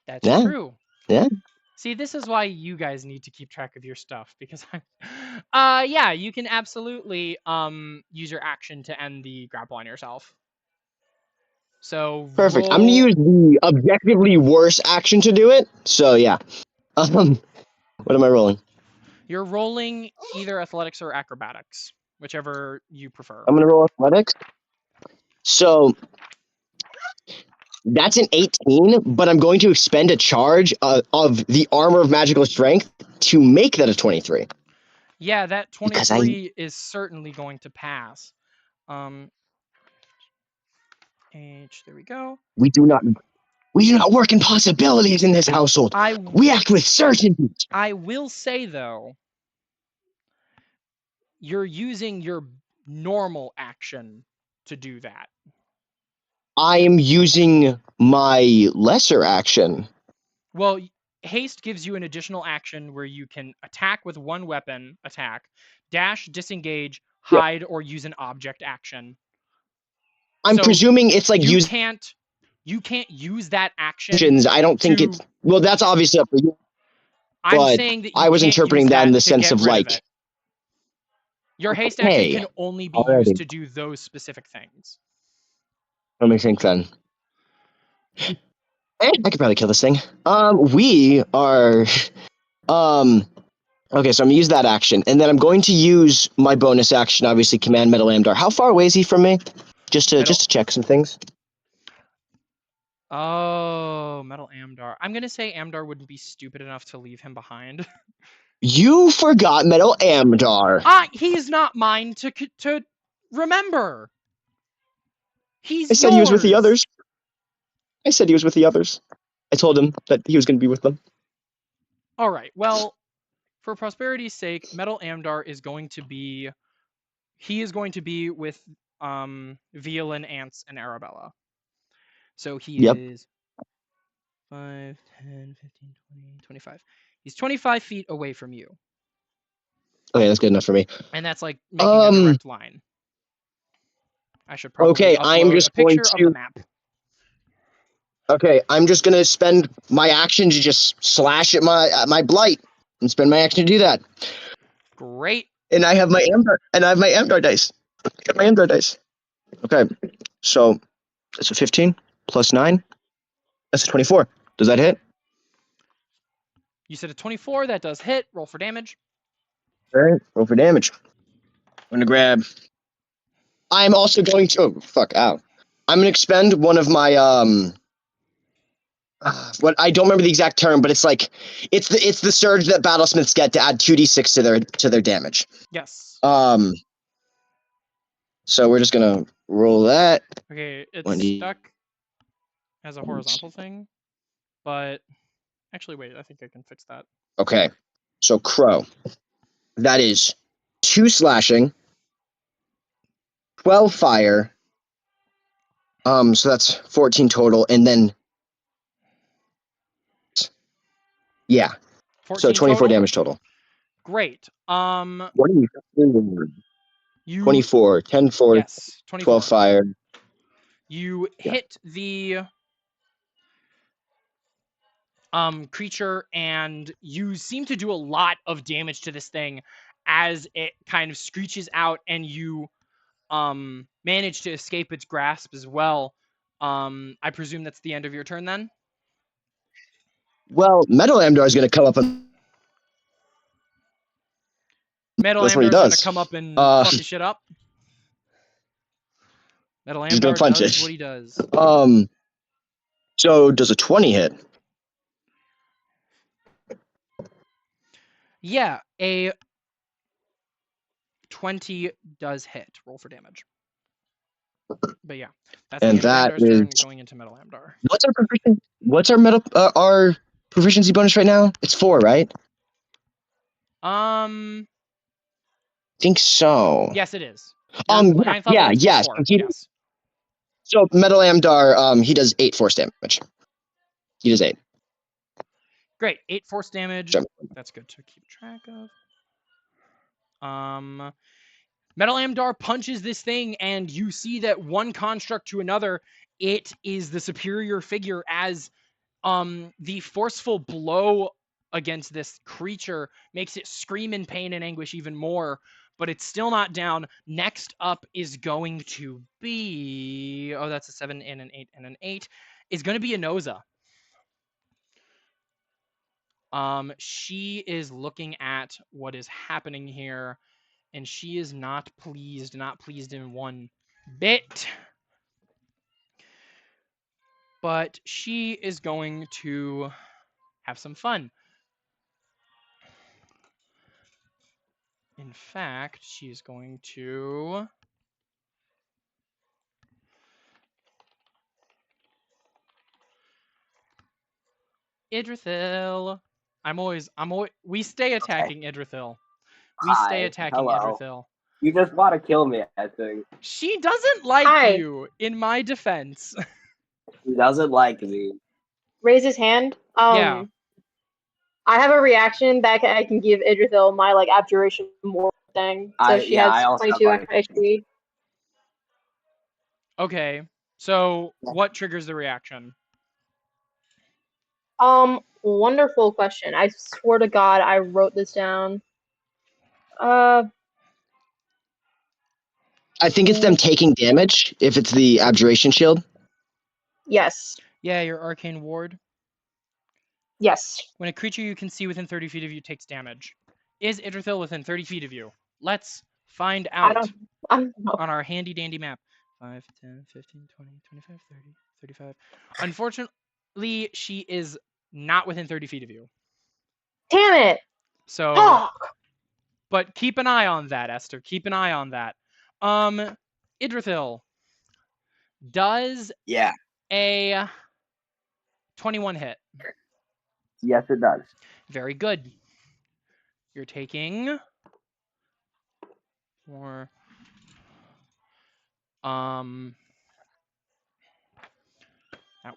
S1: That's true.
S3: Yeah.
S1: See, this is why you guys need to keep track of your stuff, because yeah, you can absolutely use your action to end the grapple on yourself. So
S3: Perfect. I'm gonna use the objectively worse action to do it. So yeah. What am I rolling?
S1: You're rolling either athletics or acrobatics, whichever you prefer.
S3: I'm gonna roll athletics. So that's an 18, but I'm going to expend a charge of the armor of magical strength to make that a 23.
S1: Yeah, that 23 is certainly going to pass. There we go.
S3: We do not work in possibilities in this household. We act with certainty.
S1: I will say though, you're using your normal action to do that.
S3: I am using my lesser action.
S1: Well, haste gives you an additional action where you can attack with one weapon attack, dash, disengage, hide, or use an object action.
S3: I'm presuming it's like
S1: you can't use that action.
S3: I don't think it's well. That's obviously up for you.
S1: I'm
S3: But
S1: saying that you
S3: I was
S1: can't
S3: interpreting
S1: use
S3: that in the
S1: to
S3: sense
S1: get
S3: of
S1: rid
S3: like,
S1: it. Your haste action
S3: hey,
S1: can only be
S3: alrighty.
S1: used to do those specific things.
S3: Let me think then. I could probably kill this thing. We are, okay, so I'm gonna use that action, and then I'm going to use my bonus action, obviously, command Metal Amdar. How far away is he from me? Just to check some things.
S1: Oh, Metal Amdar. I'm gonna say Amdar wouldn't be stupid enough to leave him behind.
S3: You forgot Metal Amdar.
S1: He's not mine to remember. He's
S3: I said
S1: yours.
S3: he was with the others. I said he was with the others. I told him that he was going to be with them.
S1: All right. Well, for prosperity's sake, Metal Amdar is going to be. He is going to be with Violin, Ants, and Arabella. So he is 5, 10, 15, 20, 25. He's 25 feet away from you.
S3: Okay, that's good enough for me.
S1: And that's like making a direct line. I should probably
S3: I'm
S1: upload
S3: just
S1: a picture
S3: going
S1: of
S3: to.
S1: the map.
S3: Okay, I'm just gonna spend my action to just slash at my blight and spend my action to do that.
S1: Great.
S3: And I have my Amdar dice. I got my Amdar dice. Okay, so that's a 15 plus 9. That's a 24. Does that hit?
S1: You said a 24. That does hit. Roll for damage.
S3: All right, roll for damage. I'm gonna grab. I'm also going to. Oh fuck! Ow! I'm gonna expend one of my what I don't remember the exact term, but it's like it's the surge that battlesmiths get to add 2d6 to their damage.
S1: Yes.
S3: So we're just gonna roll that.
S1: Okay, it's stuck as a horizontal thing, but actually, wait, I think I can fix that.
S3: Okay, so Crow. That is 2 slashing, 12 fire. So that's 14 total, and then yeah, so 24
S1: total?
S3: damage total.
S1: Great.
S3: What are you? 24, 10 force,
S1: yes, 24.
S3: 12 fire.
S1: You hit the creature, and you seem to do a lot of damage to this thing as it kind of screeches out, and you manage to escape its grasp as well. I presume that's the end of your turn then?
S3: Well, Metal Amdar is going to come up and
S1: Metal Amdar is going to come up and fuck his shit up. Metal Amdar does what he does.
S3: So does a 20 hit?
S1: Yeah, a 20 does hit. Roll for damage. But yeah, that's
S3: and
S1: the end of Amdar's turn going into Metal Amdar.
S3: What's our proficiency bonus right now? It's 4, right?
S1: I
S3: think so.
S1: Yes, it is.
S3: Yes.
S1: Yes.
S3: So Metal Amdar, he does 8 force damage. He does 8.
S1: Great, 8 force damage.
S3: Sure.
S1: That's good to keep track of. Metal Amdar punches this thing, and you see that one construct to another, it is the superior figure, as the forceful blow against this creature makes it scream in pain and anguish even more, but it's still not down. Next up is going to be, oh, that's a 7 and an 8 and an 8, is going to be Enoza. She is looking at what is happening here, and she is not pleased in one bit. But she is going to have some fun. In fact, she's going to Idrithil. We stay attacking Idrithil. We stay attacking Idrithil.
S7: You just want to kill me, I think.
S1: She doesn't like you, in my defense.
S7: He doesn't like me.
S6: Raise his hand.
S1: Yeah.
S6: I have a reaction that I can give Idrithil my like abjuration more thing. So she has 22 HP.
S1: Okay. So what triggers the reaction?
S6: wonderful question. I swear to God, I wrote this down.
S3: I think it's them taking damage if it's the abjuration shield.
S6: Yes.
S8: Yeah, your arcane ward.
S6: Yes.
S8: When a creature you can see within 30 feet of you takes damage. Is Idrithil within 30 feet of you? Let's find out
S6: I don't know.
S8: on our handy dandy map. 5, 10, 15, 20, 25, 30, 35. Unfortunately, she is not within 30 feet of you.
S6: Damn it!
S8: So,
S6: Fuck!
S8: but keep an eye on that, Esther. Keep an eye on that. Idrithil, does
S7: Yeah.
S8: a 21 hit?
S7: Yes, it does.
S8: Very good. You're taking 4. That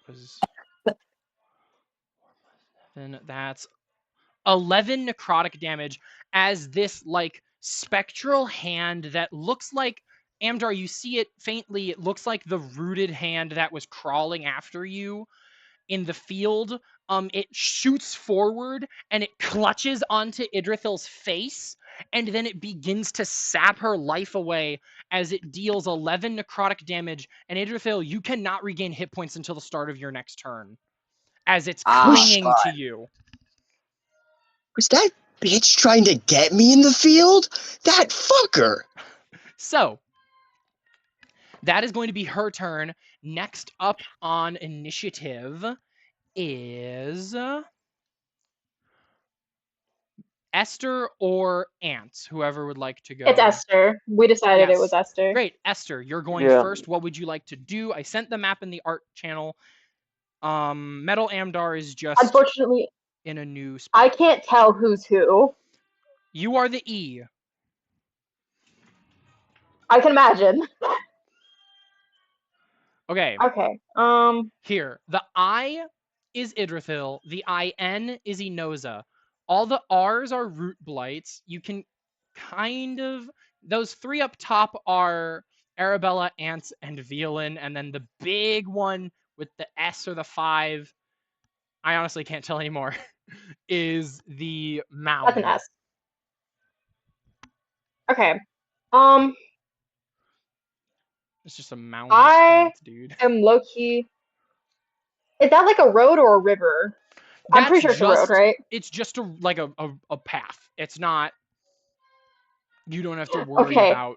S8: was 7. That's 11 necrotic damage as this like spectral hand that looks like Amdar, you see it faintly. It looks like the rooted hand that was crawling after you in the field. It shoots forward and it clutches onto Idrithil's face, and then it begins to sap her life away as it deals 11 necrotic damage. And Idrithil, you cannot regain hit points until the start of your next turn, as it's clinging to you.
S3: Was that bitch trying to get me in the field? That fucker!
S8: So, that is going to be her turn. Next up on initiative is Esther or Ant, whoever would like to go.
S6: It's Esther. We decided it was
S8: Yes.
S6: Esther.
S8: Great, Esther, you're going
S9: Yeah.
S8: first. What would you like to do? I sent the map in the art channel. Metal Amdar is just
S6: Unfortunately,
S8: in a new spot.
S6: I can't tell who's who.
S8: You are the E.
S6: I can imagine.
S8: Okay.
S6: Okay.
S8: Here, the I is Idrithil. The IN is Enoza. All the R's are root blights. You can kind of... Those 3 up top are Arabella, Ants, and Violin. And then the big one with the S or the 5, I honestly can't tell anymore, is the Mound.
S6: That's an S. Okay.
S8: It's just a mound
S6: I
S8: of plants, dude.
S6: am low key. Is that like a road or a river? I'm pretty sure it's a road, right?
S8: It's just a path. It's not... You don't have to worry
S6: Okay.
S8: about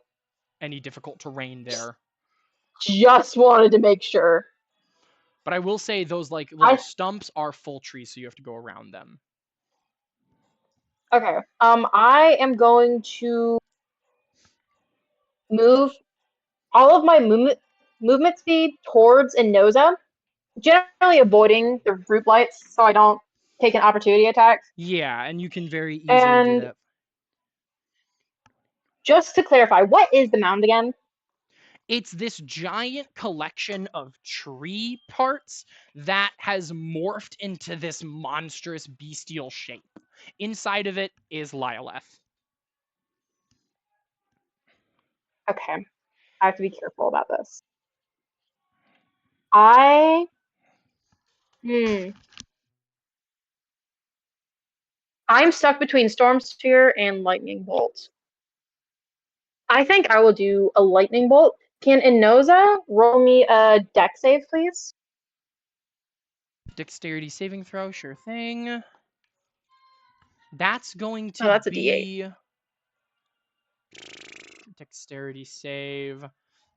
S8: any difficult terrain there.
S6: Just wanted to make sure.
S8: But I will say those like little stumps are full trees, so you have to go around them.
S6: Okay. I am going to move all of my movement speed towards Enoza, generally avoiding the root blights so I don't take an opportunity attack.
S8: Yeah, and you can very easily do that.
S6: Just to clarify, what is the mound again?
S8: It's this giant collection of tree parts that has morphed into this monstrous bestial shape. Inside of it is Lyleth.
S6: Okay. I have to be careful about this. I'm stuck between Storm Sphere and Lightning Bolt. I think I will do a Lightning Bolt. Can Enoza roll me a dex save, please?
S8: Dexterity saving throw, sure thing. That's going to
S6: that's a
S8: be... Dexterity save.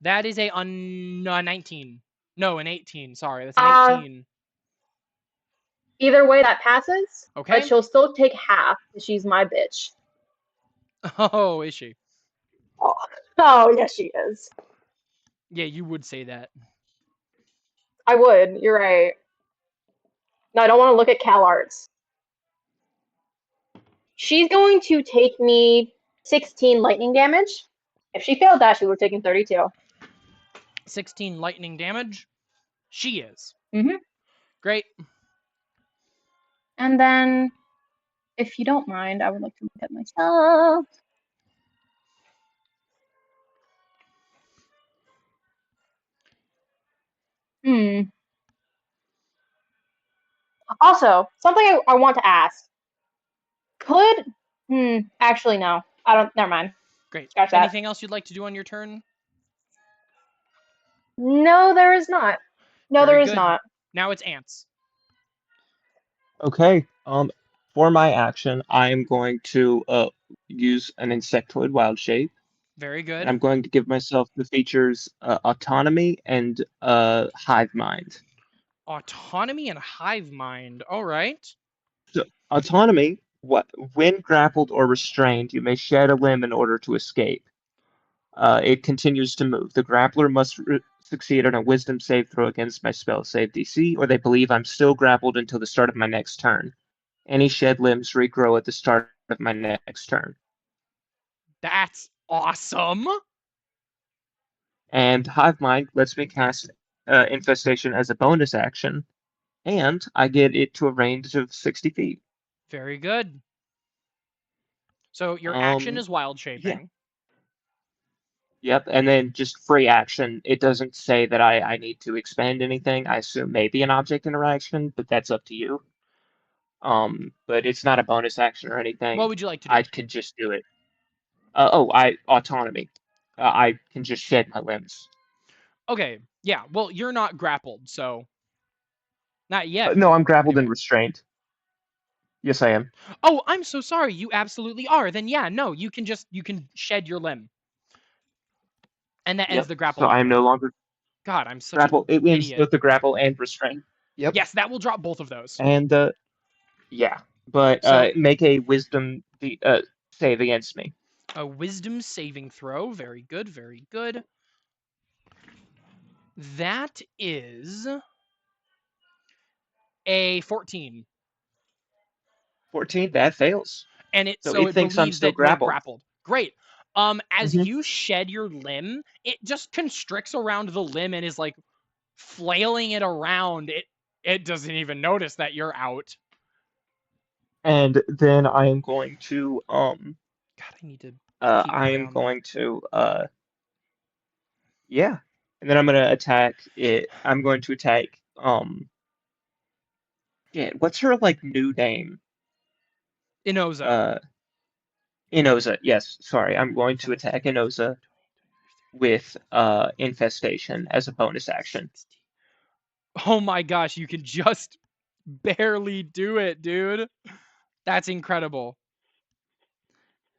S8: That is a 19. No, an 18. Sorry, that's an 18.
S6: Either way, that passes.
S8: Okay.
S6: But she'll still take half because she's my bitch.
S8: Oh, is she?
S6: Oh, yes, she is.
S8: Yeah, you would say that.
S6: I would. You're right. No, I don't want to look at Cal Arts. She's going to take me 16 lightning damage. If she failed that, she would have taken 32.
S8: 16 lightning damage. She is.
S6: Mm-hmm.
S8: Great.
S6: And then, if you don't mind, I would like to look at myself. Also, something I want to ask. Could actually no. I don't never mind.
S1: Great.
S6: Scratch that.
S1: Anything else you'd like to do on your turn?
S6: No, there is not. No,
S1: Very
S6: there is
S1: good.
S6: not.
S1: Now it's ants.
S9: Okay. For my action, I am going to use an insectoid wild shape.
S1: Very
S9: And
S1: good.
S9: I'm going to give myself the features autonomy and hive mind.
S1: Autonomy and hive mind. All right.
S9: So, autonomy, when grappled or restrained, you may shed a limb in order to escape. It continues to move. The grappler must succeed on a wisdom save throw against my spell save DC, or they believe I'm still grappled until the start of my next turn. Any shed limbs regrow at the start of my next turn.
S1: That's awesome.
S9: And Hive Mind lets me cast Infestation as a bonus action, and I get it to a range of 60 feet.
S1: Very good. So your action is wild
S9: Yeah.
S1: shaping.
S9: Yep, and then just free action. It doesn't say that I need to expend anything. I assume maybe an object interaction, but that's up to you. But it's not a bonus action or anything.
S1: What would you like to do?
S9: I could just do it. Autonomy. I can just shed my limbs.
S1: Okay. Yeah. Well, you're not grappled, so not yet.
S9: No, I'm grappled and restrained. Yes, I am.
S1: Oh, I'm so sorry. You absolutely are. Then yeah, no, you can shed your limb. And that ends the grapple.
S9: So I am
S1: maneuver.
S9: no longer
S1: God, I'm such
S9: grapple.
S1: an
S9: It ends
S1: idiot.
S9: both the grapple and restraint. Yep.
S1: Yes, that will drop both of those.
S9: And yeah, but
S1: So-
S9: make a wisdom save against me.
S1: A wisdom saving throw. Very good. Very good. That is a 14.
S9: 14, that fails.
S1: And it
S9: So it thinks I'm
S1: believes
S9: still
S1: that you're
S9: grappled.
S1: grappled. Great. As
S9: Mhm.
S1: you shed your limb, it just constricts around the limb and is like flailing it around. It doesn't even notice that you're out.
S9: And then I am going to
S1: God, I need to keep
S9: I
S1: an eye
S9: am
S1: on
S9: going to yeah. And then I'm gonna attack it. I'm going to attack yeah, what's her like new name?
S1: Inoza.
S9: Inoza, yes, sorry. I'm going to attack Inoza with infestation as a bonus action.
S1: Oh my gosh, you can just barely do it, dude. That's incredible.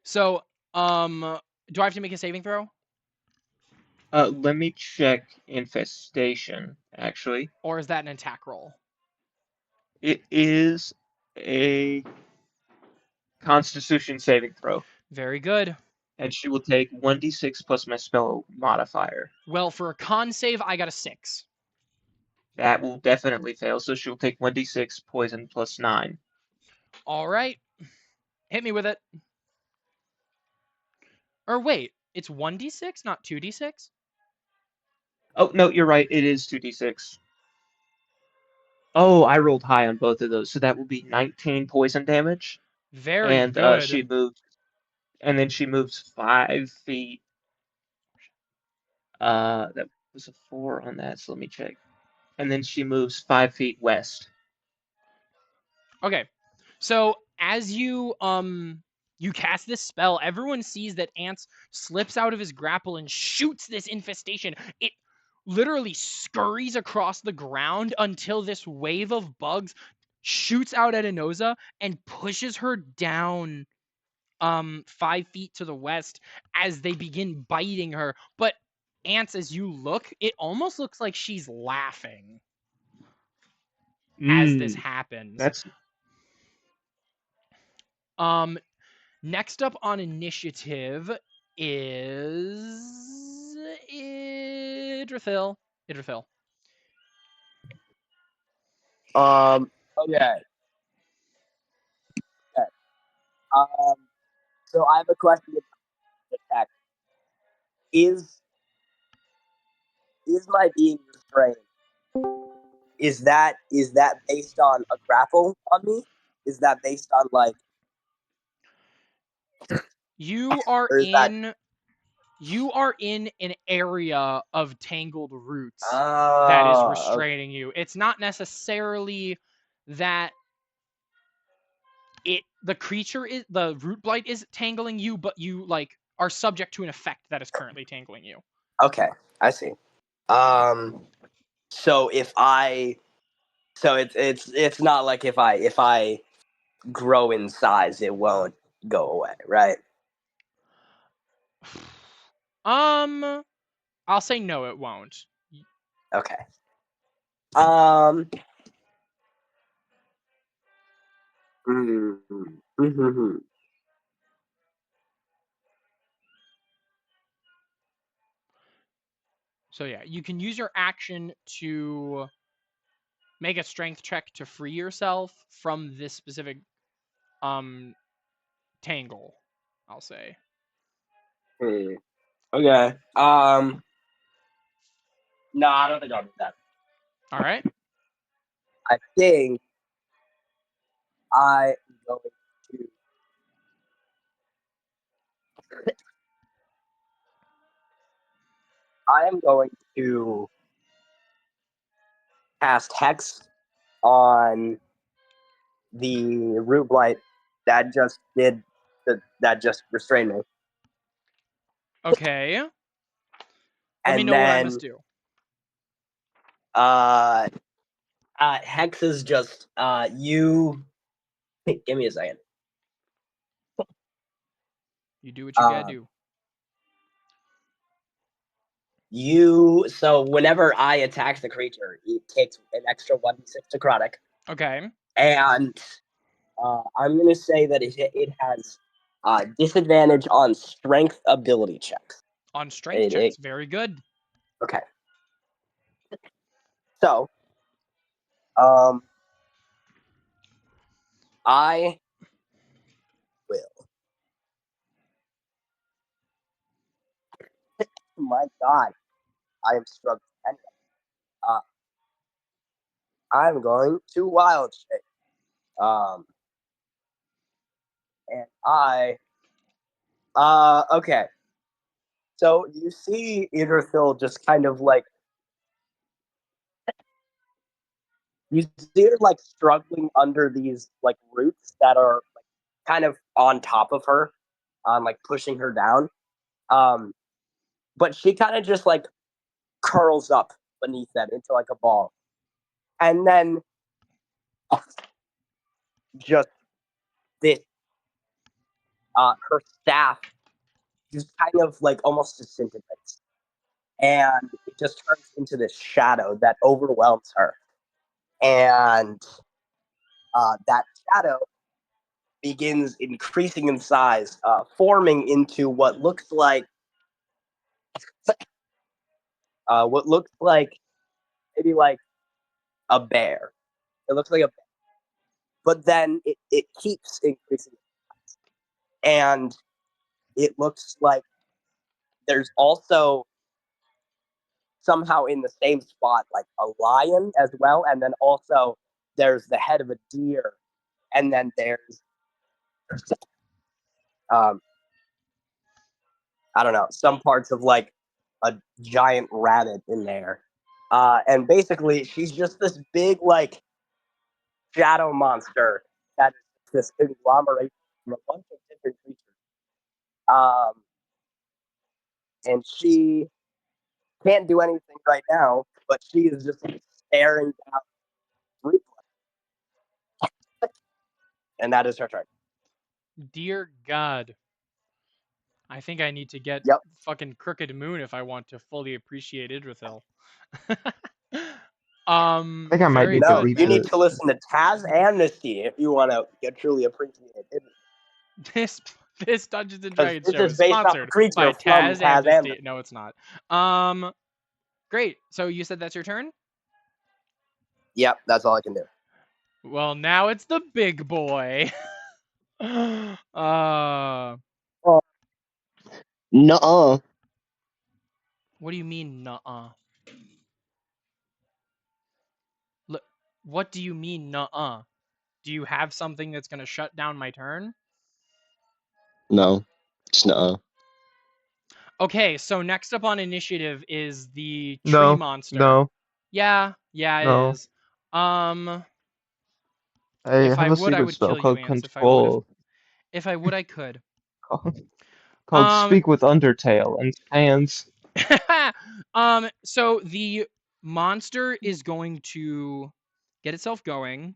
S1: So, do I have to make a saving throw?
S9: Let me check infestation, actually.
S1: Or is that an attack roll?
S9: It is a Constitution saving throw.
S1: Very good.
S9: And she will take 1d6 plus my spell modifier.
S1: Well, for a con save, I got a 6.
S9: That will definitely fail, so she'll take 1d6 poison plus 9.
S1: All right. Hit me with it. Or wait, it's 1d6, not 2d6?
S9: Oh, no, you're right. It is 2d6. Oh, I rolled high on both of those, so that will be 19 poison damage.
S1: Very
S9: and
S1: good.
S9: she moves, and then she moves 5 feet. That was a 4 on that, so let me check. And then she moves 5 feet west.
S1: Okay. So as you cast this spell, everyone sees that Ants slips out of his grapple and shoots this infestation. It literally scurries across the ground until this wave of bugs shoots out at Inoza and pushes her down 5 feet to the west as they begin biting her. But Ants, as you look, it almost looks like she's laughing as this happens.
S9: That's
S1: Next up on initiative is Idrithil.
S7: Okay. Okay. So I have a question about the text. Is my being restrained? Is that based on a grapple on me? Is that based on like
S1: you are
S7: or is that-
S1: you are in an area of tangled roots that is restraining you. It's not necessarily that the creature is the root blight is tangling you, but you like are subject to an effect that is currently tangling you.
S7: Okay, I see. So if I, so it's not like if I grow in size, it won't go away, right?
S1: I'll say no, it won't.
S7: Okay. Mm-hmm.
S1: So yeah, you can use your action to make a strength check to free yourself from this specific tangle, I'll say.
S7: Okay. No, I don't think I'll do that.
S1: All right.
S7: I think I am going to. I am going to cast Hex on the root blight that just restrained me.
S1: Okay. Let me
S7: And
S1: know what I
S7: then
S1: must do.
S7: Hex is just you. Give me a second.
S1: You do what you gotta do.
S7: So whenever I attack the creature, it takes an extra 1d6 necrotic.
S1: Okay.
S7: And I'm gonna say that it has disadvantage on strength ability checks.
S1: On strength checks, very good.
S7: Okay. So, I will. My God, I am struggling. Anyway, I'm going to wild shape. And okay. So you see Idrithil just kind of like, you see her like struggling under these like roots that are like kind of on top of her, like pushing her down. But she kind of just like curls up beneath them into like a ball. And then just this, her staff just kind of like almost disintegrates. And it just turns into this shadow that overwhelms her. And that shadow begins increasing in size, forming into what looks like maybe like a bear. It looks like a bear. But then it keeps increasing in size. And it looks like there's also somehow in the same spot like a lion as well, and then also there's the head of a deer, and then there's I don't know, some parts of like a giant rabbit in there. And basically she's just this big like shadow monster that is this conglomeration from a bunch of different creatures. And she can't do anything right now, but she is just like, staring down Ruthless. And that is her turn.
S1: Dear God. I think I need to get fucking Crooked Moon if I want to fully appreciate Idrithil.
S9: I think I might need to read
S7: you need to listen to Taz Amnesty if you want to truly appreciate it.
S1: This Dungeons and Dragons show
S7: is
S1: is
S7: based off
S1: sponsored
S7: a creature
S1: by
S7: from
S1: Taz
S7: Taz
S1: Amnesty. No, it's not. Great. So you said that's your turn?
S7: Yep, that's all I can do.
S1: Well, now it's the big boy.
S3: Nuh-uh.
S1: What do you mean, nuh-uh? Look, what do you mean, nuh-uh? Do you have something that's going to shut down my turn?
S3: No, just nuh-uh.
S1: Okay, so next up on initiative is the tree monster.
S9: No.
S1: Yeah, it
S9: No.
S1: is.
S9: I
S8: If
S9: have
S8: I
S9: a
S8: would, I
S9: secret
S8: would
S9: spell
S8: kill you,
S9: called
S8: Ants. If I would have,
S9: Control,
S8: if I would, I could.
S9: called
S8: Um,
S9: Speak with Undertale, and hands.
S8: so the monster is going to get itself going.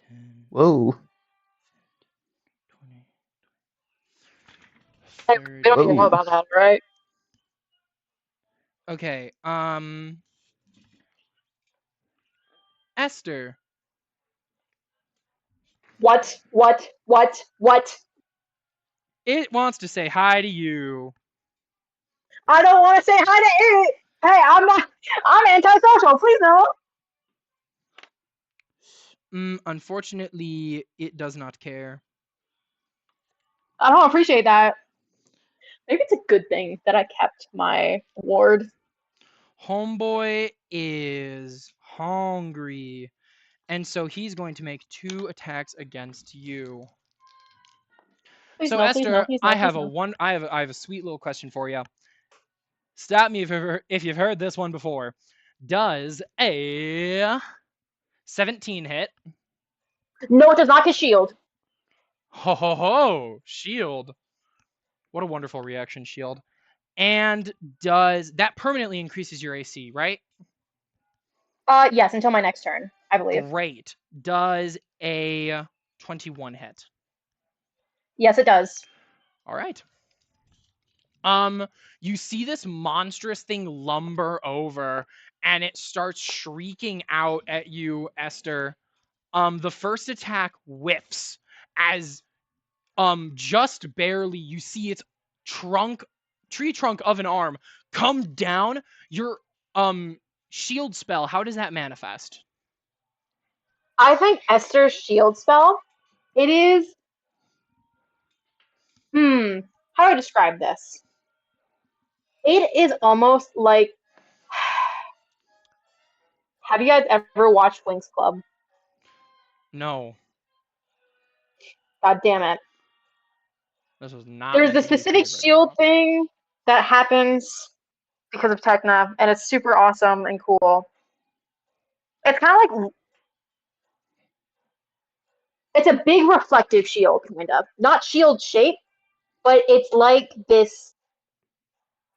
S8: 10,
S9: Whoa,
S8: 20,
S6: We don't even know
S9: whoa.
S6: about that, right?
S8: Okay, Esther.
S6: What?
S8: It wants to say hi to you.
S6: I don't want to say hi to it. Hey, I'm antisocial. Please no.
S8: Unfortunately, it does not care.
S6: I don't appreciate that. Maybe it's a good thing that I kept my ward.
S8: Homeboy is hungry, and so he's going to make 2 attacks against you.
S6: Please
S8: So
S6: no, please no,
S8: Esther,
S6: please no,
S8: I have
S6: please
S8: a
S6: no.
S8: I have a sweet little question for you. Stop me if you've heard this one before. Does a 17 hit?
S6: No, it does not get shield.
S8: Ho ho ho! Shield. What a wonderful reaction, shield. And does that permanently increases your AC, right?
S6: Yes, until my next turn, I believe.
S8: Great. Does a 21 hit?
S6: Yes, it does.
S8: All right. You see this monstrous thing lumber over, and it starts shrieking out at you, Esther. The first attack whiffs as just barely you see its tree trunk of an arm come down. Your shield spell, how does that manifest?
S6: I think Esther's shield spell, it is. How do I describe this? It is almost like. Have you guys ever watched Winx Club?
S8: No,
S6: God damn it.
S8: this was not.
S6: There's
S8: meant
S6: the
S8: to be
S6: specific
S8: played right
S6: shield
S8: now.
S6: thing that happens because of Tekna, and it's super awesome and cool. It's kind of like. It's a big reflective shield, kind of. Not shield shape, but it's like this.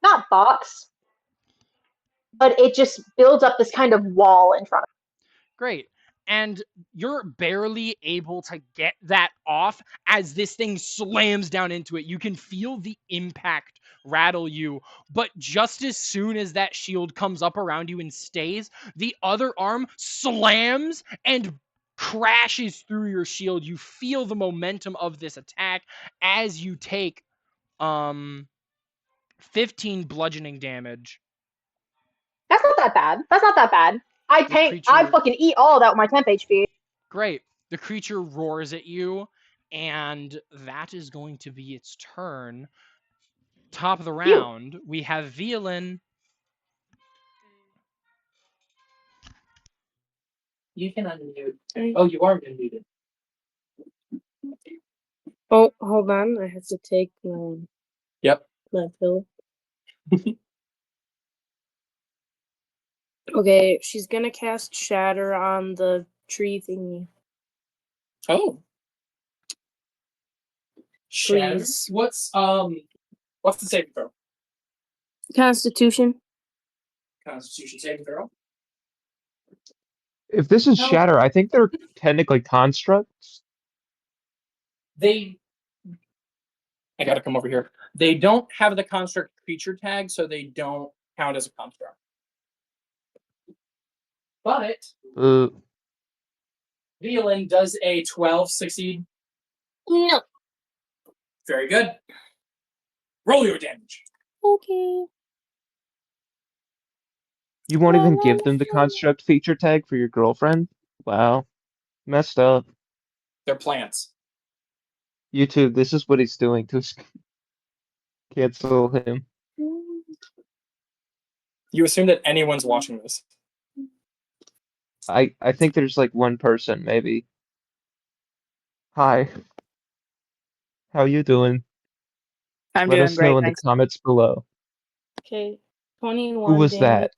S6: Not box, but it just builds up this kind of wall in front of it.
S8: Great. And you're barely able to get that off as this thing slams down into it. You can feel the impact rattle you, but just as soon as that shield comes up around you and stays, the other arm slams and crashes through your shield. You feel the momentum of this attack as you take 15 bludgeoning damage.
S6: That's not that bad. That's not that bad. I fucking eat all of that with my temp HP.
S8: Great. The creature roars at you, and that is going to be its turn. Top of the round, we have Violin.
S11: You can unmute. Oh, you are unmuted.
S10: Oh, hold on. I have to take my
S11: Yep.
S10: my pill. Okay, she's gonna cast Shatter on the tree thingy.
S11: Oh. Shatter?
S10: Please.
S11: What's the saving throw?
S10: Constitution.
S11: Constitution saving throw.
S9: If this is
S11: No.
S9: Shatter, I think they're technically constructs.
S11: I gotta come over here. They don't have the construct creature tag, so they don't count as a construct. But Violin, does a 12 succeed?
S10: No.
S11: Very good. Roll your damage.
S10: Okay.
S9: You won't even give them the construct feature tag for your girlfriend? Wow. Messed up.
S11: They're plants.
S9: YouTube, this is what he's doing to cancel him.
S11: You assume that anyone's watching this.
S9: I think there's like one person, maybe. Hi. How you doing?
S12: I'm
S9: Let
S12: doing
S9: us
S12: great,
S9: know in
S12: thanks.
S9: the comments below.
S10: Okay. 21
S9: Who was
S10: damage.
S9: that?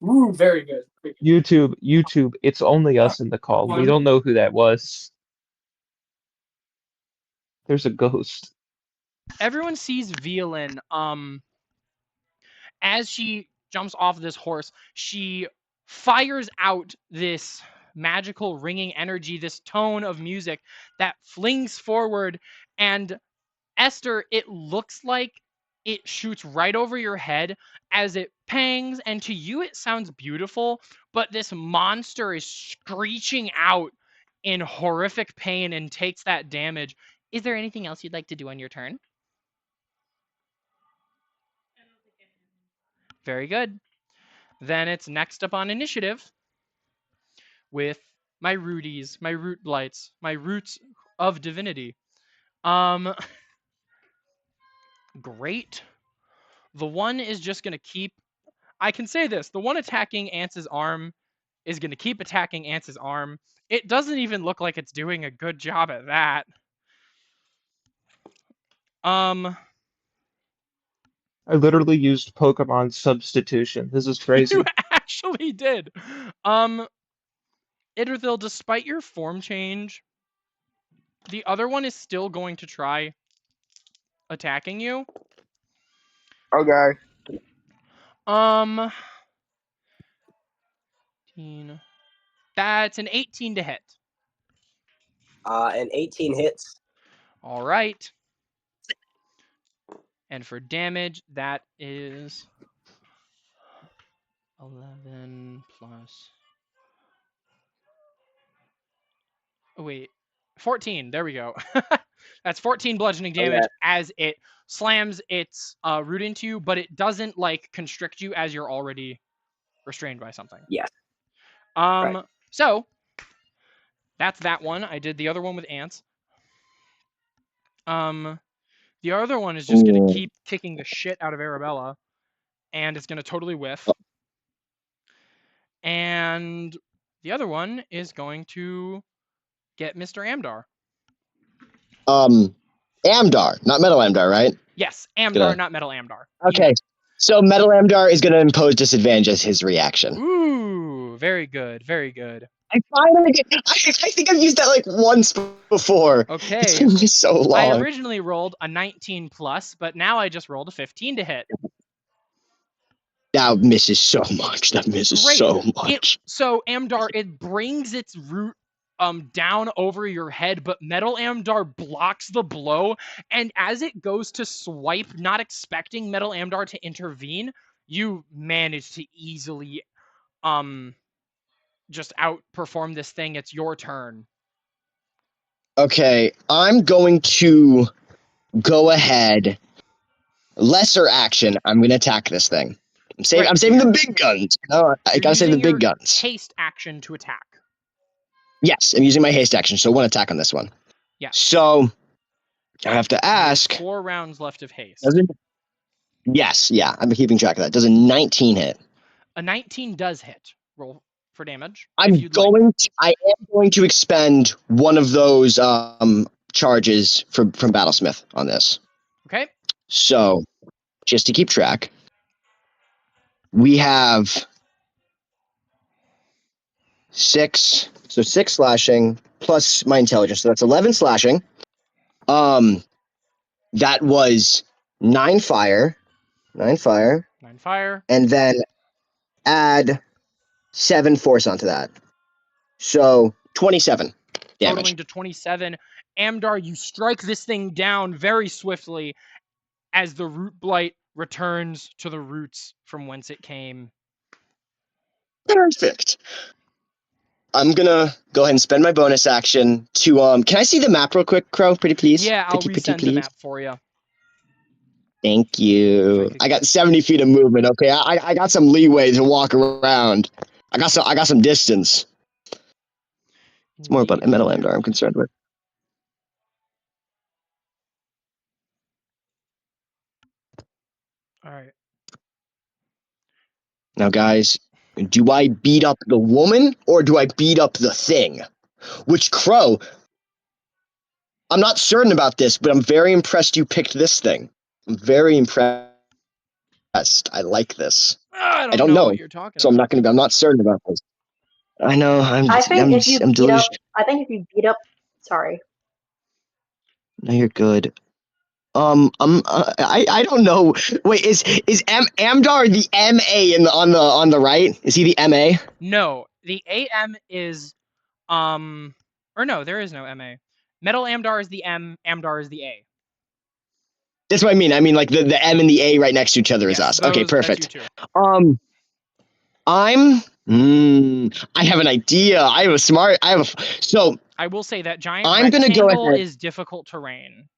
S11: Ooh, very good.
S9: YouTube, it's only us in the call. We don't know who that was. There's a ghost.
S1: Everyone sees Violin. As she jumps off this horse, she fires out this magical ringing energy, this tone of music that flings forward. And Esther, it looks like it shoots right over your head as it pangs, and to you it sounds beautiful, but this monster is screeching out in horrific pain and takes that damage. Is there anything else you'd like to do on your turn? Very good. Then it's next up on initiative with my Rudies, my Root Blights, my Roots of Divinity. Great. The one is just going to keep... I can say this. The one attacking Ance's arm is going to keep attacking Ance's arm. It doesn't even look like it's doing a good job at that.
S9: I literally used Pokemon substitution. This is crazy.
S1: You actually did. Idrithil, despite your form change, the other one is still going to try attacking you.
S4: Okay.
S1: 18. That's an 18 to hit.
S7: An 18 hits.
S1: All right. And for damage, that is 11 plus... Oh, wait. 14. There we go. That's 14 bludgeoning damage as it slams its root into you, but it doesn't, like, constrict you as you're already restrained by something.
S7: Yes.
S1: Right. So, that's that one. I did the other one with ants. The other one is just going to keep kicking the shit out of Arabella, and it's going to totally whiff. And the other one is going to get Mr. Amdar.
S3: Amdar, not Metal Amdar, right?
S1: Yes, Amdar, not Metal Amdar.
S3: Okay, so Metal Amdar is going to impose disadvantage as his reaction.
S1: Ooh, very good, very good.
S3: I finally get, I think I've used that like once before.
S1: Okay.
S3: It's been so long.
S1: I originally rolled a 19 plus, but now I just rolled a 15 to hit.
S3: That misses so much. That misses
S1: Great.
S3: so much.
S1: So Amdar, it brings its root down over your head, but Metal Amdar blocks the blow, and as it goes to swipe, not expecting Metal Amdar to intervene, you manage to easily just outperform this thing. It's your turn.
S3: Okay, I'm going to go ahead. Lesser action. I'm going to attack this thing. I'm saving the big guns. No, I gotta save the big guns.
S1: Haste action to attack.
S3: Yes, I'm using my haste action, so one attack on this one.
S1: Yeah.
S3: So I have to ask.
S1: 4 rounds left of haste.
S3: Yes, yeah, I'm keeping track of that. Does a 19 hit?
S1: A 19 does hit. Roll for damage.
S3: I am going to expend one of those charges from Battlesmith on this.
S1: Okay.
S3: So, just to keep track, we have 6. So 6 slashing plus my intelligence. So that's 11 slashing. That was 9 fire. 9 fire.
S1: 9 fire.
S3: And then add 7 force onto that. So 27 damage.
S1: Totaling to 27. Amdar, you strike this thing down very swiftly as the root blight returns to the roots from whence it came.
S3: Perfect. I'm gonna go ahead and spend my bonus action to can I see the map real quick, Crow? Pretty please.
S1: Yeah, I'll resend the map for you.
S3: Thank you. I got 70 feet of movement. Okay, I got some leeway to walk around. I got some distance. It's more about Metal Amdar I'm concerned with.
S1: All right.
S3: Now, guys, do I beat up the woman or do I beat up the thing? Which, Crow, I'm not certain about this, but I'm very impressed you picked this thing. I'm very impressed. I like this.
S1: I
S3: I don't
S1: know
S3: know,
S1: what you're talking
S3: so I'm
S1: about.
S3: I'm not certain about this. I know.
S6: I think if you
S3: I'm
S6: beat up,
S3: delusional.
S6: sorry.
S3: No, you're good. I don't know. Wait, is Amdar the MA on the right? Is he the MA?
S1: No, the AM is or no, there is no MA. Metal Amdar is the M, Amdar is the A.
S3: That's what I mean. I mean, like the M and the A right next to each other is
S1: Yes,
S3: us. Okay,
S1: that's you
S3: perfect.
S1: two.
S3: I have an idea. So
S1: I will say that giant
S3: I'm gonna go
S1: rectangle
S3: ahead.
S1: is difficult terrain.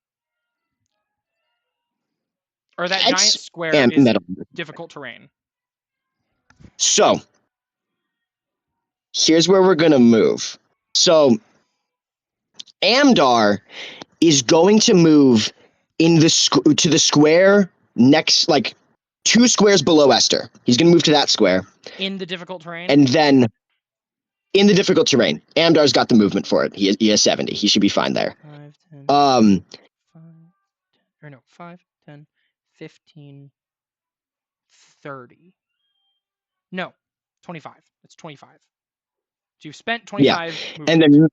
S1: Or that
S3: X
S1: giant square
S3: and
S1: is
S3: metal.
S1: difficult terrain.
S3: So here's where we're gonna move. So Amdar is going to move in to the square next, like 2 squares below Esther. He's gonna move to that square,
S1: In the difficult terrain?
S3: and then in the difficult terrain, Amdar's got the movement for it. He has 70. He should be fine there.
S1: 5, 10, 5, 10, or no, 5, 10, 15, 30. No, 25. It's 25. So you've spent 25 movement.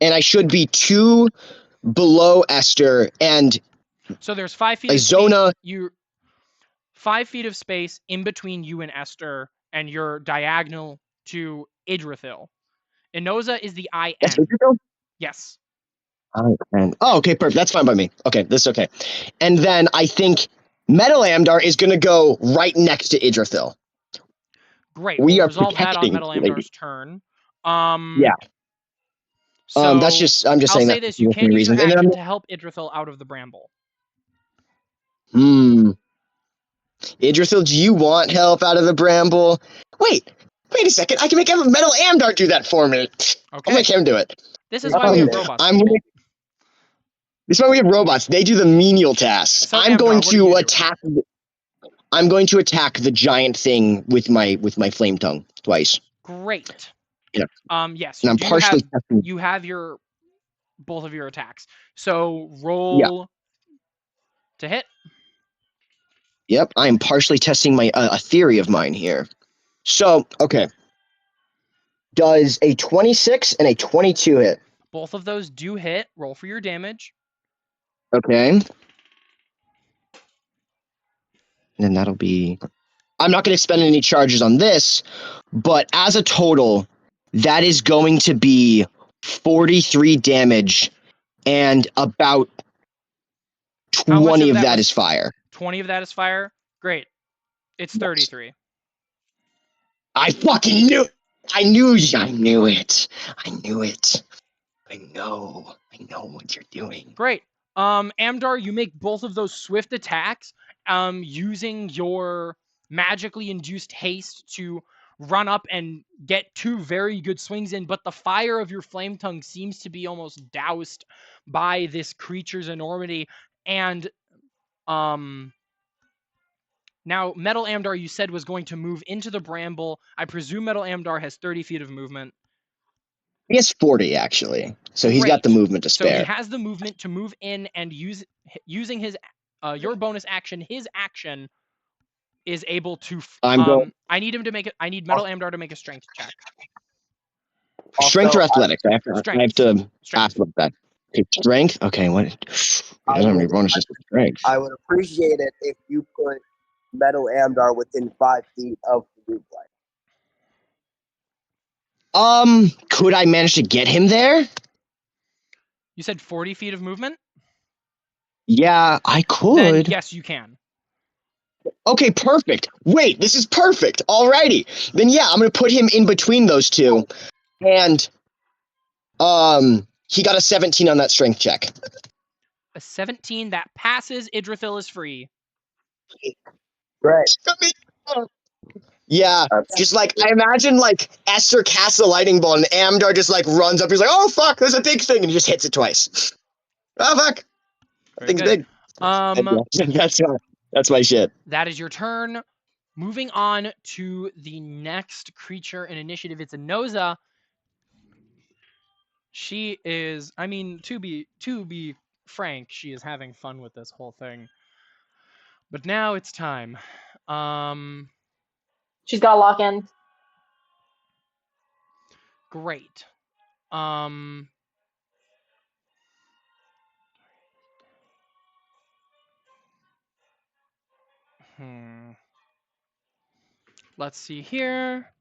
S3: And I should be 2 below Esther, and
S1: So there's 5 feet
S3: a
S1: of
S3: Zona.
S1: space. 5 feet of space in between you and Esther, and you're diagonal to Idrithil. Inoza is the IN.
S3: That's Idrithil?
S1: Yes.
S3: Oh, okay, perfect. That's fine by me. Okay, this is okay. And then I think Metal Amdar is going to go right next to Idrithil.
S1: Great.
S3: We
S1: We'll
S3: are
S1: resolve that on
S3: protecting
S1: Metal
S3: lady.
S1: Amdar's turn.
S3: Yeah.
S1: So
S3: that's just. I'm just
S1: I'll
S3: saying
S1: say
S3: that
S1: this:
S3: for
S1: you can use your
S3: reasons.
S1: action to help Idrithil out of the bramble.
S3: Idrithil, do you want help out of the bramble? Wait a second. I can make Metal Amdar do that for me.
S1: Okay.
S3: I'll make him do it.
S1: This is why we have robots. People.
S3: This is why we have robots. They do the menial tasks.
S1: So,
S3: I'm
S1: Amdar,
S3: going
S1: what are you
S3: to
S1: doing?
S3: attack. I'm going to attack the giant thing with my flame tongue twice.
S1: Great.
S3: Yeah.
S1: Yes,
S3: And
S1: you
S3: I'm
S1: do
S3: partially
S1: have
S3: testing.
S1: you have your both of your attacks. So roll to hit.
S3: Yep, I am partially testing my a theory of mine here. So, okay. Does a 26 and a 22 hit?
S1: Both of those do hit. Roll for your damage.
S3: Okay. And then that'll be... I'm not going to spend any charges on this, but as a total, that is going to be 43 damage, and about 20 of that is fire.
S1: 20 of that is fire? Great. It's 33.
S3: I fucking knew it. I knew it. I know what you're doing.
S1: Great. Amdar, you make both of those swift attacks, using your magically induced haste to run up and get 2 very good swings in, but the fire of your flame tongue seems to be almost doused by this creature's enormity. And now Metal Amdar, you said, was going to move into the bramble. I presume Metal Amdar has 30 feet of movement.
S3: He has 40, actually. So he's got the movement to spare.
S1: So he has the movement to move in, and using his your bonus action, his action is able to. I need him to make it. I need Metal Amdar to make a strength check.
S3: Strength or athletics? I have to ask about that. Okay, strength? Okay, what? He doesn't have any bonuses for strength.
S4: I would appreciate it if you put Metal Amdar within 5 feet of the loop line.
S3: Could I manage to get him there?
S1: You said 40 feet of movement?
S3: Yeah, I could.
S1: Then yes, you can.
S3: Okay, perfect. Wait, this is perfect. Alrighty. Then yeah, I'm gonna put him in between those two. And he got a 17 on that strength check.
S1: A 17 that passes. Idrithil is free.
S4: Right.
S3: Yeah, just like I imagine, like Esther casts a lightning bolt, and Amdar just like runs up. He's like, "Oh fuck, there's a big thing," and he just hits it twice. Oh fuck, that thing's big. That's my shit.
S1: That is your turn. Moving on to the next creature in initiative, it's Inoza. She is, I mean, to be frank, she is having fun with this whole thing. But now it's time.
S6: She's got a lock in.
S8: Great. Let's see here.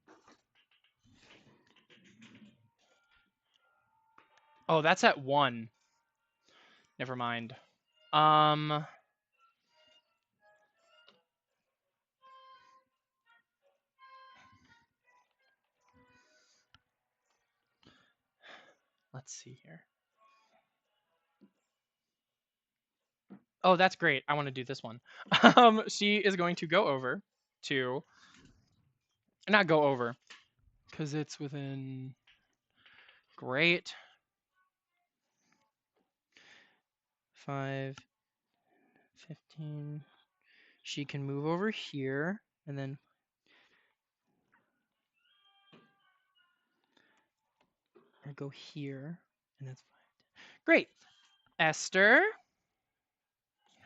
S8: Oh, that's at 1. Never mind. Let's see here. Oh, that's great. I want to do this one. She is going to go over to, not go over, because it's within, great. 5, 15. She can move over here, and then or go here, and that's 5. Great. Esther,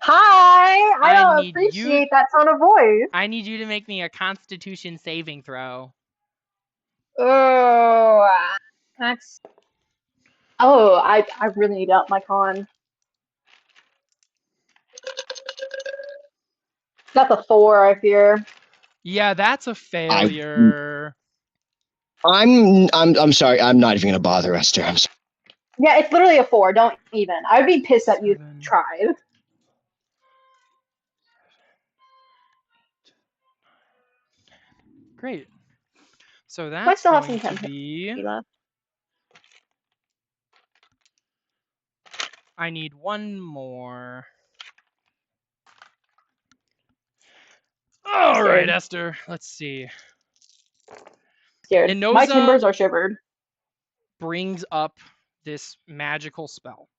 S6: Hi! I
S8: I
S6: don't
S8: need you-
S6: appreciate that tone of voice.
S8: I need you to make me a Constitution saving throw.
S6: Oh, that's. Oh, I really need to up my con. That's a 4, I fear.
S8: Yeah, that's a failure.
S3: I'm sorry. I'm not even gonna bother, Esther. I'm sorry.
S6: Yeah, it's literally a 4. Don't even. I'd be pissed that you
S8: 7.
S6: tried.
S8: Great. So
S6: I
S8: that's
S6: still have
S8: going
S6: some
S8: to
S6: temp
S8: be.
S6: left.
S8: I need one more. All right,
S6: Scared.
S8: Esther. Let's see.
S6: Scared. My
S8: Inoza
S6: timbers are shivered.
S8: brings up this magical spell.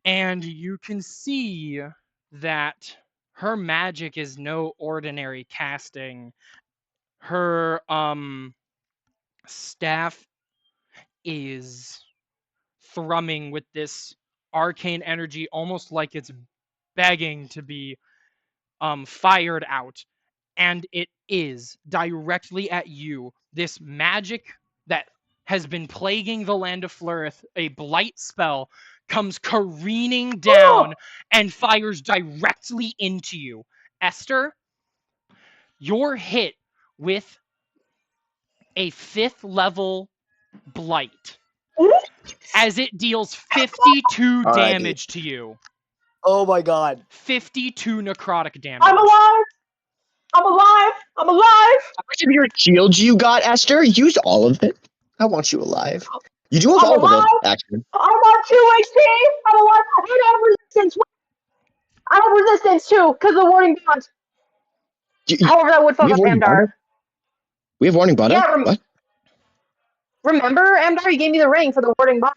S8: And you can see that her magic is no ordinary casting. Her staff is thrumming with this arcane energy, almost like it's begging to be fired out. And it is directly at you. This magic that has been plaguing the land of Florith, a blight spell, comes careening down and fires directly into you. Esther, you're hit with a 5th level blight as it deals 52
S3: Alrighty.
S8: damage to you.
S3: Oh my god.
S8: 52 necrotic damage.
S6: I'm alive! I'm alive! I'm alive!
S3: How much of your shield you got, Esther? Use all of it. I want you alive. You do have
S6: I'm
S3: all of
S6: alive!
S3: it, actually.
S6: I'm on 2 HP! I'm alive! I have resistance! I have resistance too, because of the warding bond. However, that would fuck
S3: We have
S6: up
S3: warning
S6: Amdar.
S3: bond? We have warning bond?
S6: Yeah,
S3: What?
S6: remember, Amdar, you gave me the ring for the warding bond.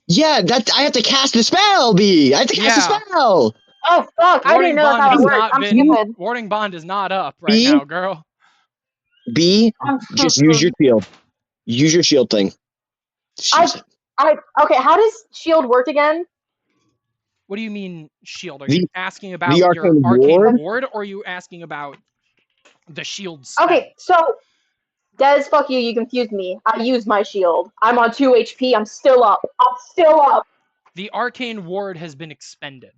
S3: Yeah, that I have to cast the spell, B. I have to cast the spell.
S6: Oh fuck! I didn't know that's how it worked. I'm stupid.
S8: Warding bond is not up right
S3: B?
S8: now, girl.
S3: B, just use your shield. Use your shield thing. Just use it.
S6: Okay. How does shield work again?
S8: What do you mean shield? Are
S3: The-
S8: you asking about
S3: the
S8: your
S3: arcane
S8: arcane
S3: ward?
S8: ward, or are you asking about the shield spell?
S6: Okay, so Des, fuck you. You confused me. I used my shield. I'm on 2 HP. I'm still up. I'm still up.
S8: The arcane ward has been expended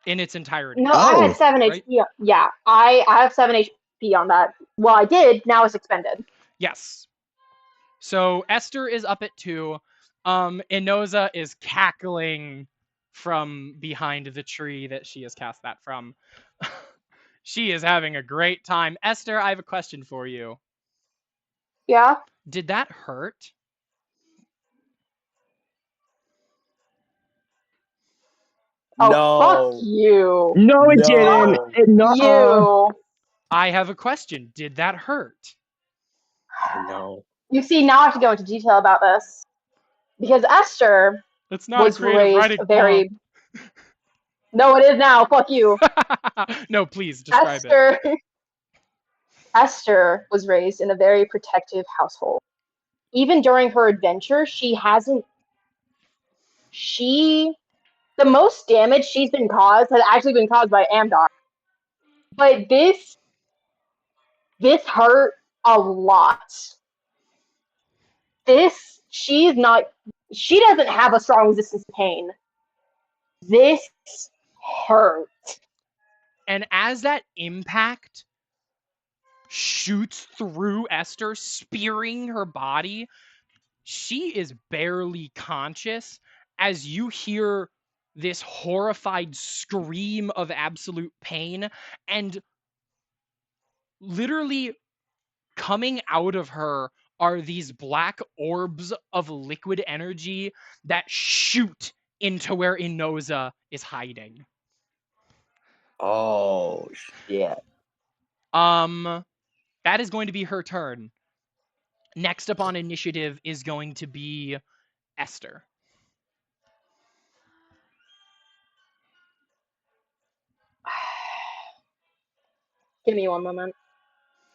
S8: in its entirety.
S6: No, I had 7
S8: right?
S6: HP. Yeah, I have 7 HP on that. Well, I did. Now it's expended.
S8: Yes. So Esther is up at 2. Inoza is cackling from behind the tree that she has cast that from. She is having a great time. Esther, I have a question for you.
S6: Yeah?
S8: Did that hurt?
S6: Oh, fuck you.
S3: No, it didn't.
S6: You.
S8: I have a question. Did that hurt?
S3: No.
S6: You see, now I have to go into detail about this. Because Esther
S8: It's not
S6: was
S8: a creative
S6: raised
S8: writing
S6: very... No, it is now. Fuck you.
S8: No, please describe
S6: Esther...
S8: it.
S6: Esther was raised in a very protective household. Even during her adventure, the most damage she's been caused has actually been caused by Amdar. But this hurt a lot. She doesn't have a strong resistance to pain. This hurt.
S1: And as that impact shoots through Esther, spearing her body, she is barely conscious as you hear this horrified scream of absolute pain, and literally coming out of her are these black orbs of liquid energy that shoot into where Inoza is hiding.
S4: Oh shit.
S1: That is going to be her turn. Next up on initiative is going to be Esther.
S6: Give me one moment.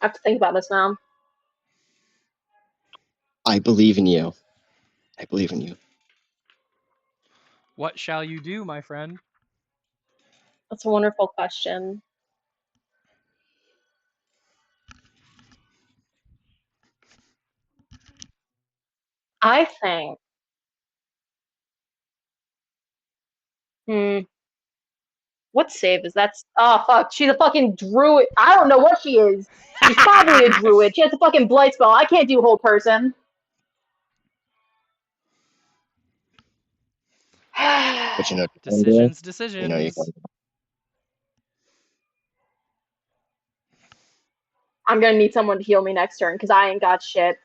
S6: I have to think about this now.
S3: I believe in you. I believe in you.
S1: What shall you do, my friend?
S6: That's a wonderful question. I think. What save is that? Oh, fuck. She's a fucking druid. I don't know what she is. She's probably a druid. She has a fucking blight spell. I can't do whole person.
S3: But you know,
S1: Decisions.
S3: you know you can.
S6: I'm gonna need someone to heal me next turn because I ain't got shit.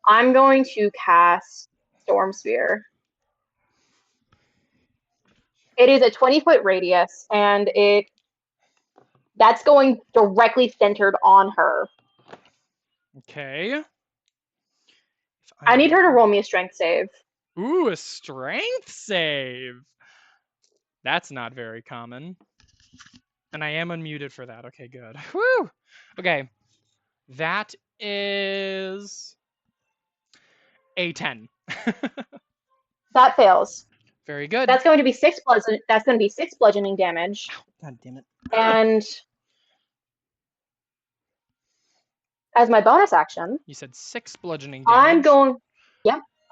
S6: I'm going to cast Storm Sphere. It is a 20-foot radius, and that's going directly centered on her.
S1: Okay.
S6: I need her to roll me a strength save.
S1: Ooh, a strength save. That's not very common. And I am unmuted for that. Okay, good. Woo! Okay. That is a 10.
S6: That fails.
S1: Very good.
S6: That's going to be 6 bludgeoning damage.
S1: God damn it.
S6: And as my bonus action,
S1: You said 6 bludgeoning damage.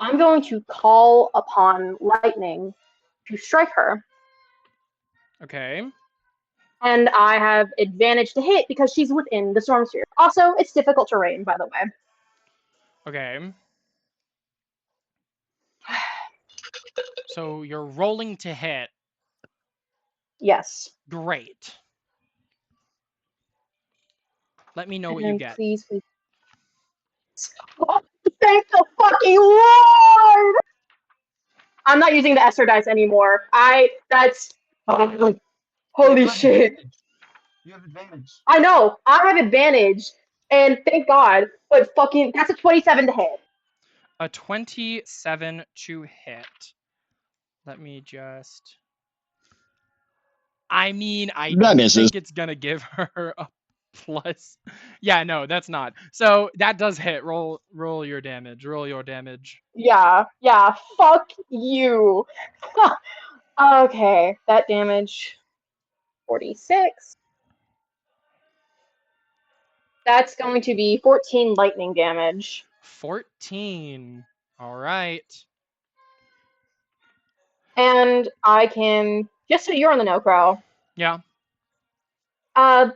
S6: I'm going to call upon lightning to strike her.
S1: Okay.
S6: And I have advantage to hit because she's within the storm sphere. Also, it's difficult terrain, by the way.
S1: Okay. So you're rolling to hit.
S6: Yes.
S1: Great. Let me know what
S6: And
S1: you get.
S6: please. Oh, thank the fucking Lord! I'm not using the Esther dice anymore. Holy shit.
S5: You have advantage.
S6: I know. I have advantage. And thank God. But fucking, that's a 27 to hit.
S1: A 27 to hit. Let me just... I mean, I
S3: That
S1: don't
S3: misses.
S1: think it's gonna give her a plus. Yeah, no, that's not. So that does hit. Roll your damage. Roll your damage.
S6: Yeah, fuck you. Okay, that damage, 46. That's going to be 14 lightning damage.
S1: 14. All right.
S6: And I can, just so you're on the know, Crow.
S1: Yeah.
S6: On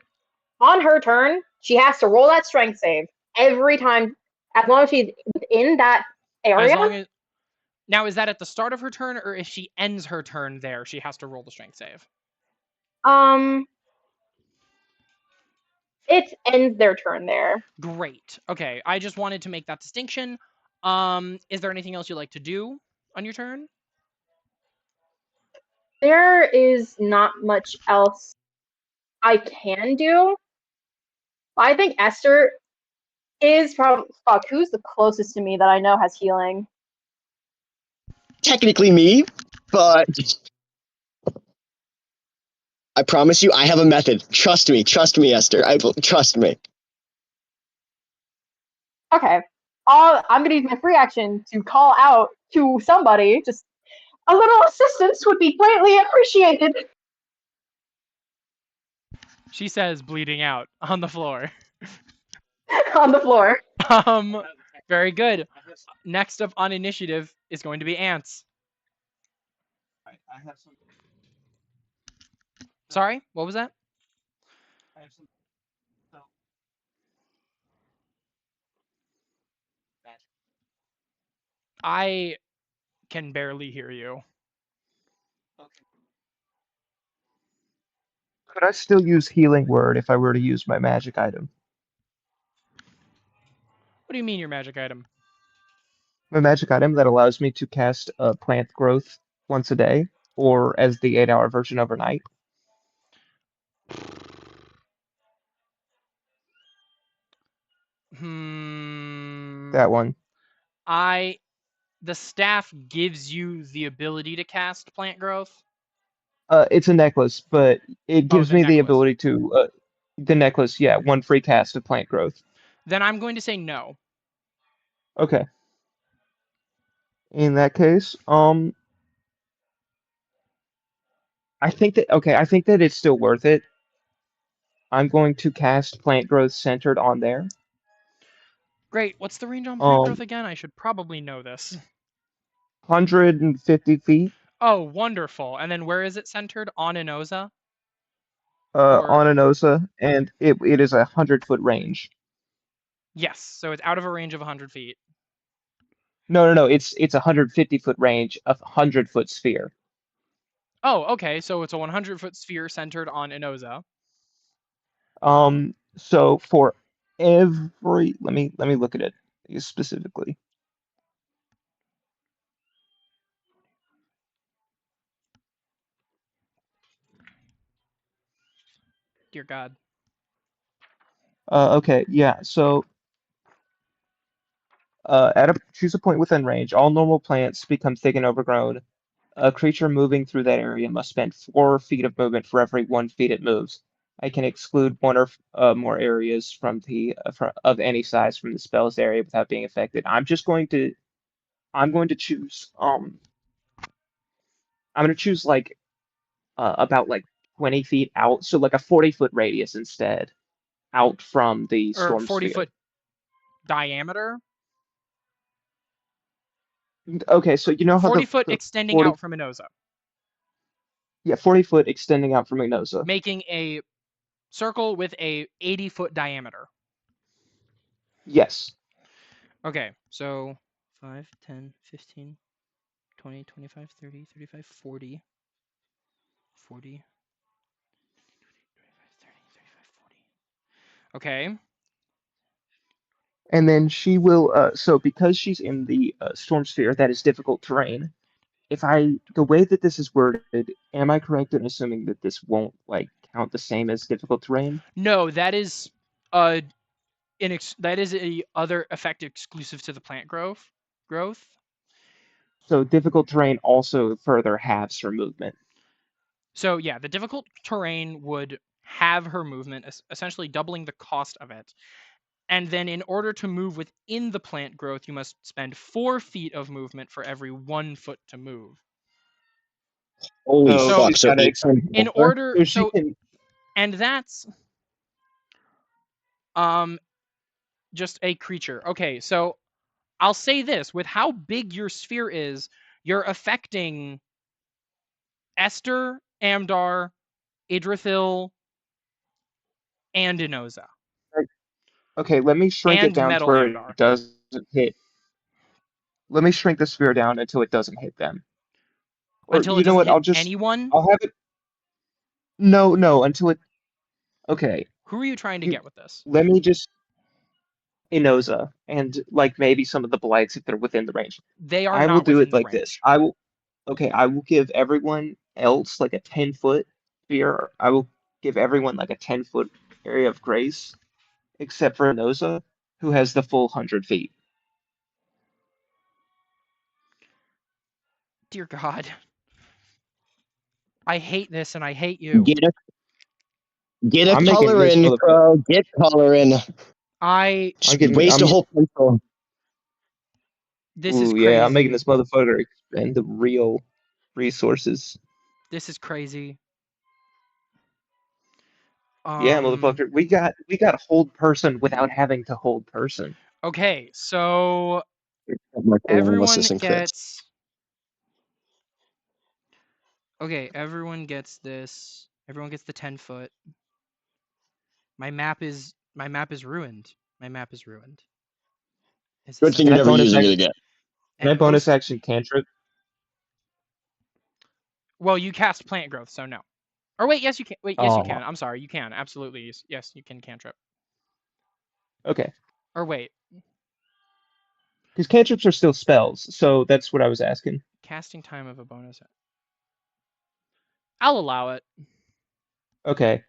S6: her turn, she has to roll that strength save every time, as long as she's within that area.
S1: As long as... Now, is that at the start of her turn, or if she ends her turn there, she has to roll the strength save?
S6: It ends their turn there.
S1: Great. Okay, I just wanted to make that distinction. Is there anything else you'd like to do on your turn?
S6: There is not much else I can do. I think Esther is probably... Fuck, who's the closest to me that I know has healing?
S3: Technically me, but I promise you, I have a method. Trust me, Esther. Trust me.
S6: Okay. I'm gonna use my free action to call out to somebody. Just a little assistance would be greatly appreciated.
S1: She says, bleeding out on the floor.
S6: On the floor.
S1: Very good. Next up on initiative is going to be ants.
S9: I have some.
S1: Sorry, what was that?
S9: I have some. So.
S1: I can barely hear you.
S9: Okay. Could I still use healing word if I were to use my magic item?
S1: What do you mean your magic item?
S9: My magic item that allows me to cast plant growth once a day, or as the 8-hour version overnight. That one.
S1: The staff gives you the ability to cast plant growth.
S9: It's a necklace, but it gives
S1: the
S9: me the
S1: necklace.
S9: ability to the necklace, yeah, one free cast of plant growth.
S1: Then I'm going to say no.
S9: Okay. In that case, I think that it's still worth it. I'm going to cast plant growth centered on there.
S1: Great. What's the range on plant growth again? I should probably know this.
S9: 150 feet.
S1: Oh, wonderful. And then where is it centered? On Enosa?
S9: On Enosa, and it is 100-foot range.
S1: Yes, so it's out of a range of 100 feet.
S9: No. It's 150-foot range of 100-foot sphere.
S1: Oh, okay. So it's a 100-foot sphere centered on Enosa.
S9: So for every, let me look at it specifically.
S1: Dear God.
S9: Okay, yeah. So choose a point within range. All normal plants become thick and overgrown. A creature moving through that area must spend 4 feet of movement for every 1 feet it moves. I can exclude one or more areas from of any size from the spell's area without being affected. I'm going to choose like about like 20 feet out, so like a 40-foot radius instead, out from the
S1: Or
S9: storm
S1: 40-foot diameter?
S9: Okay, so you know how
S1: 40 foot
S9: the
S1: extending
S9: 40
S1: out from Enosa.
S9: Yeah, 40 foot extending out from Enosa.
S1: Making a circle with a 80-foot diameter.
S9: Yes.
S1: Okay, so 5, 10, 15, 20, 25, 30, 35, 40. 40. 25, 30, 35, 40. Okay.
S9: And then she will, so because she's in the storm sphere, that is difficult terrain. The way that this is worded, am I correct in assuming that this won't like count the same as difficult terrain?
S1: No, that is a other effect exclusive to the plant growth.
S9: So difficult terrain also further halves her movement.
S1: So yeah, the difficult terrain would have her movement, essentially doubling the cost of it. And then in order to move within the plant growth, you must spend 4 feet of movement for every 1 foot to move.
S3: Holy fuck!
S9: She's
S3: So
S9: gotta
S3: 8
S9: extend
S1: in
S9: more?
S1: order,
S9: So she can.
S1: And that's just a creature. Okay, so I'll say this: with how big your sphere is, you're affecting Esther, Amdar, Idrithil, and Enosa.
S9: Okay, let me shrink it
S1: And
S9: down to
S1: Metal
S9: where
S1: Amdar.
S9: it doesn't hit. Let me shrink the sphere down until it doesn't hit them. Or
S1: Until
S9: you
S1: it
S9: know
S1: doesn't
S9: what?
S1: hit anyone?
S9: I'll have it. No, until it. Okay.
S1: Who are you trying to get with this?
S9: Let me just. Enosa and like maybe some of the blights if they're within the range.
S1: They are
S9: I will
S1: not
S9: do
S1: within
S9: it
S1: the
S9: like
S1: range.
S9: this. I will give everyone else like a 10-foot sphere. I will give everyone like a 10-foot area of grace, except for Enosa, who has the full 100 feet.
S1: Dear God. I hate this and I hate you.
S3: Get a
S9: I'm
S3: color
S9: making this
S3: in, bro. Get color in. Waste a whole pencil.
S1: This is
S9: Ooh,
S1: crazy.
S9: yeah, I'm making this motherfucker expend the real resources.
S1: This is crazy.
S9: Yeah, motherfucker. We got hold person without having to hold person.
S1: Okay, so
S3: My
S1: everyone
S3: paralysis and crits.
S1: gets. Okay, everyone gets this. Everyone gets the 10-foot. My map is ruined. My map is ruined. Is
S3: Good
S1: this
S3: thing you're
S9: Can I
S3: never
S9: bonus
S3: using it
S9: action?
S3: again.
S9: Can I bonus action cantrip?
S1: Well, you cast plant growth, so no. Or wait, yes you can. Wait, yes you
S9: Oh,
S1: can. I'm sorry, you can absolutely. Yes, you can cantrip.
S9: okay.
S1: Or wait,
S9: Because cantrips are still spells, so that's what I was asking.
S1: casting time of a bonus. I'll allow it.
S9: Okay.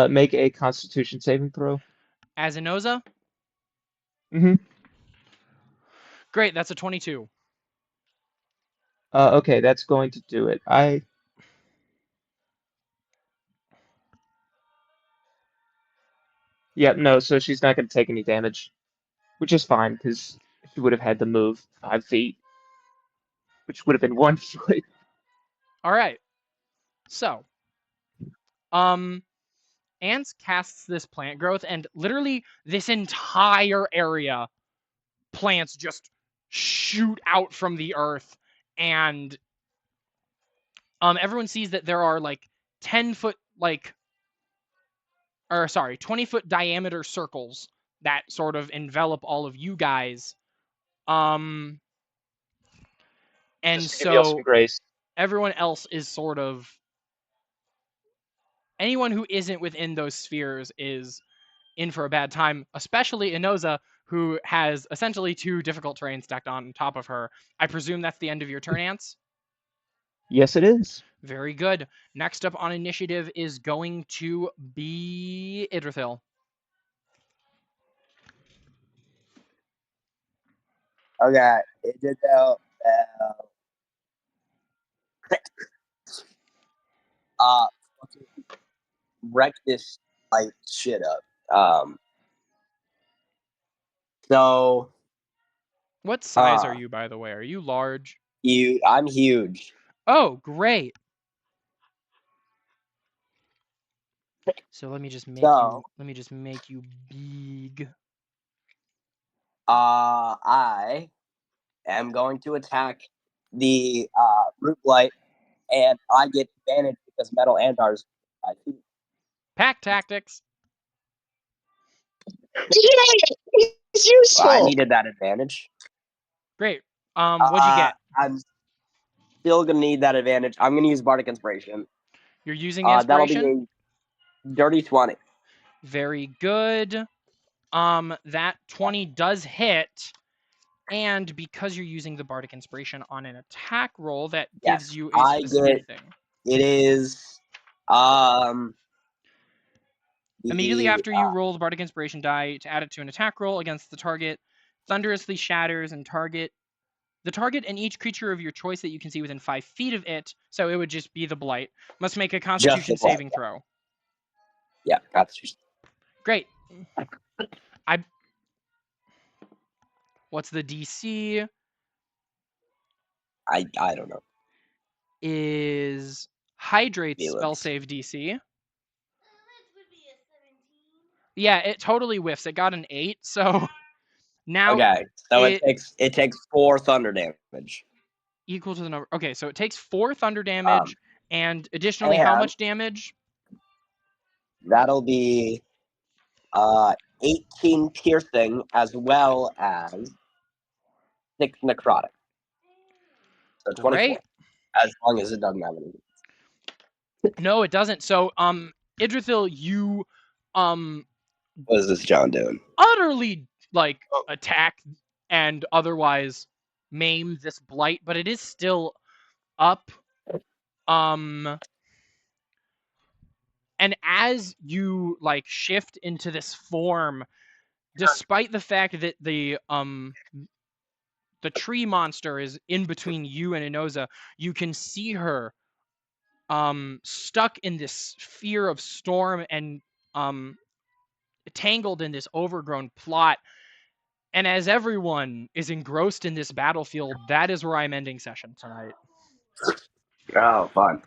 S9: Make a Constitution saving throw.
S1: As Inoza?
S9: Mm-hmm.
S1: Great, that's a 22.
S9: Okay, that's going to do it. Yep, no, so she's not going to take any damage, which is fine because she would have had to move 5 feet, which would have been 1 foot.
S1: All right. So, Ants casts this plant growth, and literally this entire area, plants just shoot out from the earth, and everyone sees that there are like 10-foot, 20-foot diameter circles that sort of envelop all of you guys. And
S9: Just to give y'all some
S1: so
S9: grace.
S1: everyone else is sort of, anyone who isn't within those spheres is in for a bad time, especially Inoza, who has essentially 2 difficult terrain stacked on top of her. I presume that's the end of your turn, Ants?
S9: Yes, it is.
S1: Very good. Next up on initiative is going to be Idrithil.
S7: Okay, it did though. Fucking wreck this like shit up. So
S1: What size are you, by the way? Are you large?
S7: I'm huge.
S1: Oh, great. So let me just make you big.
S7: I am going to attack the root blight, and I get advantage because metal andars.
S1: Pack tactics.
S3: It's useful.
S7: I needed that advantage.
S1: Great. What'd you get?
S7: I'm still gonna need that advantage. I'm gonna use Bardic Inspiration.
S1: You're using inspiration?
S7: That'll be a dirty 20.
S1: Very good. That 20 does hit, and because you're using the Bardic Inspiration on an attack roll, that gives you a specific thing.
S7: It is
S1: Immediately after you roll the Bardic Inspiration die to add it to an attack roll against the target, thunderously shatters and the target and each creature of your choice that you can see within 5 feet of it, so it would just be the blight, must make a Constitution saving throw.
S7: Yeah, Constitution.
S1: Great. What's the DC?
S7: I don't know.
S1: Is Hydrate's
S7: Valence.
S1: spell save DC. Yeah, it totally whiffs. It got an 8, so now
S7: okay. So it takes 4 thunder damage.
S1: Equal to the number. Okay, so it takes 4 thunder damage, and additionally, how much damage?
S7: That'll be 18 piercing as well as 6 necrotic. So 24.
S1: Great.
S7: As long as it doesn't have any.
S1: No, it doesn't. So, Idrithil, you
S7: What is this John doing?
S1: Utterly attack and otherwise maim this blight, but it is still up. And as you shift into this form, despite the fact that the tree monster is in between you and Inoza, you can see her stuck in this fear of storm and tangled in this overgrown plot. And as everyone is engrossed in this battlefield, that is where I'm ending session tonight.
S7: Oh, fun.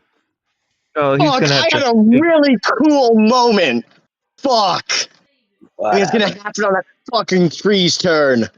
S9: Oh, he's
S3: Fuck,
S9: gonna have
S3: I had
S9: to.
S3: a really cool moment. Fuck.
S4: What
S3: It's gonna
S4: happened?
S3: happen on that fucking tree's turn.